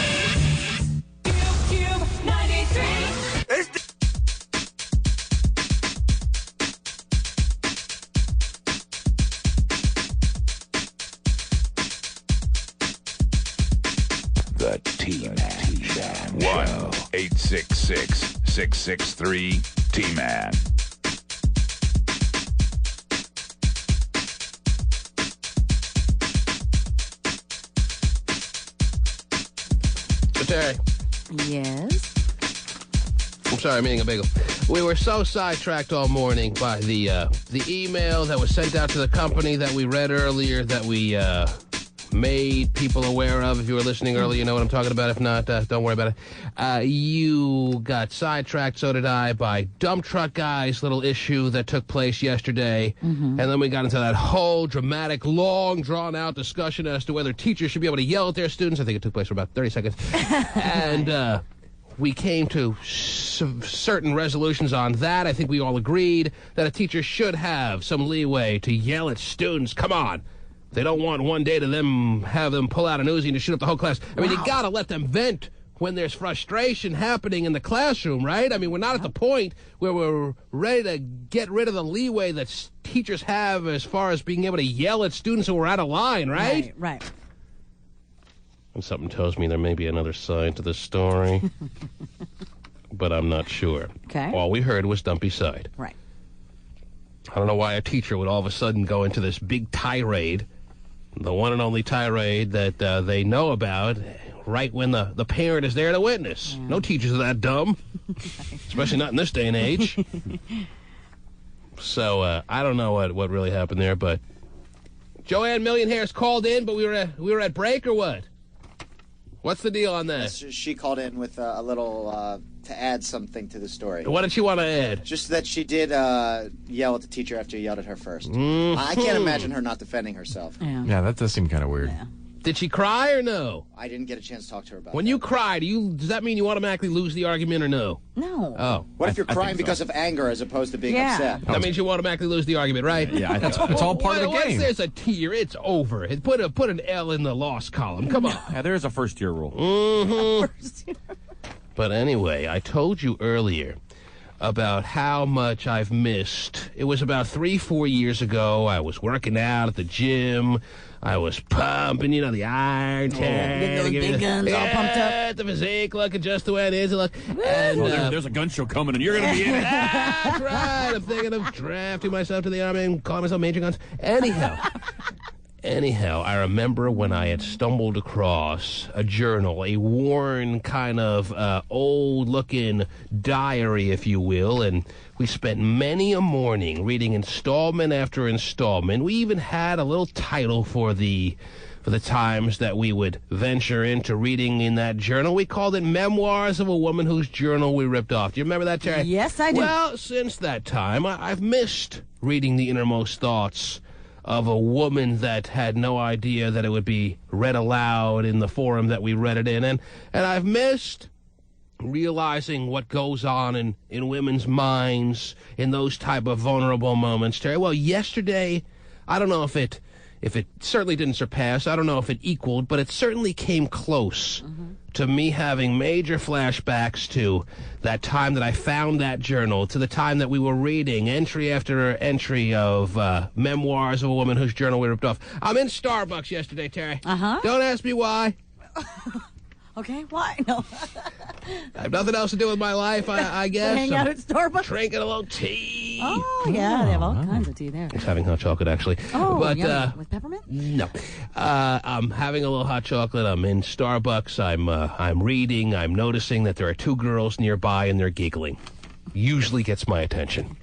[SPEAKER 20] Cube 93.
[SPEAKER 1] The T-Man. 1-866-663-T-Man.
[SPEAKER 3] Terry.
[SPEAKER 11] Yes?
[SPEAKER 3] I'm sorry, I'm eating a bagel. We were so sidetracked all morning by the email that was sent out to the company that we read earlier that we made people aware of. If you were listening earlier, you know what I'm talking about. If not, don't worry about it. You got sidetracked, so did I, by dump truck guy's little issue that took place yesterday. And then we got into that whole dramatic, long, drawn-out discussion as to whether teachers should be able to yell at their students. I think it took place for about 30 seconds. And we came to certain resolutions on that. I think we all agreed that a teacher should have some leeway to yell at students. Come on. They don't want one day to have them pull out an Uzi and to shoot up the whole class. I mean, you got to let them vent when there's frustration happening in the classroom, right? I mean, we're not at the point where we're ready to get rid of the leeway that teachers have as far as being able to yell at students who are out of line, right?
[SPEAKER 11] Right.
[SPEAKER 3] And something tells me there may be another side to this story, but I'm not sure.
[SPEAKER 11] Okay.
[SPEAKER 3] All we heard was Dumpy's side.
[SPEAKER 11] Right.
[SPEAKER 3] I don't know why a teacher would all of a sudden go into this big tirade, the one and only tirade that they know about, right when the parent is there to witness. No teachers are that dumb, especially not in this day and age. So I don't know what really happened there, but Joanne Millionhairs called in, but we were at break or what? What's the deal on that?
[SPEAKER 8] She called in with a little to add something to the story.
[SPEAKER 3] What did she want to add?
[SPEAKER 8] Just that she did yell at the teacher after you yelled at her first. I can't imagine her not defending herself.
[SPEAKER 6] Yeah, that does seem kind of weird.
[SPEAKER 11] Yeah.
[SPEAKER 3] Did she cry or no?
[SPEAKER 8] I didn't get a chance to talk to her about
[SPEAKER 3] When you cry, does that mean you automatically lose the argument or no?
[SPEAKER 11] No.
[SPEAKER 3] Oh.
[SPEAKER 8] What if you're crying because of anger as opposed to being upset?
[SPEAKER 3] That means you automatically lose the argument, right?
[SPEAKER 6] Yeah, it's all part of the game.
[SPEAKER 3] Once there's a tear, it's over. Put an L in the loss column. Come on.
[SPEAKER 5] Yeah, there is a first-year rule.
[SPEAKER 3] But anyway, I told you earlier about how much I've missed. It was about 3-4 years ago. I was working out at the gym. I was pumping, the iron tank.
[SPEAKER 11] Those big guns all pumped up.
[SPEAKER 3] The physique looking just the way it is. And,
[SPEAKER 5] there's a gun show coming, and you're going to be in it.
[SPEAKER 3] That's right. I'm thinking of drafting myself to the Army and calling myself Major Guns. Anyhow, I remember when I had stumbled across a journal, a worn kind of old-looking diary, if you will, and we spent many a morning reading installment after installment. We even had a little title for the times that we would venture into reading in that journal. We called it Memoirs of a Woman Whose Journal We Ripped Off. Do you remember that, Terry?
[SPEAKER 11] Yes, I do.
[SPEAKER 3] Well, since that time, I've missed reading the innermost thoughts of a woman that had no idea that it would be read aloud in the forum that we read it in. And I've missed realizing what goes on in women's minds in those type of vulnerable moments, Terry. Well, yesterday, I don't know if it certainly didn't surpass, I don't know if it equaled, but it certainly came close to me having major flashbacks to that time that I found that journal, to the time that we were reading entry after entry of Memoirs of a Woman Whose Journal We Ripped Off. I'm in Starbucks yesterday, Terry. Don't ask me why.
[SPEAKER 11] Okay, why? No.
[SPEAKER 3] I have nothing else to do with my life, I guess.
[SPEAKER 11] Hang out at Starbucks?
[SPEAKER 3] Drinking a little tea.
[SPEAKER 11] Oh, yeah, they have all kinds of tea there.
[SPEAKER 3] I was having hot chocolate, actually.
[SPEAKER 11] Oh,
[SPEAKER 3] but,
[SPEAKER 11] yummy. With peppermint?
[SPEAKER 3] No. I'm having a little hot chocolate. I'm in Starbucks. I'm reading. I'm noticing that there are two girls nearby, and they're giggling. Usually gets my attention.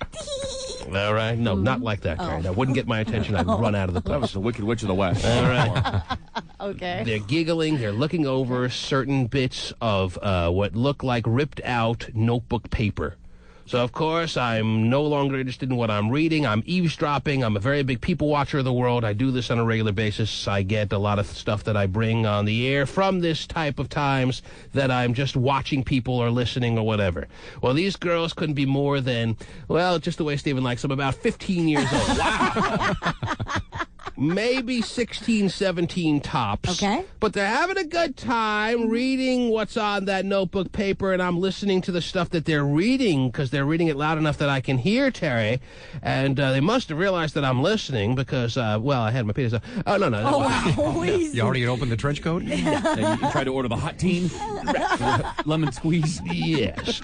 [SPEAKER 3] All right? No, not like that, Karen. That wouldn't get my attention. I'd run out of the place.
[SPEAKER 5] That was the Wicked Witch of the West.
[SPEAKER 3] All right.
[SPEAKER 11] Okay.
[SPEAKER 3] They're giggling. They're looking over certain bits of what look like ripped out notebook paper. So, of course, I'm no longer interested in what I'm reading. I'm eavesdropping. I'm a very big people watcher of the world. I do this on a regular basis. I get a lot of stuff that I bring on the air from this type of times that I'm just watching people or listening or whatever. Well, these girls couldn't be more than, well, just the way Stephen likes them, about 15 years old. Wow. Maybe 16, 17 tops.
[SPEAKER 11] Okay.
[SPEAKER 3] But they're having a good time reading what's on that notebook paper, and I'm listening to the stuff that they're reading because they're reading it loud enough that I can hear, Terry. And they must have realized that I'm listening because, well, I had my penis. Oh, no.
[SPEAKER 11] Oh, wow.
[SPEAKER 6] You already opened the trench coat?
[SPEAKER 5] Yeah, you tried to order the hot teen? Lemon squeeze?
[SPEAKER 3] Yes.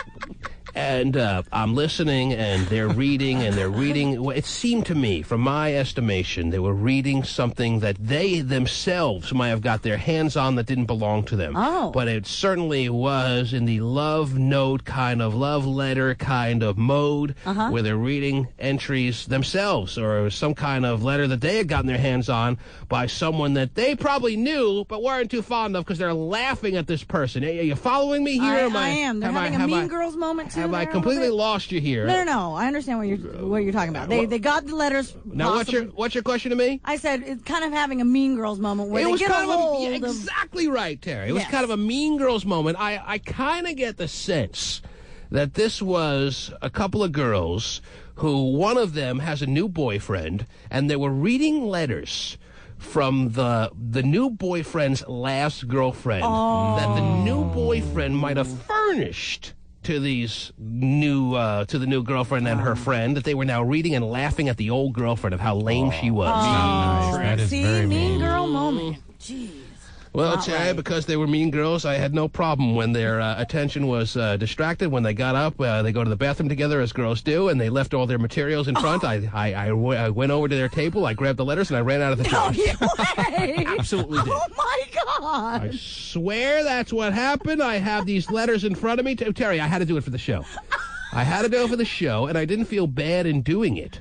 [SPEAKER 3] And I'm listening, and they're reading, Well, it seemed to me, from my estimation, they were reading something that they themselves might have got their hands on that didn't belong to them.
[SPEAKER 11] Oh.
[SPEAKER 3] But it certainly was in the love note kind of, love letter kind of mode, where they're reading entries themselves, or some kind of letter that they had gotten their hands on by someone that they probably knew, but weren't too fond of because they're laughing at this person. Are you following me here?
[SPEAKER 11] I am. They're having a Mean Girls moment, too.
[SPEAKER 3] Have I completely lost you here?
[SPEAKER 11] No. I understand what you're talking about. They got the letters.
[SPEAKER 3] Now, what's your question to me?
[SPEAKER 11] I said it's kind of having a Mean Girls moment where they get a hold of...
[SPEAKER 3] Exactly right, Terry. It was kind of a Mean Girls moment. I kind of get the sense that this was a couple of girls who, one of them has a new boyfriend, and they were reading letters from the new boyfriend's last girlfriend that the new boyfriend might have furnished to these new to the new girlfriend and her friend, that they were now reading and laughing at the old girlfriend of how lame she was.
[SPEAKER 6] That is very
[SPEAKER 11] mean girl moment. Jeez.
[SPEAKER 3] Well, Terry, because they were mean girls, I had no problem when their attention was distracted. When they got up, they go to the bathroom together, as girls do, and they left all their materials in front. I went over to their table, I grabbed the letters, and I ran out of the house. Absolutely did.
[SPEAKER 11] Oh, my God.
[SPEAKER 3] I swear that's what happened. I have these letters in front of me. Terry, I had to do it for the show. I had to do it for the show, and I didn't feel bad in doing it.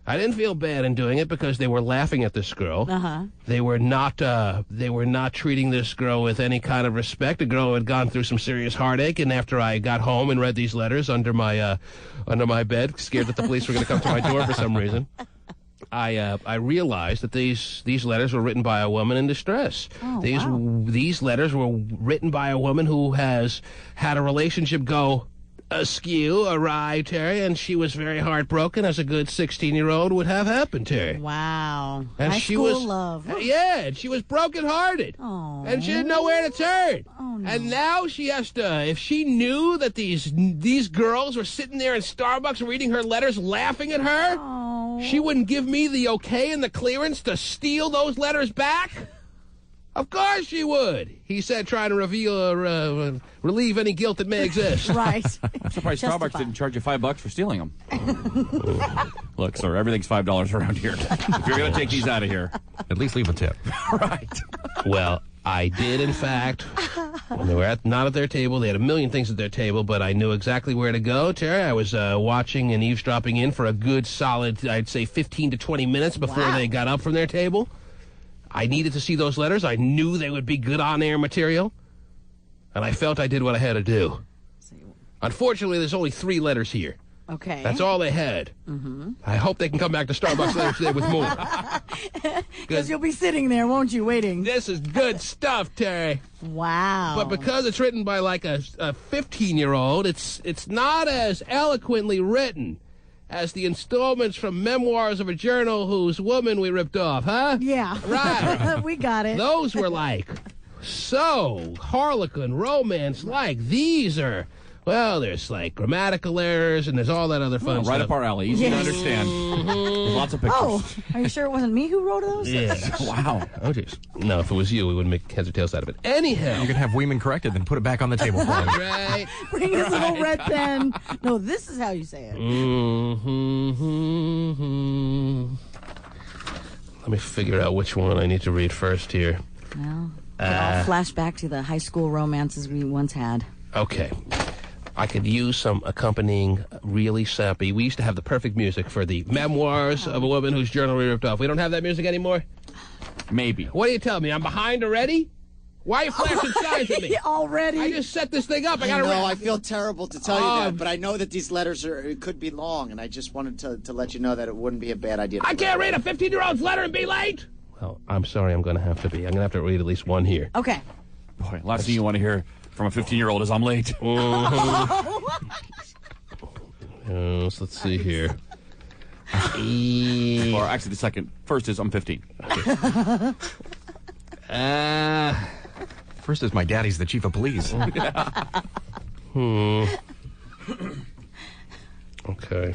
[SPEAKER 3] I didn't feel bad in doing it because they were laughing at this girl. They were not treating this girl with any kind of respect. The girl had gone through some serious heartache, and after I got home and read these letters under my bed, scared that the police were going to come to my door for some reason, I realized that these letters were written by a woman in distress. These letters were written by a woman who has had a relationship go awry, Terry, and she was very heartbroken, as a good 16-year-old would have happened, Terry.
[SPEAKER 11] Wow.
[SPEAKER 3] And
[SPEAKER 11] High school love.
[SPEAKER 3] Yeah, and she was brokenhearted. And she didn't know where to turn.
[SPEAKER 11] No.
[SPEAKER 3] And now she has to, if she knew that these girls were sitting there in Starbucks reading her letters, laughing at her, she wouldn't give me the okay and the clearance to steal those letters back? Of course she would, he said, trying to relieve any guilt that may exist.
[SPEAKER 11] Right.
[SPEAKER 5] I'm surprised Starbucks didn't charge you $5 for stealing them. Look, sir, everything's $5 around here. If you're going to take these out of here,
[SPEAKER 6] at least leave a tip.
[SPEAKER 5] Right.
[SPEAKER 3] Well, I did, in fact. When they were not at their table, they had a million things at their table, but I knew exactly where to go, Terry. I was watching and eavesdropping in for a good solid, I'd say, 15 to 20 minutes before they got up from their table. I needed to see those letters. I knew they would be good on-air material, and I felt I did what I had to do. Unfortunately, there's only 3 letters here.
[SPEAKER 11] Okay.
[SPEAKER 3] That's all they had. I hope they can come back to Starbucks later today with more.
[SPEAKER 11] Because you'll be sitting there, won't you, waiting?
[SPEAKER 3] This is good stuff, Terry.
[SPEAKER 11] Wow.
[SPEAKER 3] But because it's written by like a 15-year-old, it's not as eloquently written as the installments from Memoirs of a Journal Whose Woman We Ripped Off, huh?
[SPEAKER 11] Yeah.
[SPEAKER 3] Right.
[SPEAKER 11] We got it.
[SPEAKER 3] Those were like so Harlequin romance-like. These are, well, there's like grammatical errors and there's all that other fun stuff.
[SPEAKER 5] Right up our alley. Easy to understand. There's lots of pictures.
[SPEAKER 11] Oh, are you sure it wasn't me who wrote those?
[SPEAKER 3] Yeah.
[SPEAKER 5] Wow.
[SPEAKER 3] Oh, jeez. No, if it was you, we wouldn't make heads or tails out of it. Anyhow.
[SPEAKER 6] You can have Weeman corrected, then put it back on the table for him.
[SPEAKER 3] Right.
[SPEAKER 11] Bring his little red pen. No, this is how you say it.
[SPEAKER 3] Let me figure out which one I need to read first here.
[SPEAKER 11] Well, I'll flash back to the high school romances we once had.
[SPEAKER 3] Okay. I could use some accompanying really sappy. We used to have the perfect music for the Memoirs of a Woman Whose Journal We Ripped Off. We don't have that music anymore?
[SPEAKER 5] Maybe.
[SPEAKER 3] What do you tell me? I'm behind already? Why are you flashing signs at me?
[SPEAKER 11] Already?
[SPEAKER 3] I just set this thing up. I gotta.
[SPEAKER 8] I feel terrible to tell you that, but I know that these letters could be long, and I just wanted to let you know that it wouldn't be a bad idea.
[SPEAKER 3] I can't read a 15-year-old's letter and be late. Well, I'm sorry. I'm going to have to be. I'm going to have to read at least one here.
[SPEAKER 11] Okay.
[SPEAKER 5] Boy, last thing you want to hear from a 15-year-old is I'm late.
[SPEAKER 3] Let's see here.
[SPEAKER 5] Or actually, the second. First is I'm 15.
[SPEAKER 6] First is my daddy's the chief of police.
[SPEAKER 3] Okay.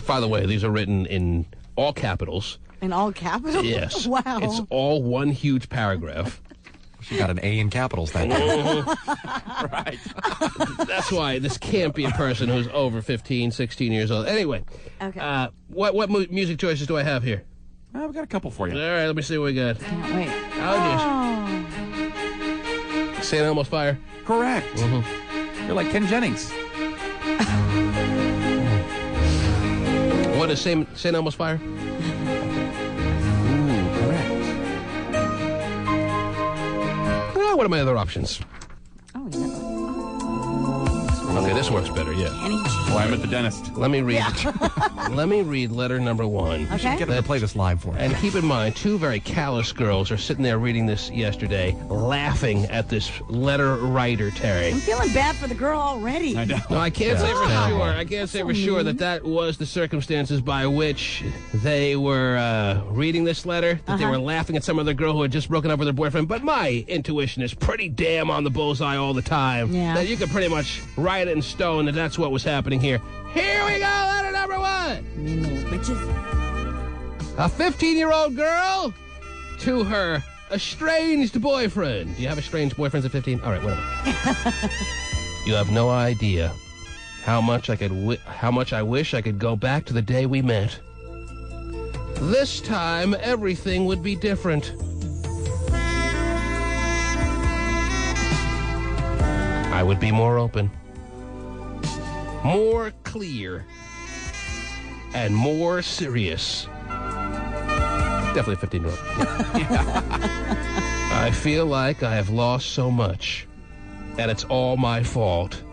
[SPEAKER 3] By the way, these are written in all capitals.
[SPEAKER 11] In all capitals?
[SPEAKER 3] Yes.
[SPEAKER 11] Wow.
[SPEAKER 3] It's all one huge paragraph.
[SPEAKER 6] She got an A in capitals that day.
[SPEAKER 3] Right. That's why this can't be a person who's over 15, 16 years old. Anyway,
[SPEAKER 11] okay.
[SPEAKER 3] What music choices do I have here?
[SPEAKER 5] I've got a couple for you.
[SPEAKER 3] All right, let me see what we got.
[SPEAKER 11] Wait.
[SPEAKER 3] St. Elmo's Fire?
[SPEAKER 5] Correct. You're like Ken Jennings.
[SPEAKER 3] What is St. Elmo's Fire? What are my other options?
[SPEAKER 11] Oh, yeah.
[SPEAKER 3] Okay, this works better, yeah.
[SPEAKER 5] I'm at the dentist.
[SPEAKER 3] Let me read Let me read letter number 1.
[SPEAKER 11] Okay.
[SPEAKER 6] Get her to play this live for us.
[SPEAKER 3] And keep in mind, 2 very callous girls are sitting there reading this yesterday, laughing at this letter writer, Terry.
[SPEAKER 11] I'm feeling bad for the girl already.
[SPEAKER 5] I know.
[SPEAKER 3] No, I can't say for sure. I can't say for sure that was the circumstances by which they were reading this letter, that they were laughing at some other girl who had just broken up with her boyfriend. But my intuition is pretty damn on the bullseye all the time.
[SPEAKER 11] Yeah.
[SPEAKER 3] That you could pretty much write it in stone that that's what was happening here. Here we go, letter number 1.
[SPEAKER 11] Mean little bitches.
[SPEAKER 3] A 15-year-old girl to her estranged boyfriend. Do you have estranged boyfriends at 15? All right, whatever. You have no idea how much I wish I could go back to the day we met. This time, everything would be different. I would be more open, more clear, and more serious. Definitely a 15-year-old. I feel like I have lost so much, and it's all my fault.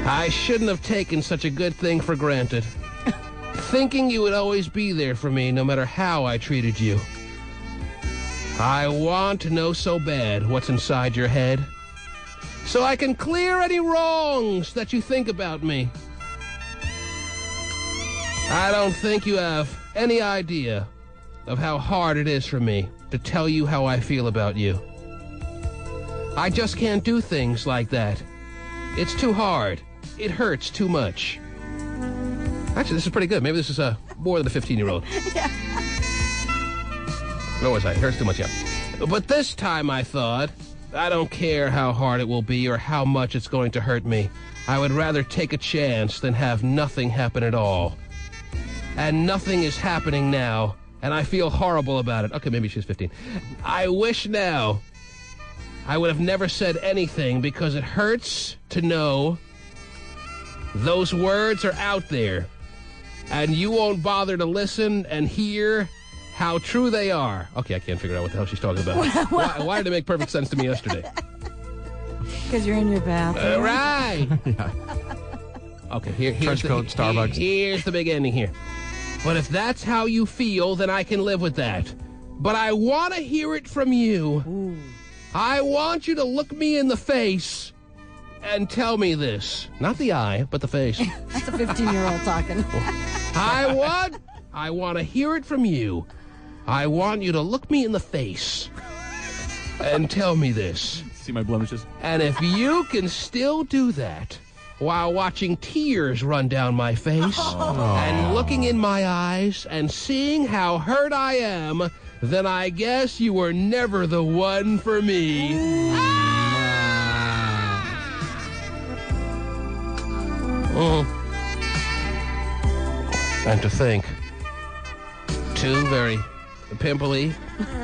[SPEAKER 3] I shouldn't have taken such a good thing for granted, thinking you would always be there for me no matter how I treated you. I want to know so bad what's inside your head, so I can clear any wrongs that you think about me. I don't think you have any idea of how hard it is for me to tell you how I feel about you. I just can't do things like that. It's too hard. It hurts too much. Actually, this is pretty good. Maybe this is more than a 15-year-old.
[SPEAKER 11] Yeah.
[SPEAKER 3] What was I? It hurts too much, yeah. But this time I thought, I don't care how hard it will be or how much it's going to hurt me. I would rather take a chance than have nothing happen at all. And nothing is happening now, and I feel horrible about it. Okay, maybe she's 15. I wish now I would have never said anything because it hurts to know those words are out there, and you won't bother to listen and hear how true they are. Okay, I can't figure out what the hell she's talking about. Why did it make perfect sense to me yesterday?
[SPEAKER 11] Because you're in your bathroom.
[SPEAKER 3] Right.
[SPEAKER 6] Yeah.
[SPEAKER 3] Okay, here's
[SPEAKER 6] Trench coat, Starbucks.
[SPEAKER 3] Here's the big ending here. But if that's how you feel, then I can live with that. But I want to hear it from you.
[SPEAKER 11] Ooh.
[SPEAKER 3] I want you to look me in the face and tell me this. Not the eye, but the face.
[SPEAKER 11] That's a 15-year-old talking.
[SPEAKER 3] I want to hear it from you. I want you to look me in the face and tell me this.
[SPEAKER 5] See my blemishes?
[SPEAKER 3] And if you can still do that while watching tears run down my face and looking in my eyes and seeing how hurt I am, then I guess you were never the one for me. And to think, 2 very pimply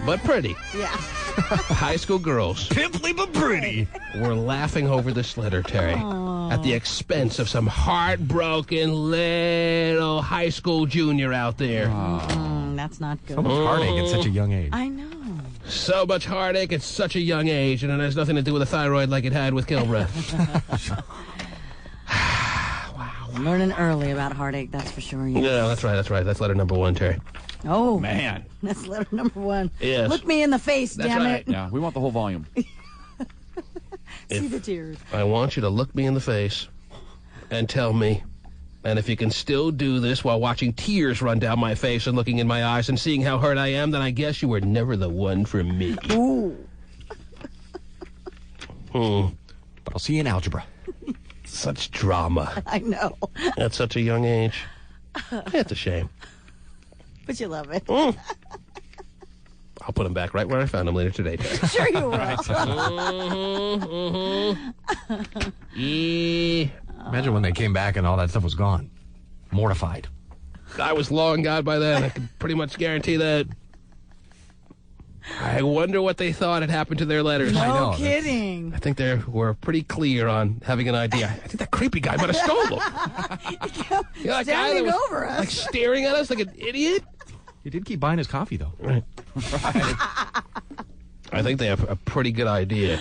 [SPEAKER 3] but pretty high school girls,
[SPEAKER 6] pimply but pretty,
[SPEAKER 3] were laughing over this letter, Terry.
[SPEAKER 11] Aww.
[SPEAKER 3] at the expense of some heartbroken little high school junior out there.
[SPEAKER 11] That's not good.
[SPEAKER 6] So much heartache at such a young age.
[SPEAKER 11] I know.
[SPEAKER 3] So much heartache at such a young age, and it has nothing to do with a thyroid like it had with Kilbreath.
[SPEAKER 11] Learning early about heartache, that's for sure. Yes.
[SPEAKER 3] No, that's right. That's letter number 1, Terry.
[SPEAKER 11] Oh,
[SPEAKER 5] man.
[SPEAKER 11] That's letter number 1.
[SPEAKER 3] Yes.
[SPEAKER 11] Look me in the face,
[SPEAKER 3] That's
[SPEAKER 11] damn
[SPEAKER 3] right.
[SPEAKER 11] it.
[SPEAKER 5] Yeah, we want the whole volume.
[SPEAKER 11] See the tears.
[SPEAKER 3] I want you to look me in the face and tell me, and if you can still do this while watching tears run down my face and looking in my eyes and seeing how hurt I am, then I guess you were never the one for me.
[SPEAKER 11] Ooh.
[SPEAKER 6] But I'll see you in algebra.
[SPEAKER 3] Such drama.
[SPEAKER 11] I know.
[SPEAKER 3] At such a young age. It's a shame.
[SPEAKER 11] But you love it.
[SPEAKER 3] I'll put him back right where I found him later today, Terry.
[SPEAKER 11] Sure you will.
[SPEAKER 3] Yeah.
[SPEAKER 6] Imagine when they came back and all that stuff was gone. Mortified.
[SPEAKER 3] I was long gone by then. I can pretty much guarantee that. I wonder what they thought had happened to their letters.
[SPEAKER 11] No
[SPEAKER 3] I know.
[SPEAKER 11] kidding.
[SPEAKER 3] I think they were pretty clear on having an idea. I think that creepy guy might have stole them. You know, that guy that was,
[SPEAKER 11] over us.
[SPEAKER 3] like staring at us like an idiot.
[SPEAKER 6] He did keep buying his coffee, though.
[SPEAKER 3] Right. I think they have a pretty good idea.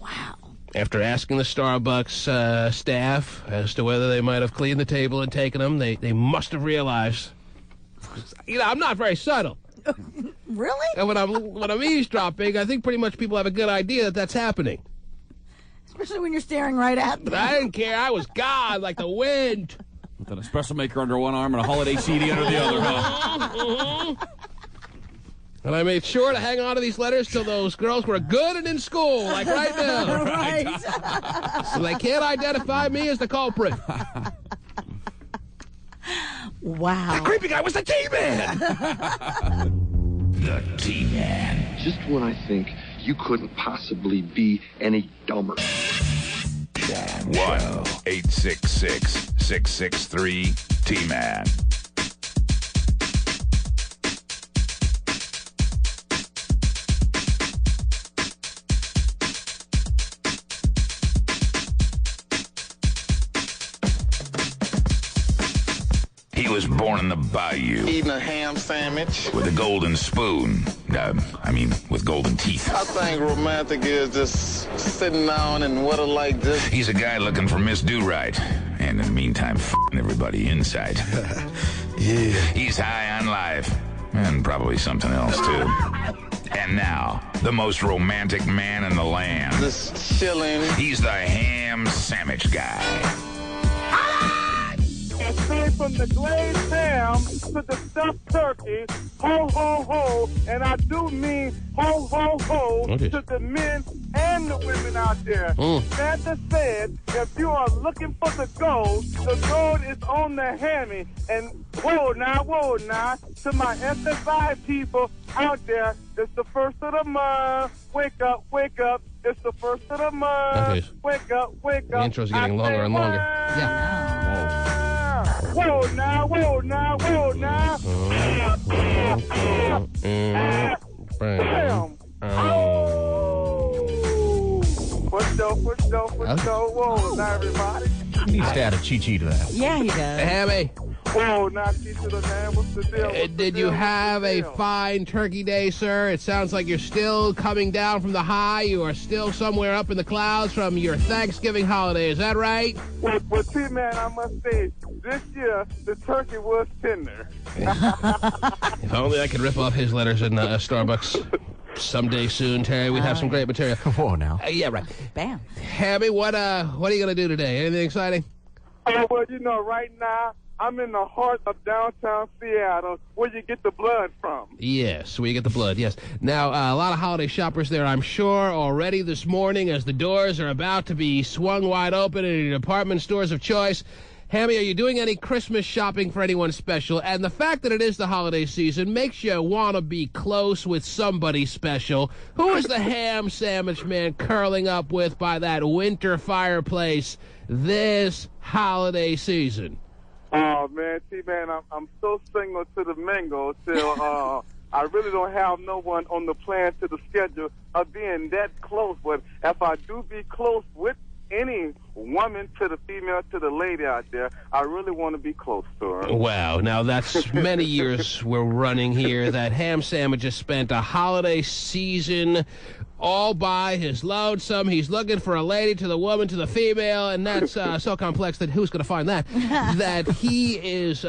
[SPEAKER 11] Wow.
[SPEAKER 3] After asking the Starbucks staff as to whether they might have cleaned the table and taken them, they must have realized. You know, I'm not very subtle.
[SPEAKER 11] Really?
[SPEAKER 3] And when I'm eavesdropping, I think pretty much people have a good idea that that's happening.
[SPEAKER 11] Especially when you're staring right at them.
[SPEAKER 3] But I didn't care. I was gone like the wind.
[SPEAKER 5] With an espresso maker under one arm and a holiday CD under the other, huh?
[SPEAKER 3] And I made sure to hang on to these letters till those girls were good and in school, like right now.
[SPEAKER 11] Right.
[SPEAKER 3] So they can't identify me as the culprit.
[SPEAKER 11] Wow.
[SPEAKER 3] That creepy guy was the T-Man.
[SPEAKER 1] The T-Man.
[SPEAKER 2] Just when I think you couldn't possibly be any dumber.
[SPEAKER 1] 1-866-663-T-Man. He was born in the bayou.
[SPEAKER 14] Eating a ham sandwich.
[SPEAKER 1] With a golden spoon. With golden teeth.
[SPEAKER 14] I think romantic is just sitting down and what a like this.
[SPEAKER 1] He's a guy looking for Miss Do-Right. And in the meantime, f***ing everybody inside.
[SPEAKER 14] Yeah.
[SPEAKER 1] He's high on life. And probably something else, too. And now, the most romantic man in the land.
[SPEAKER 14] Just chilling.
[SPEAKER 1] He's the ham sandwich guy.
[SPEAKER 10] I say from the glazed ham to the stuffed turkey, ho, ho, ho, and I do mean ho, ho, ho,
[SPEAKER 3] Okay.
[SPEAKER 10] to the men and the women out there. Santa said, if you are looking for the gold is on the hammy. And whoa now, to my SSI people out there, it's the first of the month. Wake up, it's the first of the month.
[SPEAKER 3] Okay.
[SPEAKER 10] Wake up.
[SPEAKER 3] The intro's getting longer and longer.
[SPEAKER 10] Yeah. Whoa now. Bam. Push though. Whoa now, everybody.
[SPEAKER 6] He needs to add a chi-chi to that.
[SPEAKER 11] Yeah, he does.
[SPEAKER 3] Hammy,
[SPEAKER 10] Whoa now, teacher the man. What's the deal?
[SPEAKER 3] did you have a fine turkey day, sir? It sounds like you're still coming down from the high. You are still somewhere up in the clouds from your Thanksgiving holiday. Is that right?
[SPEAKER 10] Well, T-Man, I must say, this year, the turkey was tender.
[SPEAKER 3] If only I could rip off his letters in Starbucks someday soon, Terry. We'd have some great material.
[SPEAKER 6] Whoa, now.
[SPEAKER 3] Yeah, right.
[SPEAKER 11] Bam.
[SPEAKER 3] Hammy, what are you going to do today? Anything exciting?
[SPEAKER 10] Oh, well, right now, I'm in the heart of downtown Seattle, where you get the blood from.
[SPEAKER 3] Yes, where you get the blood, yes. Now, a lot of holiday shoppers there, I'm sure, already this morning as the doors are about to be swung wide open in your department stores of choice. Hammy, are you doing any Christmas shopping for anyone special? And the fact that it is the holiday season makes you want to be close with somebody special. Who is the ham sandwich man curling up with by that winter fireplace this holiday season?
[SPEAKER 10] Oh, man, T-Man, I'm so single to the mingle till I really don't have no one on the plan to the schedule of being that close. But if I do be close with any
[SPEAKER 7] woman to the female to the lady out there, I really want to be close to her.
[SPEAKER 3] Wow. Now, that's many years we're running here. That ham sandwich has spent a holiday season all by his lonesome. He's looking for a lady to the woman to the female, and that's so complex that who's going to find that? That he is,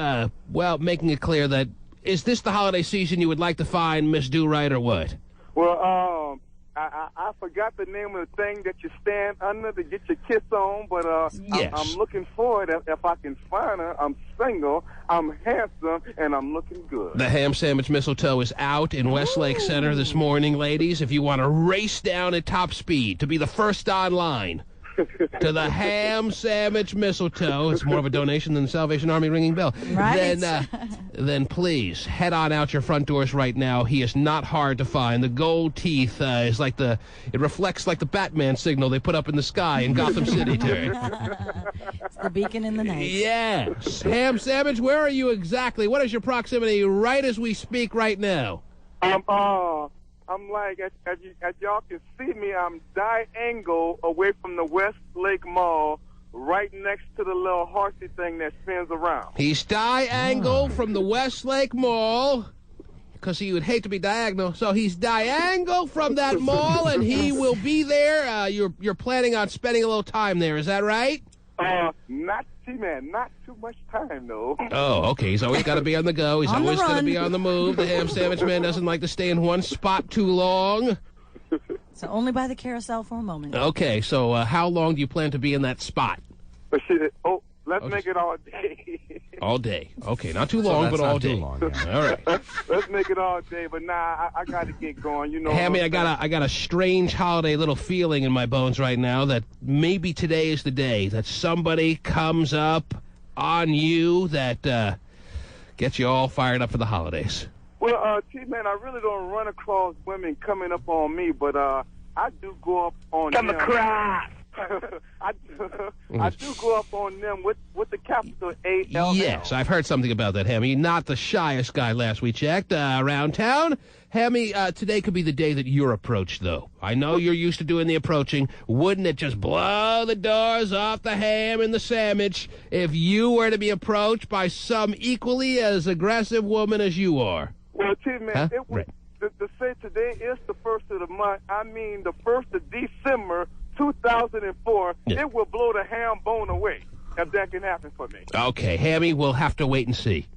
[SPEAKER 3] making it clear that, is this the holiday season you would like to find Miss Do-Right or what?
[SPEAKER 7] Well, I forgot the name of the thing that you stand under to get your kiss on, but
[SPEAKER 3] yes.
[SPEAKER 7] I'm looking forward if I can find her. I'm single, I'm handsome, and I'm looking good.
[SPEAKER 3] The ham sandwich mistletoe is out in Westlake Center this morning, ladies. If you want to race down at top speed to be the first online to the ham sandwich mistletoe, it's more of a donation than the Salvation Army ringing bell.
[SPEAKER 11] Right.
[SPEAKER 3] Then please head on out your front doors right now. He is not hard to find. The gold teeth is like it reflects like the Batman signal they put up in the sky in Gotham City, Terry.
[SPEAKER 11] It's the beacon in the night.
[SPEAKER 3] Yes. Ham sandwich, where are you exactly? What is your proximity right as we speak right now?
[SPEAKER 7] I'm like, as y'all can see me, I'm diagonal away from the Westlake Mall, right next to the little horsey thing that spins around.
[SPEAKER 3] He's diagonal from the Westlake Mall, because he would hate to be diagonal. So he's diagonal from that mall, and he will be there. You're planning on spending a little time there, is that right?
[SPEAKER 7] Not too much time, though.
[SPEAKER 3] Oh, okay. He's always got to be on the go. He's always going to be on the move. The ham sandwich man doesn't like to stay in one spot too long.
[SPEAKER 11] So only by the carousel for a moment.
[SPEAKER 3] Okay, so how long do you plan to be in that spot?
[SPEAKER 7] Let's make it all day.
[SPEAKER 3] All day. Okay, not too long, but all day.
[SPEAKER 6] Long, yeah.
[SPEAKER 3] All right.
[SPEAKER 7] Let's make it all day, but I got to get going. You know,
[SPEAKER 3] Hammy, I got a strange holiday little feeling in my bones right now that maybe today is the day that somebody comes up on you that gets you all fired up for the holidays.
[SPEAKER 7] Well, T-Man, I really don't run across women coming up on me, but I do go up on them. Come across. I do go up on them with the capital A-L-L.
[SPEAKER 3] Yes, I've heard something about that, Hammy. Not the shyest guy last we checked around town. Hammy, today could be the day that you're approached, though. I know you're used to doing the approaching. Wouldn't it just blow the doors off the ham and the sandwich if you were to be approached by some equally as aggressive woman as you are?
[SPEAKER 7] Well, T-Man, to say today is the first of the month, I mean the 1st of December, 2004, it will blow the ham bone away if that can happen for me.
[SPEAKER 3] Okay, Hammy, we'll have to wait and see.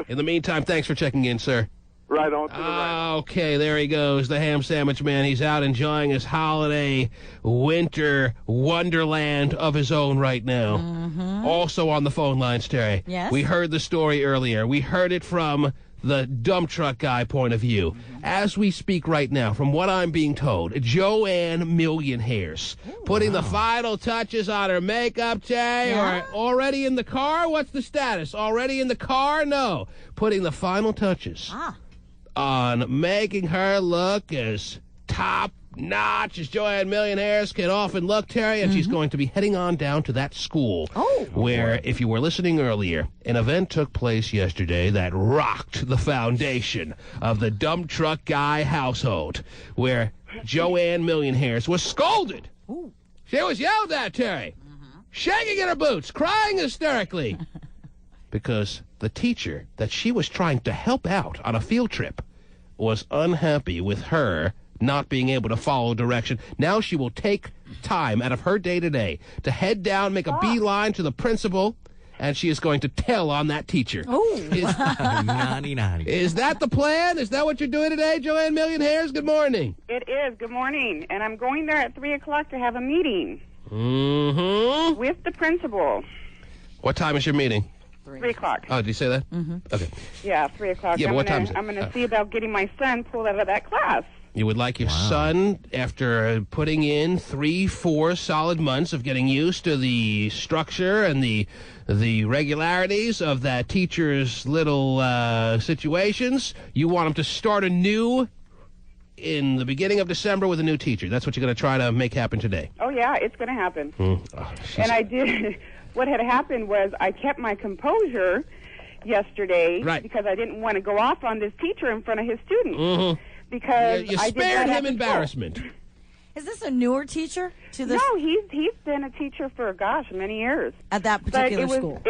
[SPEAKER 3] In the meantime, thanks for checking in, sir.
[SPEAKER 7] Right on to the right.
[SPEAKER 3] Okay, there he goes, the ham sandwich man. He's out enjoying his holiday winter wonderland of his own right now. Mm-hmm. Also on the phone lines, Terry.
[SPEAKER 11] Yes?
[SPEAKER 3] We heard the story earlier. We heard it from the dump truck guy point of view. As we speak right now, from what I'm being told, Joanne Million Hairs putting the final touches on her makeup, Terry, or already in the car? What's the status? Already in the car? No. Putting the final touches on making her look as top-notch as Joanne Million Hairs can often look, Terry, and she's going to be heading on down to that school where, if you were listening earlier, an event took place yesterday that rocked the foundation of the dump truck guy household, where Joanne Million Hairs was scolded. She was yelled at, Terry, shaking in her boots, crying hysterically, because the teacher that she was trying to help out on a field trip was unhappy with her not being able to follow direction. Now she will take time out of her day to head down, make a beeline to the principal, and she is going to tell on that teacher.
[SPEAKER 6] Naughty.
[SPEAKER 3] Is that the plan? Is that what you're doing today, Joanne Million Hairs? Good morning.
[SPEAKER 22] It is. Good morning. And I'm going there at 3 o'clock to have a meeting.
[SPEAKER 3] Mm-hmm.
[SPEAKER 22] With the principal.
[SPEAKER 3] What time is your meeting?
[SPEAKER 22] 3 o'clock.
[SPEAKER 3] Oh, did you say that?
[SPEAKER 22] Mm-hmm.
[SPEAKER 3] Okay.
[SPEAKER 22] Yeah, 3 o'clock.
[SPEAKER 3] Yeah, but what time is it?
[SPEAKER 22] I'm going to see about getting my son pulled out of that class.
[SPEAKER 3] You would like your son, after putting in 3-4 solid months of getting used to the structure and the regularities of that teacher's little situations, you want him to start anew in the beginning of December with a new teacher. That's what you're going to try to make happen today.
[SPEAKER 22] Oh, yeah, it's going to happen. And I did. What had happened was I kept my composure yesterday because I didn't want to go off on this teacher in front of his students. Because
[SPEAKER 3] you spared him embarrassment.
[SPEAKER 11] Is this a newer teacher to this?
[SPEAKER 22] No, he's been a teacher for, many years.
[SPEAKER 11] At that particular school.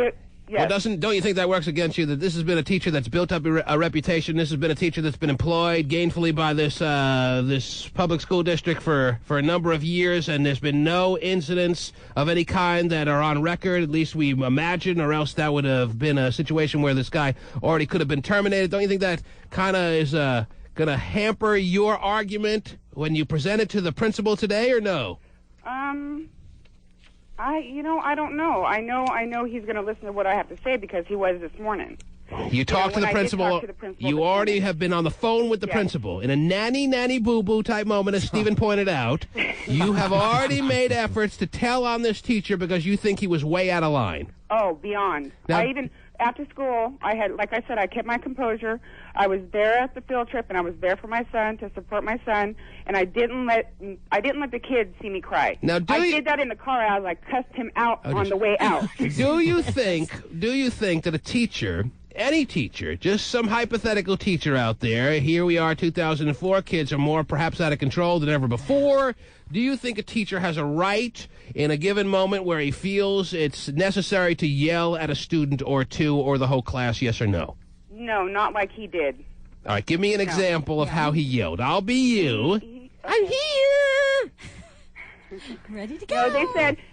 [SPEAKER 22] Yes.
[SPEAKER 3] Well, don't you think that works against you, that this has been a teacher that's built up a reputation, this has been a teacher that's been employed gainfully by this this public school district for a number of years, and there's been no incidents of any kind that are on record, at least we imagine, or else that would have been a situation where this guy already could have been terminated? Don't you think that kind of is going to hamper your argument when you present it to the principal today, or no?
[SPEAKER 22] I don't know. I know he's going to listen to what I have to say because he was this morning.
[SPEAKER 3] You talked to the principal. You already have been on the phone with the principal. In a nanny boo-boo type moment, as Stephen pointed out, you have already made efforts to tell on this teacher because you think he was way out of line.
[SPEAKER 22] Oh, beyond.
[SPEAKER 3] Now,
[SPEAKER 22] after school, like I said, I kept my composure. I was there at the field trip, and I was there for my son, to support my son, and I didn't let the kids see me cry.
[SPEAKER 3] Now,
[SPEAKER 22] I did that in the car. I cussed him out on the way out.
[SPEAKER 3] Do you think that a teacher, any teacher, just some hypothetical teacher out there, here we are, 2004, kids are more perhaps out of control than ever before, do you think a teacher has a right in a given moment where he feels it's necessary to yell at a student or two or the whole class, yes or no?
[SPEAKER 22] No, not like he did.
[SPEAKER 3] All right, give me an example of how he yelled. I'll be you. I'm here.
[SPEAKER 11] Ready to go.
[SPEAKER 22] No,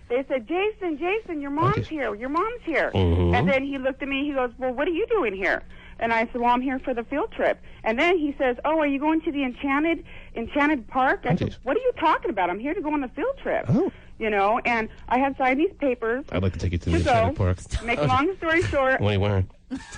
[SPEAKER 22] they said, Jason, your mom's here. Your mom's here.
[SPEAKER 3] Mm-hmm.
[SPEAKER 22] And then he looked at me. He goes, well, what are you doing here? And I said, well, I'm here for the field trip. And then he says, oh, are you going to the Enchanted Park? I said, what are you talking about? I'm here to go on the field trip.
[SPEAKER 3] Oh.
[SPEAKER 22] And I had signed these papers.
[SPEAKER 3] I'd like to take you to the Enchanted Park.
[SPEAKER 22] Make a long story short.
[SPEAKER 3] What are you wearing?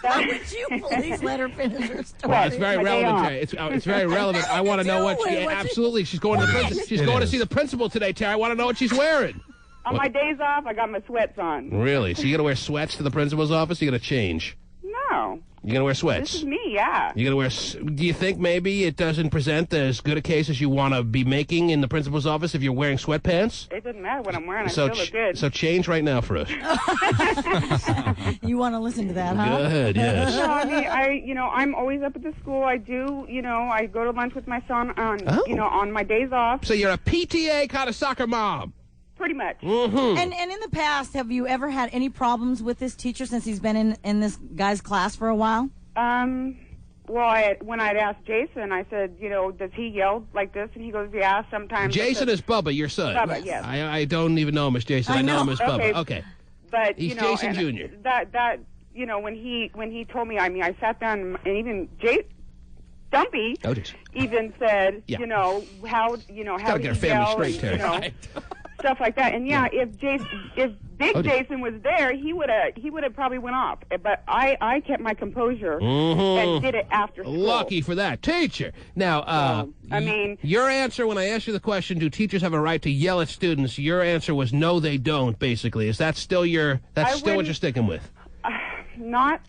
[SPEAKER 11] Why would you please let her finish her story?
[SPEAKER 3] Well, it's very relevant, Terry. It's very relevant. I want to know what she... Absolutely. She's going to see the principal today, Terry. I want to know what she's wearing.
[SPEAKER 22] On my days off, I got my sweats on.
[SPEAKER 3] Really? So you're going to wear sweats to the principal's office? You're going to change?
[SPEAKER 22] No.
[SPEAKER 3] You're going to wear sweats?
[SPEAKER 22] This is me, yeah.
[SPEAKER 3] You're going to wear... Do you think maybe it doesn't present as good a case as you want to be making in the principal's office if you're wearing sweatpants?
[SPEAKER 22] It doesn't matter what I'm wearing. I still look good.
[SPEAKER 3] So change right now for us.
[SPEAKER 11] You want to listen to that, huh?
[SPEAKER 3] Good, yes.
[SPEAKER 22] No, I mean, I'm always up at the school. I do, I go to lunch with my son on my days off.
[SPEAKER 3] So you're a PTA kind of soccer mom.
[SPEAKER 22] Pretty much.
[SPEAKER 3] Mm-hmm.
[SPEAKER 11] And in the past, have you ever had any problems with this teacher since he's been in this guy's class for a while?
[SPEAKER 22] Well, when I'd asked Jason, I said, does he yell like this? And he goes, yeah, sometimes.
[SPEAKER 3] Jason is Bubba, your son.
[SPEAKER 22] Bubba, yes.
[SPEAKER 3] I don't even know him as Jason. I know him as Bubba. Okay.
[SPEAKER 22] But
[SPEAKER 3] he's Jason Jr.
[SPEAKER 22] That when he told me, I sat down and even Dumpy even said, how
[SPEAKER 3] gotta get our family straight, Terry.
[SPEAKER 22] Stuff like that. And if Big Jason was there, he would have probably went off. But I kept my composure and did it after school.
[SPEAKER 3] Lucky for that, teacher. Now, your answer when I asked you the question, do teachers have a right to yell at students? Your answer was no, they don't. Basically, is that still what you're sticking with?
[SPEAKER 22] Not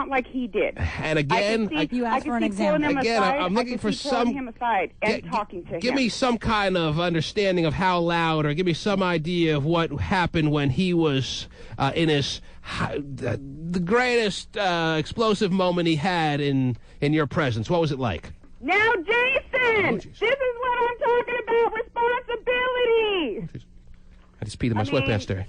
[SPEAKER 22] like he did.
[SPEAKER 3] And again,
[SPEAKER 11] you asked for an example.
[SPEAKER 22] Again,
[SPEAKER 3] I'm looking for some.
[SPEAKER 22] Him aside and talking to him.
[SPEAKER 3] Give me some kind of understanding of how loud, or give me some idea of what happened when he was in his the greatest explosive moment he had in your presence. What was it like?
[SPEAKER 22] Now, Jason, this is what I'm talking about. Responsibility.
[SPEAKER 3] I just peed in my sweatpants, Terry.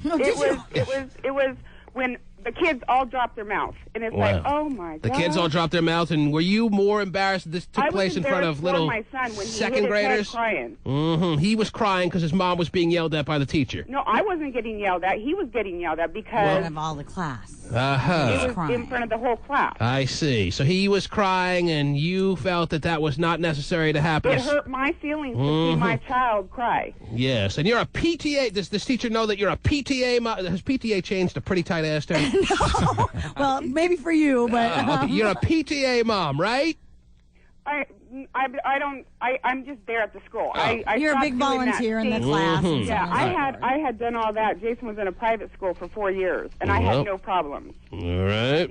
[SPEAKER 22] It was when the kids all dropped their mouth, and it's like, oh my god!
[SPEAKER 3] The kids all dropped their mouth, and were you more embarrassed that this took place in front of little
[SPEAKER 22] my son when
[SPEAKER 3] second graders?
[SPEAKER 22] Crying.
[SPEAKER 3] Mm-hmm. He was crying because his mom was being yelled at by the teacher.
[SPEAKER 22] No, I wasn't getting yelled at. He was getting yelled at because
[SPEAKER 11] of all the class.
[SPEAKER 22] It was in front of the whole class.
[SPEAKER 3] I see. So he was crying, and you felt that was not necessary to happen.
[SPEAKER 22] It hurt my feelings to see my child cry.
[SPEAKER 3] Yes, and you're a PTA. Does this teacher know that you're a PTA? Has PTA changed a pretty tight ass term?
[SPEAKER 11] No. Well, maybe for you, but
[SPEAKER 3] okay. You're a PTA mom, right?
[SPEAKER 22] I'm just there at the school.
[SPEAKER 11] You're a big volunteer in the class.
[SPEAKER 22] Mm-hmm. Yeah, I had done all that. Jason was in a private school for 4 years, and I had no problems.
[SPEAKER 3] All right.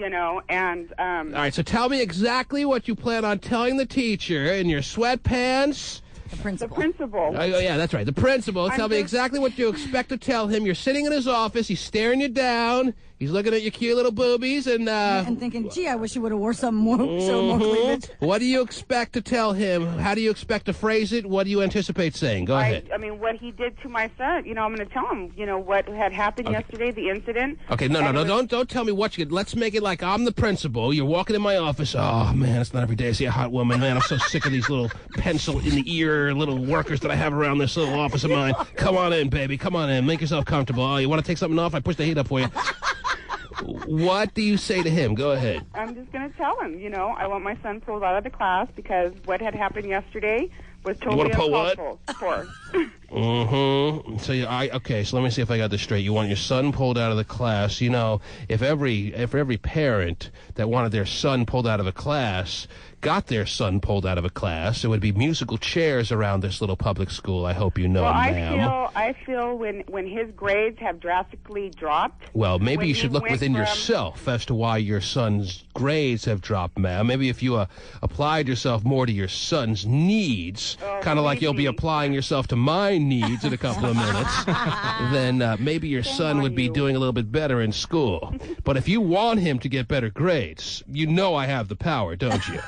[SPEAKER 22] And
[SPEAKER 3] all right. So tell me exactly what you plan on telling the teacher in your sweatpants.
[SPEAKER 11] The principal.
[SPEAKER 22] The principal.
[SPEAKER 3] Oh, yeah, that's right. The principal. Tell me exactly what you expect to tell him. You're sitting in his office. He's staring you down. He's looking at your cute little boobies and
[SPEAKER 11] thinking, gee, I wish he would have wore something more, showed more cleavage.
[SPEAKER 3] What do you expect to tell him? How do you expect to phrase it? What do you anticipate saying? Go ahead.
[SPEAKER 22] I mean, what he did to my son. You know, I'm going to tell him, you know, what had happened yesterday, the incident.
[SPEAKER 3] Okay, no, don't tell me what you get. Let's make it like I'm the principal. You're walking in my office. Oh, man, it's not every day I see a hot woman. Man, I'm so sick of these little pencil in the ear little workers that I have around this little office of mine. Come on in, baby. Come on in. Make yourself comfortable. Oh, you want to take something off? I push the heat up for you. What do you say to him? Go ahead.
[SPEAKER 22] I'm just going to tell him, you know, I want my son pulled out of the class because what had happened yesterday was totally uncalled for.
[SPEAKER 3] Mm-hmm. So okay. So let me see if I got this straight. You want your son pulled out of the class. You know, if every parent that wanted their son pulled out of a class got their son pulled out of a class, there would be musical chairs around this little public school. I hope you know, ma'am.
[SPEAKER 22] I feel when his grades have drastically dropped.
[SPEAKER 3] Well, maybe you should look within yourself as to why your son's grades have dropped, ma'am. Maybe if you applied yourself more to your son's needs, kind of like you'll be applying yourself to my needs in a couple of minutes, then maybe your son would be doing a little bit better in school. But if you want him to get better grades, you know I have the power, don't you?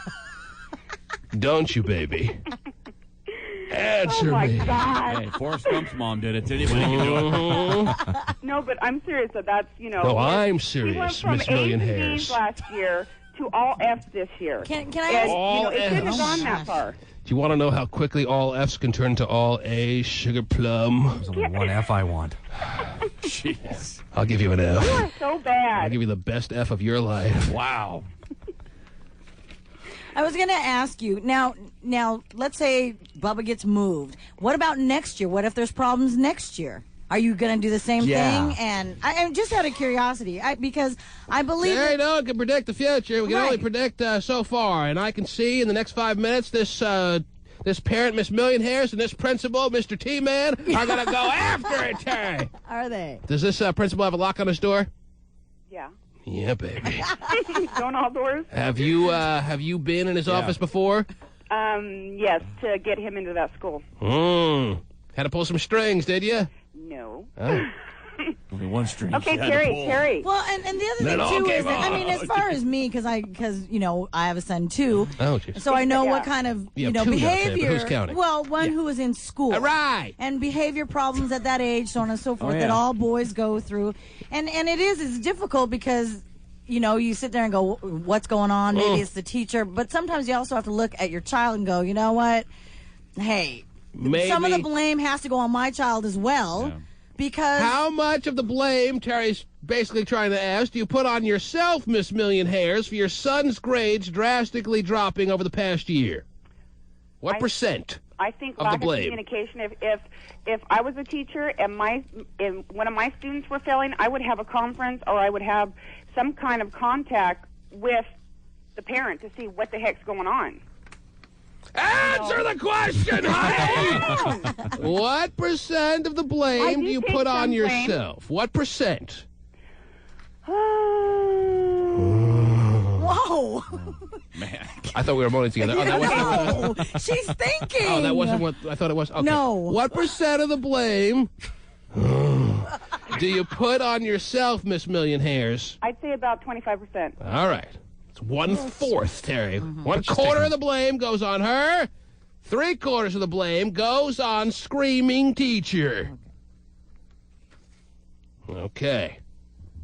[SPEAKER 3] Don't you, baby? Answer me.
[SPEAKER 22] God.
[SPEAKER 5] Hey, Forrest Gump's mom did it. Anybody can do it.
[SPEAKER 22] No, but I'm serious. So that's, you know.
[SPEAKER 3] No, I'm serious,
[SPEAKER 22] Miss
[SPEAKER 3] Million
[SPEAKER 22] Hairs.
[SPEAKER 3] Hairs.
[SPEAKER 22] He went from A's last year to all F's this year.
[SPEAKER 11] Can I ask?
[SPEAKER 3] All
[SPEAKER 22] it shouldn't have
[SPEAKER 3] Fs.
[SPEAKER 22] gone that far.
[SPEAKER 3] Do you want to know how quickly all F's can turn to all A's, sugar plum?
[SPEAKER 6] There's only one F I want.
[SPEAKER 3] Jeez. I'll give you an F.
[SPEAKER 22] You are so bad.
[SPEAKER 3] I'll give you the best F of your life.
[SPEAKER 5] Wow.
[SPEAKER 11] I was going to ask you, now, let's say Bubba gets moved. What about next year? What if there's problems next year? Are you going to do the same thing? And I'm just out of curiosity, because I believe...
[SPEAKER 3] Hey, no one can predict the future. We can only predict so far. And I can see in the next 5 minutes this parent, Miss Million Hairs, and this principal, Mr. T-Man, are going to go after it, Terry.
[SPEAKER 11] Are they?
[SPEAKER 3] Does this principal have a lock on his door?
[SPEAKER 22] Yeah.
[SPEAKER 3] Yeah, baby.
[SPEAKER 22] Going all doors?
[SPEAKER 3] Have you been in his office before?
[SPEAKER 22] Yes, to get him into that school.
[SPEAKER 3] Had to pull some strings, did you?
[SPEAKER 22] No.
[SPEAKER 3] Oh.
[SPEAKER 5] Only one string.
[SPEAKER 22] Okay, Terry.
[SPEAKER 11] Well, and the other thing too is that, I mean, as far as me, because you know I have a son too.
[SPEAKER 3] Oh, geez.
[SPEAKER 11] So I know what kind of behavior.
[SPEAKER 3] Who's counting?
[SPEAKER 11] Well, one who is in school.
[SPEAKER 3] All right.
[SPEAKER 11] And behavior problems at that age, so on and so forth, that all boys go through, and it's difficult because. You know, you sit there and go, what's going on? Maybe it's the teacher. But sometimes you also have to look at your child and go, you know what? Hey, some of the blame has to go on my child as well. Yeah. Because...
[SPEAKER 3] How much of the blame, Terry's basically trying to ask, do you put on yourself, Miss Million Hairs, for your son's grades drastically dropping over the past year? What percent?
[SPEAKER 22] I think
[SPEAKER 3] of
[SPEAKER 22] lack
[SPEAKER 3] the blame.
[SPEAKER 22] of communication. If I was a teacher and one of my students were failing, I would have a conference or I would have some kind of contact with the parent to see what the heck's going on.
[SPEAKER 3] Answer the question, honey! What percent of the blame do you put on yourself? What percent?
[SPEAKER 11] Whoa!
[SPEAKER 3] Man, I thought we were moaning together. Oh, that wasn't.
[SPEAKER 11] No, she's thinking.
[SPEAKER 3] Oh, that wasn't what I thought it was. Okay.
[SPEAKER 11] No.
[SPEAKER 3] What percent of the blame do you put on yourself, Miss Million Hairs?
[SPEAKER 22] I'd say about 25%.
[SPEAKER 3] All right. It's 1/4, Terry. 1/4 of the blame goes on her. 3/4 of the blame goes on screaming teacher. Okay.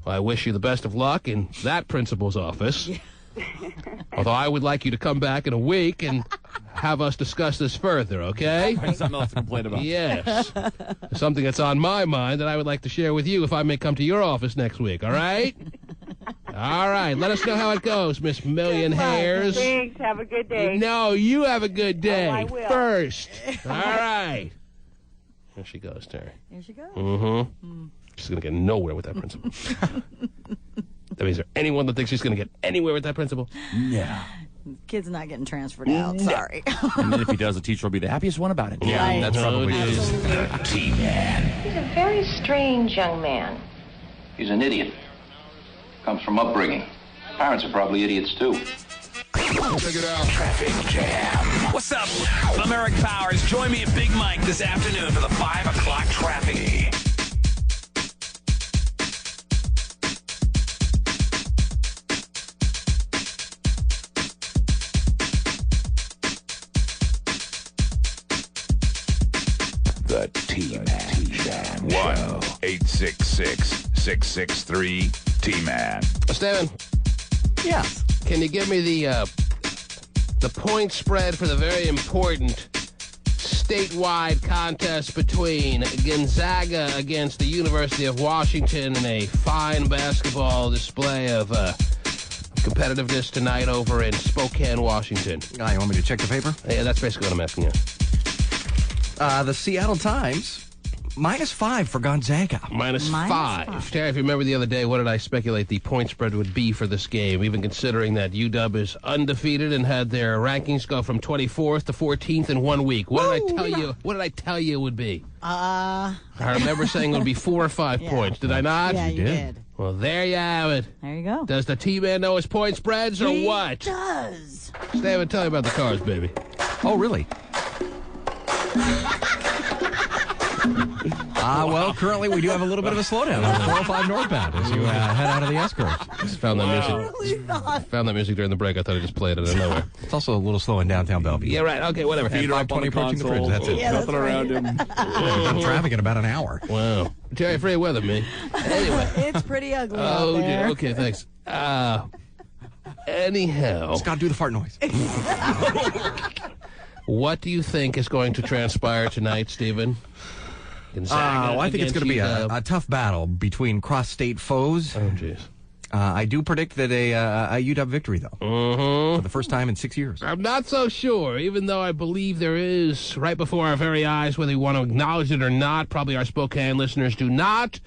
[SPEAKER 3] Well, I wish you the best of luck in that principal's office. Although I would like you to come back in a week and have us discuss this further, okay?
[SPEAKER 5] Find something else to complain about.
[SPEAKER 3] Yes. Something that's on my mind that I would like to share with you if I may come to your office next week, all right? All right. Let us know how it goes, Miss Million Hairs.
[SPEAKER 22] Thanks. Have a good day.
[SPEAKER 3] No, you have a good day.
[SPEAKER 22] I will.
[SPEAKER 3] First. All right. There she goes, Terry.
[SPEAKER 11] There she goes.
[SPEAKER 3] Mm-hmm. She's going to get nowhere with that principal. That means, is there anyone that thinks she's going to get anywhere with that principal?
[SPEAKER 5] Yeah.
[SPEAKER 11] Kid's not getting transferred out. Sorry.
[SPEAKER 5] And then if he does, the teacher will be the happiest one about it.
[SPEAKER 11] Yeah,
[SPEAKER 5] That's probably it is.
[SPEAKER 1] The T-Man.
[SPEAKER 12] He's a very strange young man.
[SPEAKER 13] He's an idiot. Comes from upbringing. Parents are probably idiots, too.
[SPEAKER 1] Check it out. Traffic Jam.
[SPEAKER 23] What's up? I'm Eric Powers. Join me at Big Mike this afternoon for the 5 o'clock traffic.
[SPEAKER 1] The T-Man. 1-866-663-T-Man.
[SPEAKER 3] Steven.
[SPEAKER 6] Yes.
[SPEAKER 3] Can you give me the point spread for the very important statewide contest between Gonzaga against the University of Washington in a fine basketball display of competitiveness tonight over in Spokane, Washington?
[SPEAKER 6] You want me to check the paper?
[SPEAKER 3] Yeah, that's basically what I'm asking you.
[SPEAKER 6] The Seattle Times, -5 for Gonzaga.
[SPEAKER 3] Minus five. Terry, if you remember the other day, what did I speculate the point spread would be for this game, even considering that UW is undefeated and had their rankings go from 24th to 14th in 1 week? What did I tell you? What did I tell you it would be? I remember saying it would be 4 or 5 points. Did I not?
[SPEAKER 11] Yeah, you did.
[SPEAKER 3] Well, there you have it.
[SPEAKER 11] There you go.
[SPEAKER 3] Does the T-Man know his point spreads or what?
[SPEAKER 11] He does.
[SPEAKER 3] Steven, tell me about the cars, baby.
[SPEAKER 6] Oh, really? Well, currently we do have a little bit of a slowdown on 405 northbound as you head out of the S-curve.
[SPEAKER 3] Just found that music. Found that music during the break. I thought I just played it out of nowhere.
[SPEAKER 6] It's also a little slow in downtown Bellevue.
[SPEAKER 3] Yeah, right. Okay, whatever.
[SPEAKER 5] Feet up on the
[SPEAKER 6] approaching the
[SPEAKER 5] console.
[SPEAKER 6] fridge. That's it.
[SPEAKER 11] Yeah,
[SPEAKER 5] Nothing around him.
[SPEAKER 6] Traffic in about an hour.
[SPEAKER 3] Wow. Terry, free weather, me. Anyway.
[SPEAKER 11] It's pretty ugly out there.
[SPEAKER 3] Okay, thanks. Anyhow.
[SPEAKER 6] Scott, do the fart noise.
[SPEAKER 3] What do you think is going to transpire tonight, Stephen?
[SPEAKER 6] I think it's going to be a tough battle between cross-state foes.
[SPEAKER 3] Oh, jeez.
[SPEAKER 6] I do predict that a UW victory, though, for the first time in 6 years.
[SPEAKER 3] I'm not so sure, even though I believe there is, right before our very eyes, whether you want to acknowledge it or not, probably our Spokane listeners do not.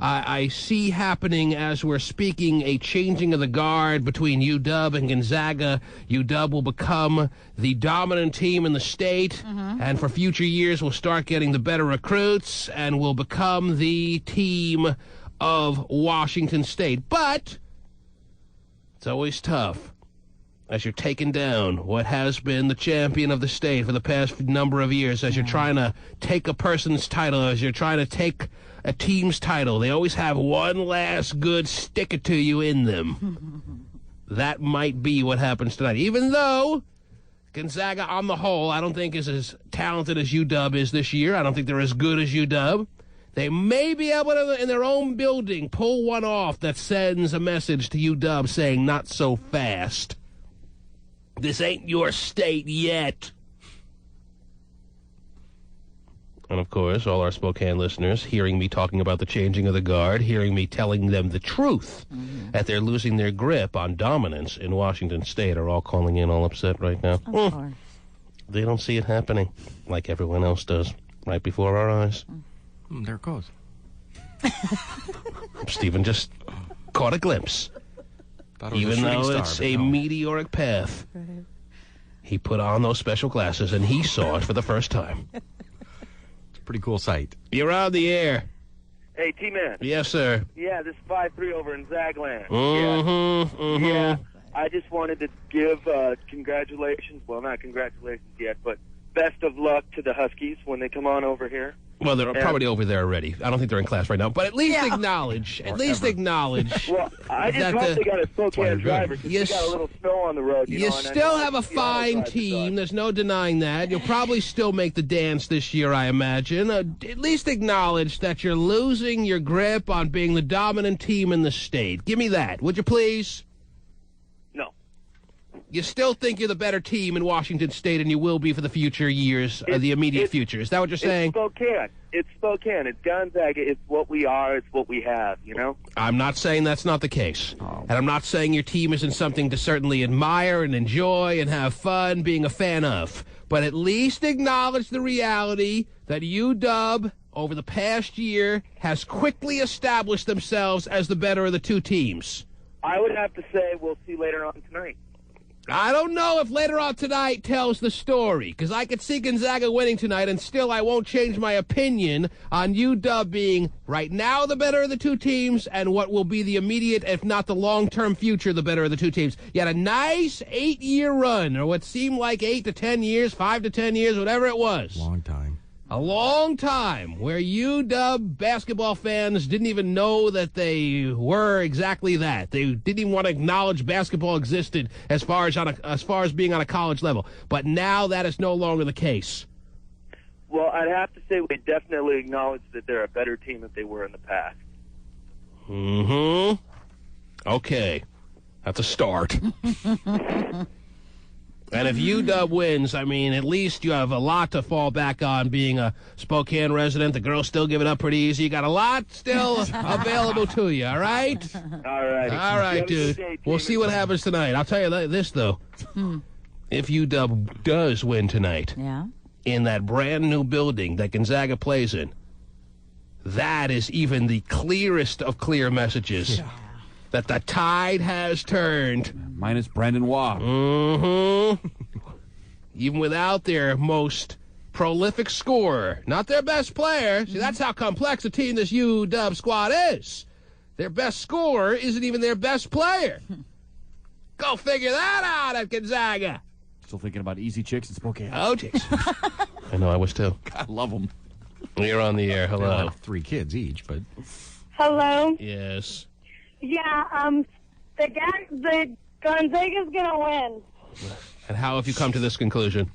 [SPEAKER 3] I see happening as we're speaking a changing of the guard between UW and Gonzaga. UW will become the dominant team in the state, and for future years will start getting the better recruits and will become the team of Washington State. But it's always tough as you're taking down what has been the champion of the state for the past number of years, as you're trying to take a person's title, as you're trying to take a team's title. They always have one last good stick it to you in them. That might be what happens tonight. Even though Gonzaga, on the whole, I don't think is as talented as UW is this year. I don't think they're as good as UW. They may be able to, in their own building, pull one off that sends a message to UW saying, not so fast. This ain't your state yet. And, of course, all our Spokane listeners hearing me talking about the changing of the guard, hearing me telling them the truth, that they're losing their grip on dominance in Washington State, are all calling in all upset right now.
[SPEAKER 11] Of course.
[SPEAKER 3] They don't see it happening like everyone else does right before our eyes.
[SPEAKER 6] There it goes.
[SPEAKER 3] Stephen just caught a glimpse. Even though it's a meteoric path, he put on those special glasses and he saw it for the first time.
[SPEAKER 6] It's a pretty cool sight.
[SPEAKER 3] You're on the air.
[SPEAKER 7] Hey, T-Man.
[SPEAKER 3] Yes, sir.
[SPEAKER 7] Yeah, this is 5-3 over in Zagland.
[SPEAKER 3] Yeah.
[SPEAKER 7] I just wanted to give congratulations. Well, not congratulations yet, but best of luck to the Huskies when they come on over here.
[SPEAKER 3] Well, they're probably over there already. I don't think they're in class right now, but at least acknowledge. At least acknowledge.
[SPEAKER 7] Well, I just hope they got a Spokane driver. You got a little snow on the road.
[SPEAKER 3] You still have a fine team. There's no denying that. You'll probably still make the dance this year, I imagine. At least acknowledge that you're losing your grip on being the dominant team in the state. Give me that, would you please?
[SPEAKER 7] No.
[SPEAKER 3] You still think you're the better team in Washington State, and you will be for the future years, the immediate future. Is that what you're saying?
[SPEAKER 7] It's Spokane. It's Gonzaga. It's what we are. It's what we have, you know?
[SPEAKER 3] I'm not saying that's not the case. And I'm not saying your team isn't something to certainly admire and enjoy and have fun being a fan of. But at least acknowledge the reality that UW, over the past year, has quickly established themselves as the better of the two teams.
[SPEAKER 7] I would have to say we'll see later on tonight.
[SPEAKER 3] I don't know if later on tonight tells the story, because I could see Gonzaga winning tonight, and still I won't change my opinion on UW being, right now, the better of the two teams, and what will be the immediate, if not the long-term future, the better of the two teams. You had a nice 8-year run, or what seemed like 8 to 10 years, 5 to 10 years, whatever it was.
[SPEAKER 6] Long time.
[SPEAKER 3] A long time where UW basketball fans didn't even know that they were exactly that. They didn't even want to acknowledge basketball existed as far as being on a college level. But now that is no longer the case.
[SPEAKER 4] Well, I'd have to say we definitely acknowledge that they're a better team than they were in the past.
[SPEAKER 3] Mm-hmm. Okay. That's a start. And if UW wins, I mean, at least you have a lot to fall back on being a Spokane resident. The girls still give it up pretty easy. You got a lot still available to you, all right?
[SPEAKER 4] All right.
[SPEAKER 3] All right, dude. We'll see what happens tonight. I'll tell you this, though. If UW does win tonight, in that brand new building that Gonzaga plays in, that is even the clearest of clear messages that the tide has turned.
[SPEAKER 5] Minus Brandon Waugh.
[SPEAKER 3] Mm-hmm. Even without their most prolific scorer, not their best player. See, that's how complex a team this UW squad is. Their best scorer isn't even their best player. Go figure that out at Gonzaga.
[SPEAKER 5] Still thinking about easy chicks in Spokane.
[SPEAKER 3] Oh, chicks. I know, I was too.
[SPEAKER 5] I love them.
[SPEAKER 3] You're on the air. Hello.
[SPEAKER 6] They have 3 kids each, but...
[SPEAKER 15] Hello?
[SPEAKER 3] Yes.
[SPEAKER 15] Yeah, the Gonzaga's gonna win.
[SPEAKER 3] And how have you come to this conclusion?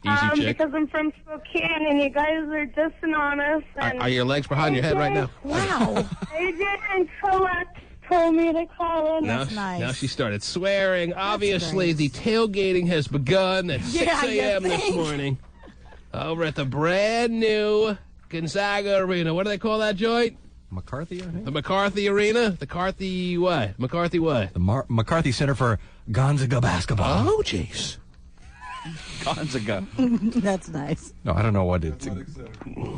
[SPEAKER 3] Easy chick.
[SPEAKER 15] Because I'm from Spokane, and you guys are dissing on us.
[SPEAKER 3] Are your legs behind your head right now?
[SPEAKER 15] Wow. AJ and Colette told me to call in.
[SPEAKER 3] That's nice. Now she started swearing. Obviously, the tailgating has begun at 6 a.m. this morning over at the brand new Gonzaga Arena. What do they call that joint?
[SPEAKER 6] McCarthy, I think?
[SPEAKER 3] The McCarthy Arena? The McCarthy what? McCarthy what?
[SPEAKER 6] The McCarthy Center for Gonzaga Basketball.
[SPEAKER 3] Oh, jeez.
[SPEAKER 5] Gonzaga.
[SPEAKER 11] That's nice.
[SPEAKER 6] No, I don't know what it's...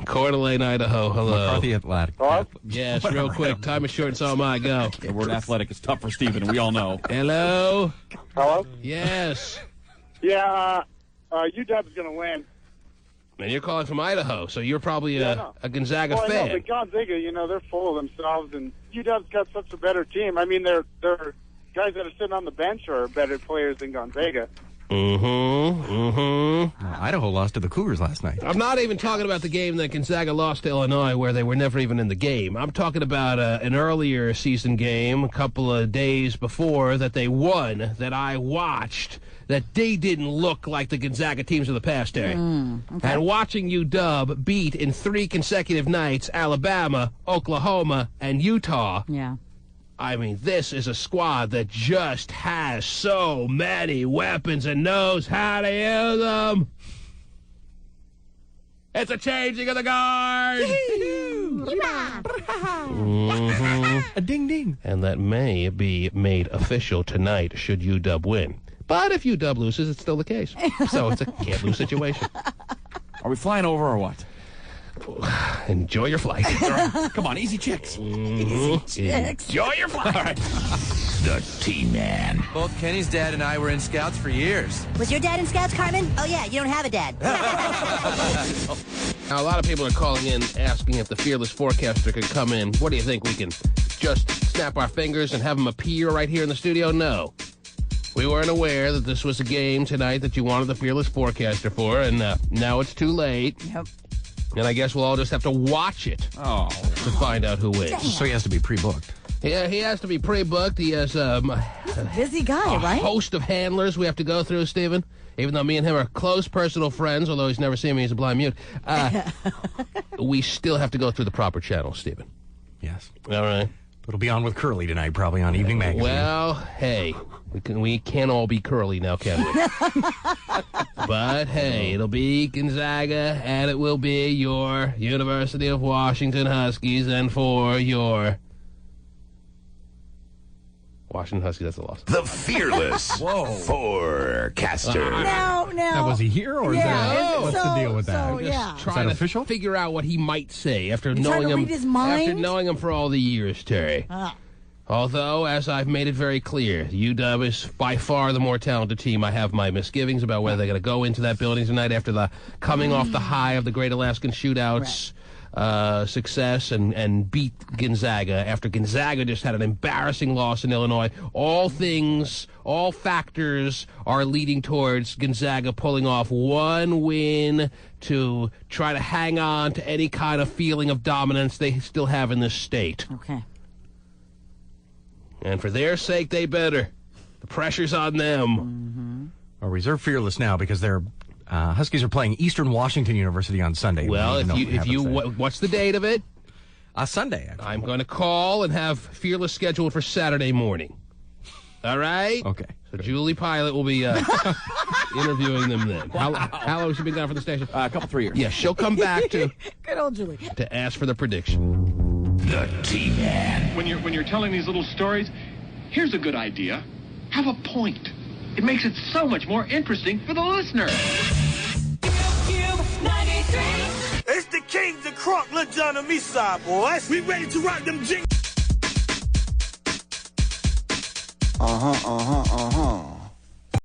[SPEAKER 3] Coeur d'Alene, Idaho. Hello.
[SPEAKER 6] McCarthy Athletic.
[SPEAKER 3] Yes, real quick. Time is short, and so am I. Go.
[SPEAKER 5] The word athletic is tough for Steven, we all know.
[SPEAKER 3] Hello?
[SPEAKER 7] Hello?
[SPEAKER 3] Yes.
[SPEAKER 7] Yeah, UW's going to win.
[SPEAKER 3] And you're calling from Idaho, so you're probably a Gonzaga fan.
[SPEAKER 7] No, but Gonzaga, they're full of themselves, and UW's got such a better team. I mean, they're guys that are sitting on the bench are better players than Gonzaga.
[SPEAKER 6] Idaho lost to the Cougars last night.
[SPEAKER 3] I'm not even talking about the game that Gonzaga lost to Illinois, where they were never even in the game. I'm talking about an earlier season game, a couple of days before, that they won, that I watched, that they didn't look like the Gonzaga teams of the past, Terry.
[SPEAKER 11] Okay.
[SPEAKER 3] And watching UW beat in 3 consecutive nights Alabama, Oklahoma, and Utah.
[SPEAKER 11] Yeah.
[SPEAKER 3] I mean, this is a squad that just has so many weapons and knows how to use them. It's a changing of the guard.
[SPEAKER 6] A ding ding.
[SPEAKER 3] And that may be made official tonight should UW win. But if UW loses, it's still the case. So it's a can't-lose situation.
[SPEAKER 5] Are we flying over or what?
[SPEAKER 3] Enjoy your flight.
[SPEAKER 5] Come on, easy chicks.
[SPEAKER 3] Easy
[SPEAKER 11] chicks.
[SPEAKER 3] Enjoy your flight.
[SPEAKER 1] All right. The T-Man.
[SPEAKER 16] Both Kenny's dad and I were in Scouts for years.
[SPEAKER 24] Was your dad in Scouts, Carmen? Oh, yeah, you don't have a dad.
[SPEAKER 3] Now, a lot of people are calling in asking if the fearless forecaster could come in. What do you think? We can just snap our fingers and have him appear right here in the studio? No. We weren't aware that this was a game tonight that you wanted the fearless forecaster for, and now it's too late.
[SPEAKER 11] Yep.
[SPEAKER 3] And I guess we'll all just have to watch it to find out who wins.
[SPEAKER 6] So he has to be pre-booked.
[SPEAKER 3] Yeah, he has to be pre-booked. He has
[SPEAKER 11] He's a busy guy, right?
[SPEAKER 3] A host of handlers we have to go through, Stephen. Even though me and him are close personal friends, although he's never seen me, he's a blind mute. We still have to go through the proper channels, Stephen.
[SPEAKER 6] Yes.
[SPEAKER 3] All right.
[SPEAKER 6] It'll be on with Curly tonight, probably on Evening Magazine.
[SPEAKER 3] Well, hey, we can't all be Curly now, can we? But hey, it'll be Gonzaga, and it will be your University of Washington Huskies, and for your Washington Huskies, that's a loss.
[SPEAKER 1] The fearless forecaster.
[SPEAKER 11] Now.
[SPEAKER 6] Now, was he here, or is that, what's the deal with that?
[SPEAKER 3] Just
[SPEAKER 6] Is that official?
[SPEAKER 3] Figure out what he might say after
[SPEAKER 11] You're
[SPEAKER 3] knowing
[SPEAKER 11] trying to
[SPEAKER 3] him.
[SPEAKER 11] read his mind?
[SPEAKER 3] After knowing him for all the years, Terry. Although, as I've made it very clear, UW is by far the more talented team. I have my misgivings about whether they're going to go into that building tonight after the coming off the high of the Great Alaskan Shootouts success and beat Gonzaga after Gonzaga just had an embarrassing loss in Illinois. All factors are leading towards Gonzaga pulling off one win to try to hang on to any kind of feeling of dominance they still have in this state.
[SPEAKER 11] Okay.
[SPEAKER 3] And for their sake, they better. The pressure's on them.
[SPEAKER 6] Well, reserve fearless now because they're Huskies are playing Eastern Washington University on Sunday.
[SPEAKER 3] Well, what's the date of it?
[SPEAKER 6] Sunday. Actually.
[SPEAKER 3] I'm going to call and have Fearless scheduled for Saturday morning. All right?
[SPEAKER 6] Okay.
[SPEAKER 3] So Julie Pilot will be interviewing them then. Wow. How long has she been gone from the station?
[SPEAKER 5] A couple, 3 years.
[SPEAKER 3] Yeah, she'll come back to
[SPEAKER 11] good old Julie
[SPEAKER 3] to ask for the prediction.
[SPEAKER 1] The T-Man.
[SPEAKER 9] When you're telling these little stories, here's a good idea. Have a point. It makes it so much more interesting for the listener.
[SPEAKER 17] It's the Kings of Crunk. Look down on me side, boys. We ready to rock them jing.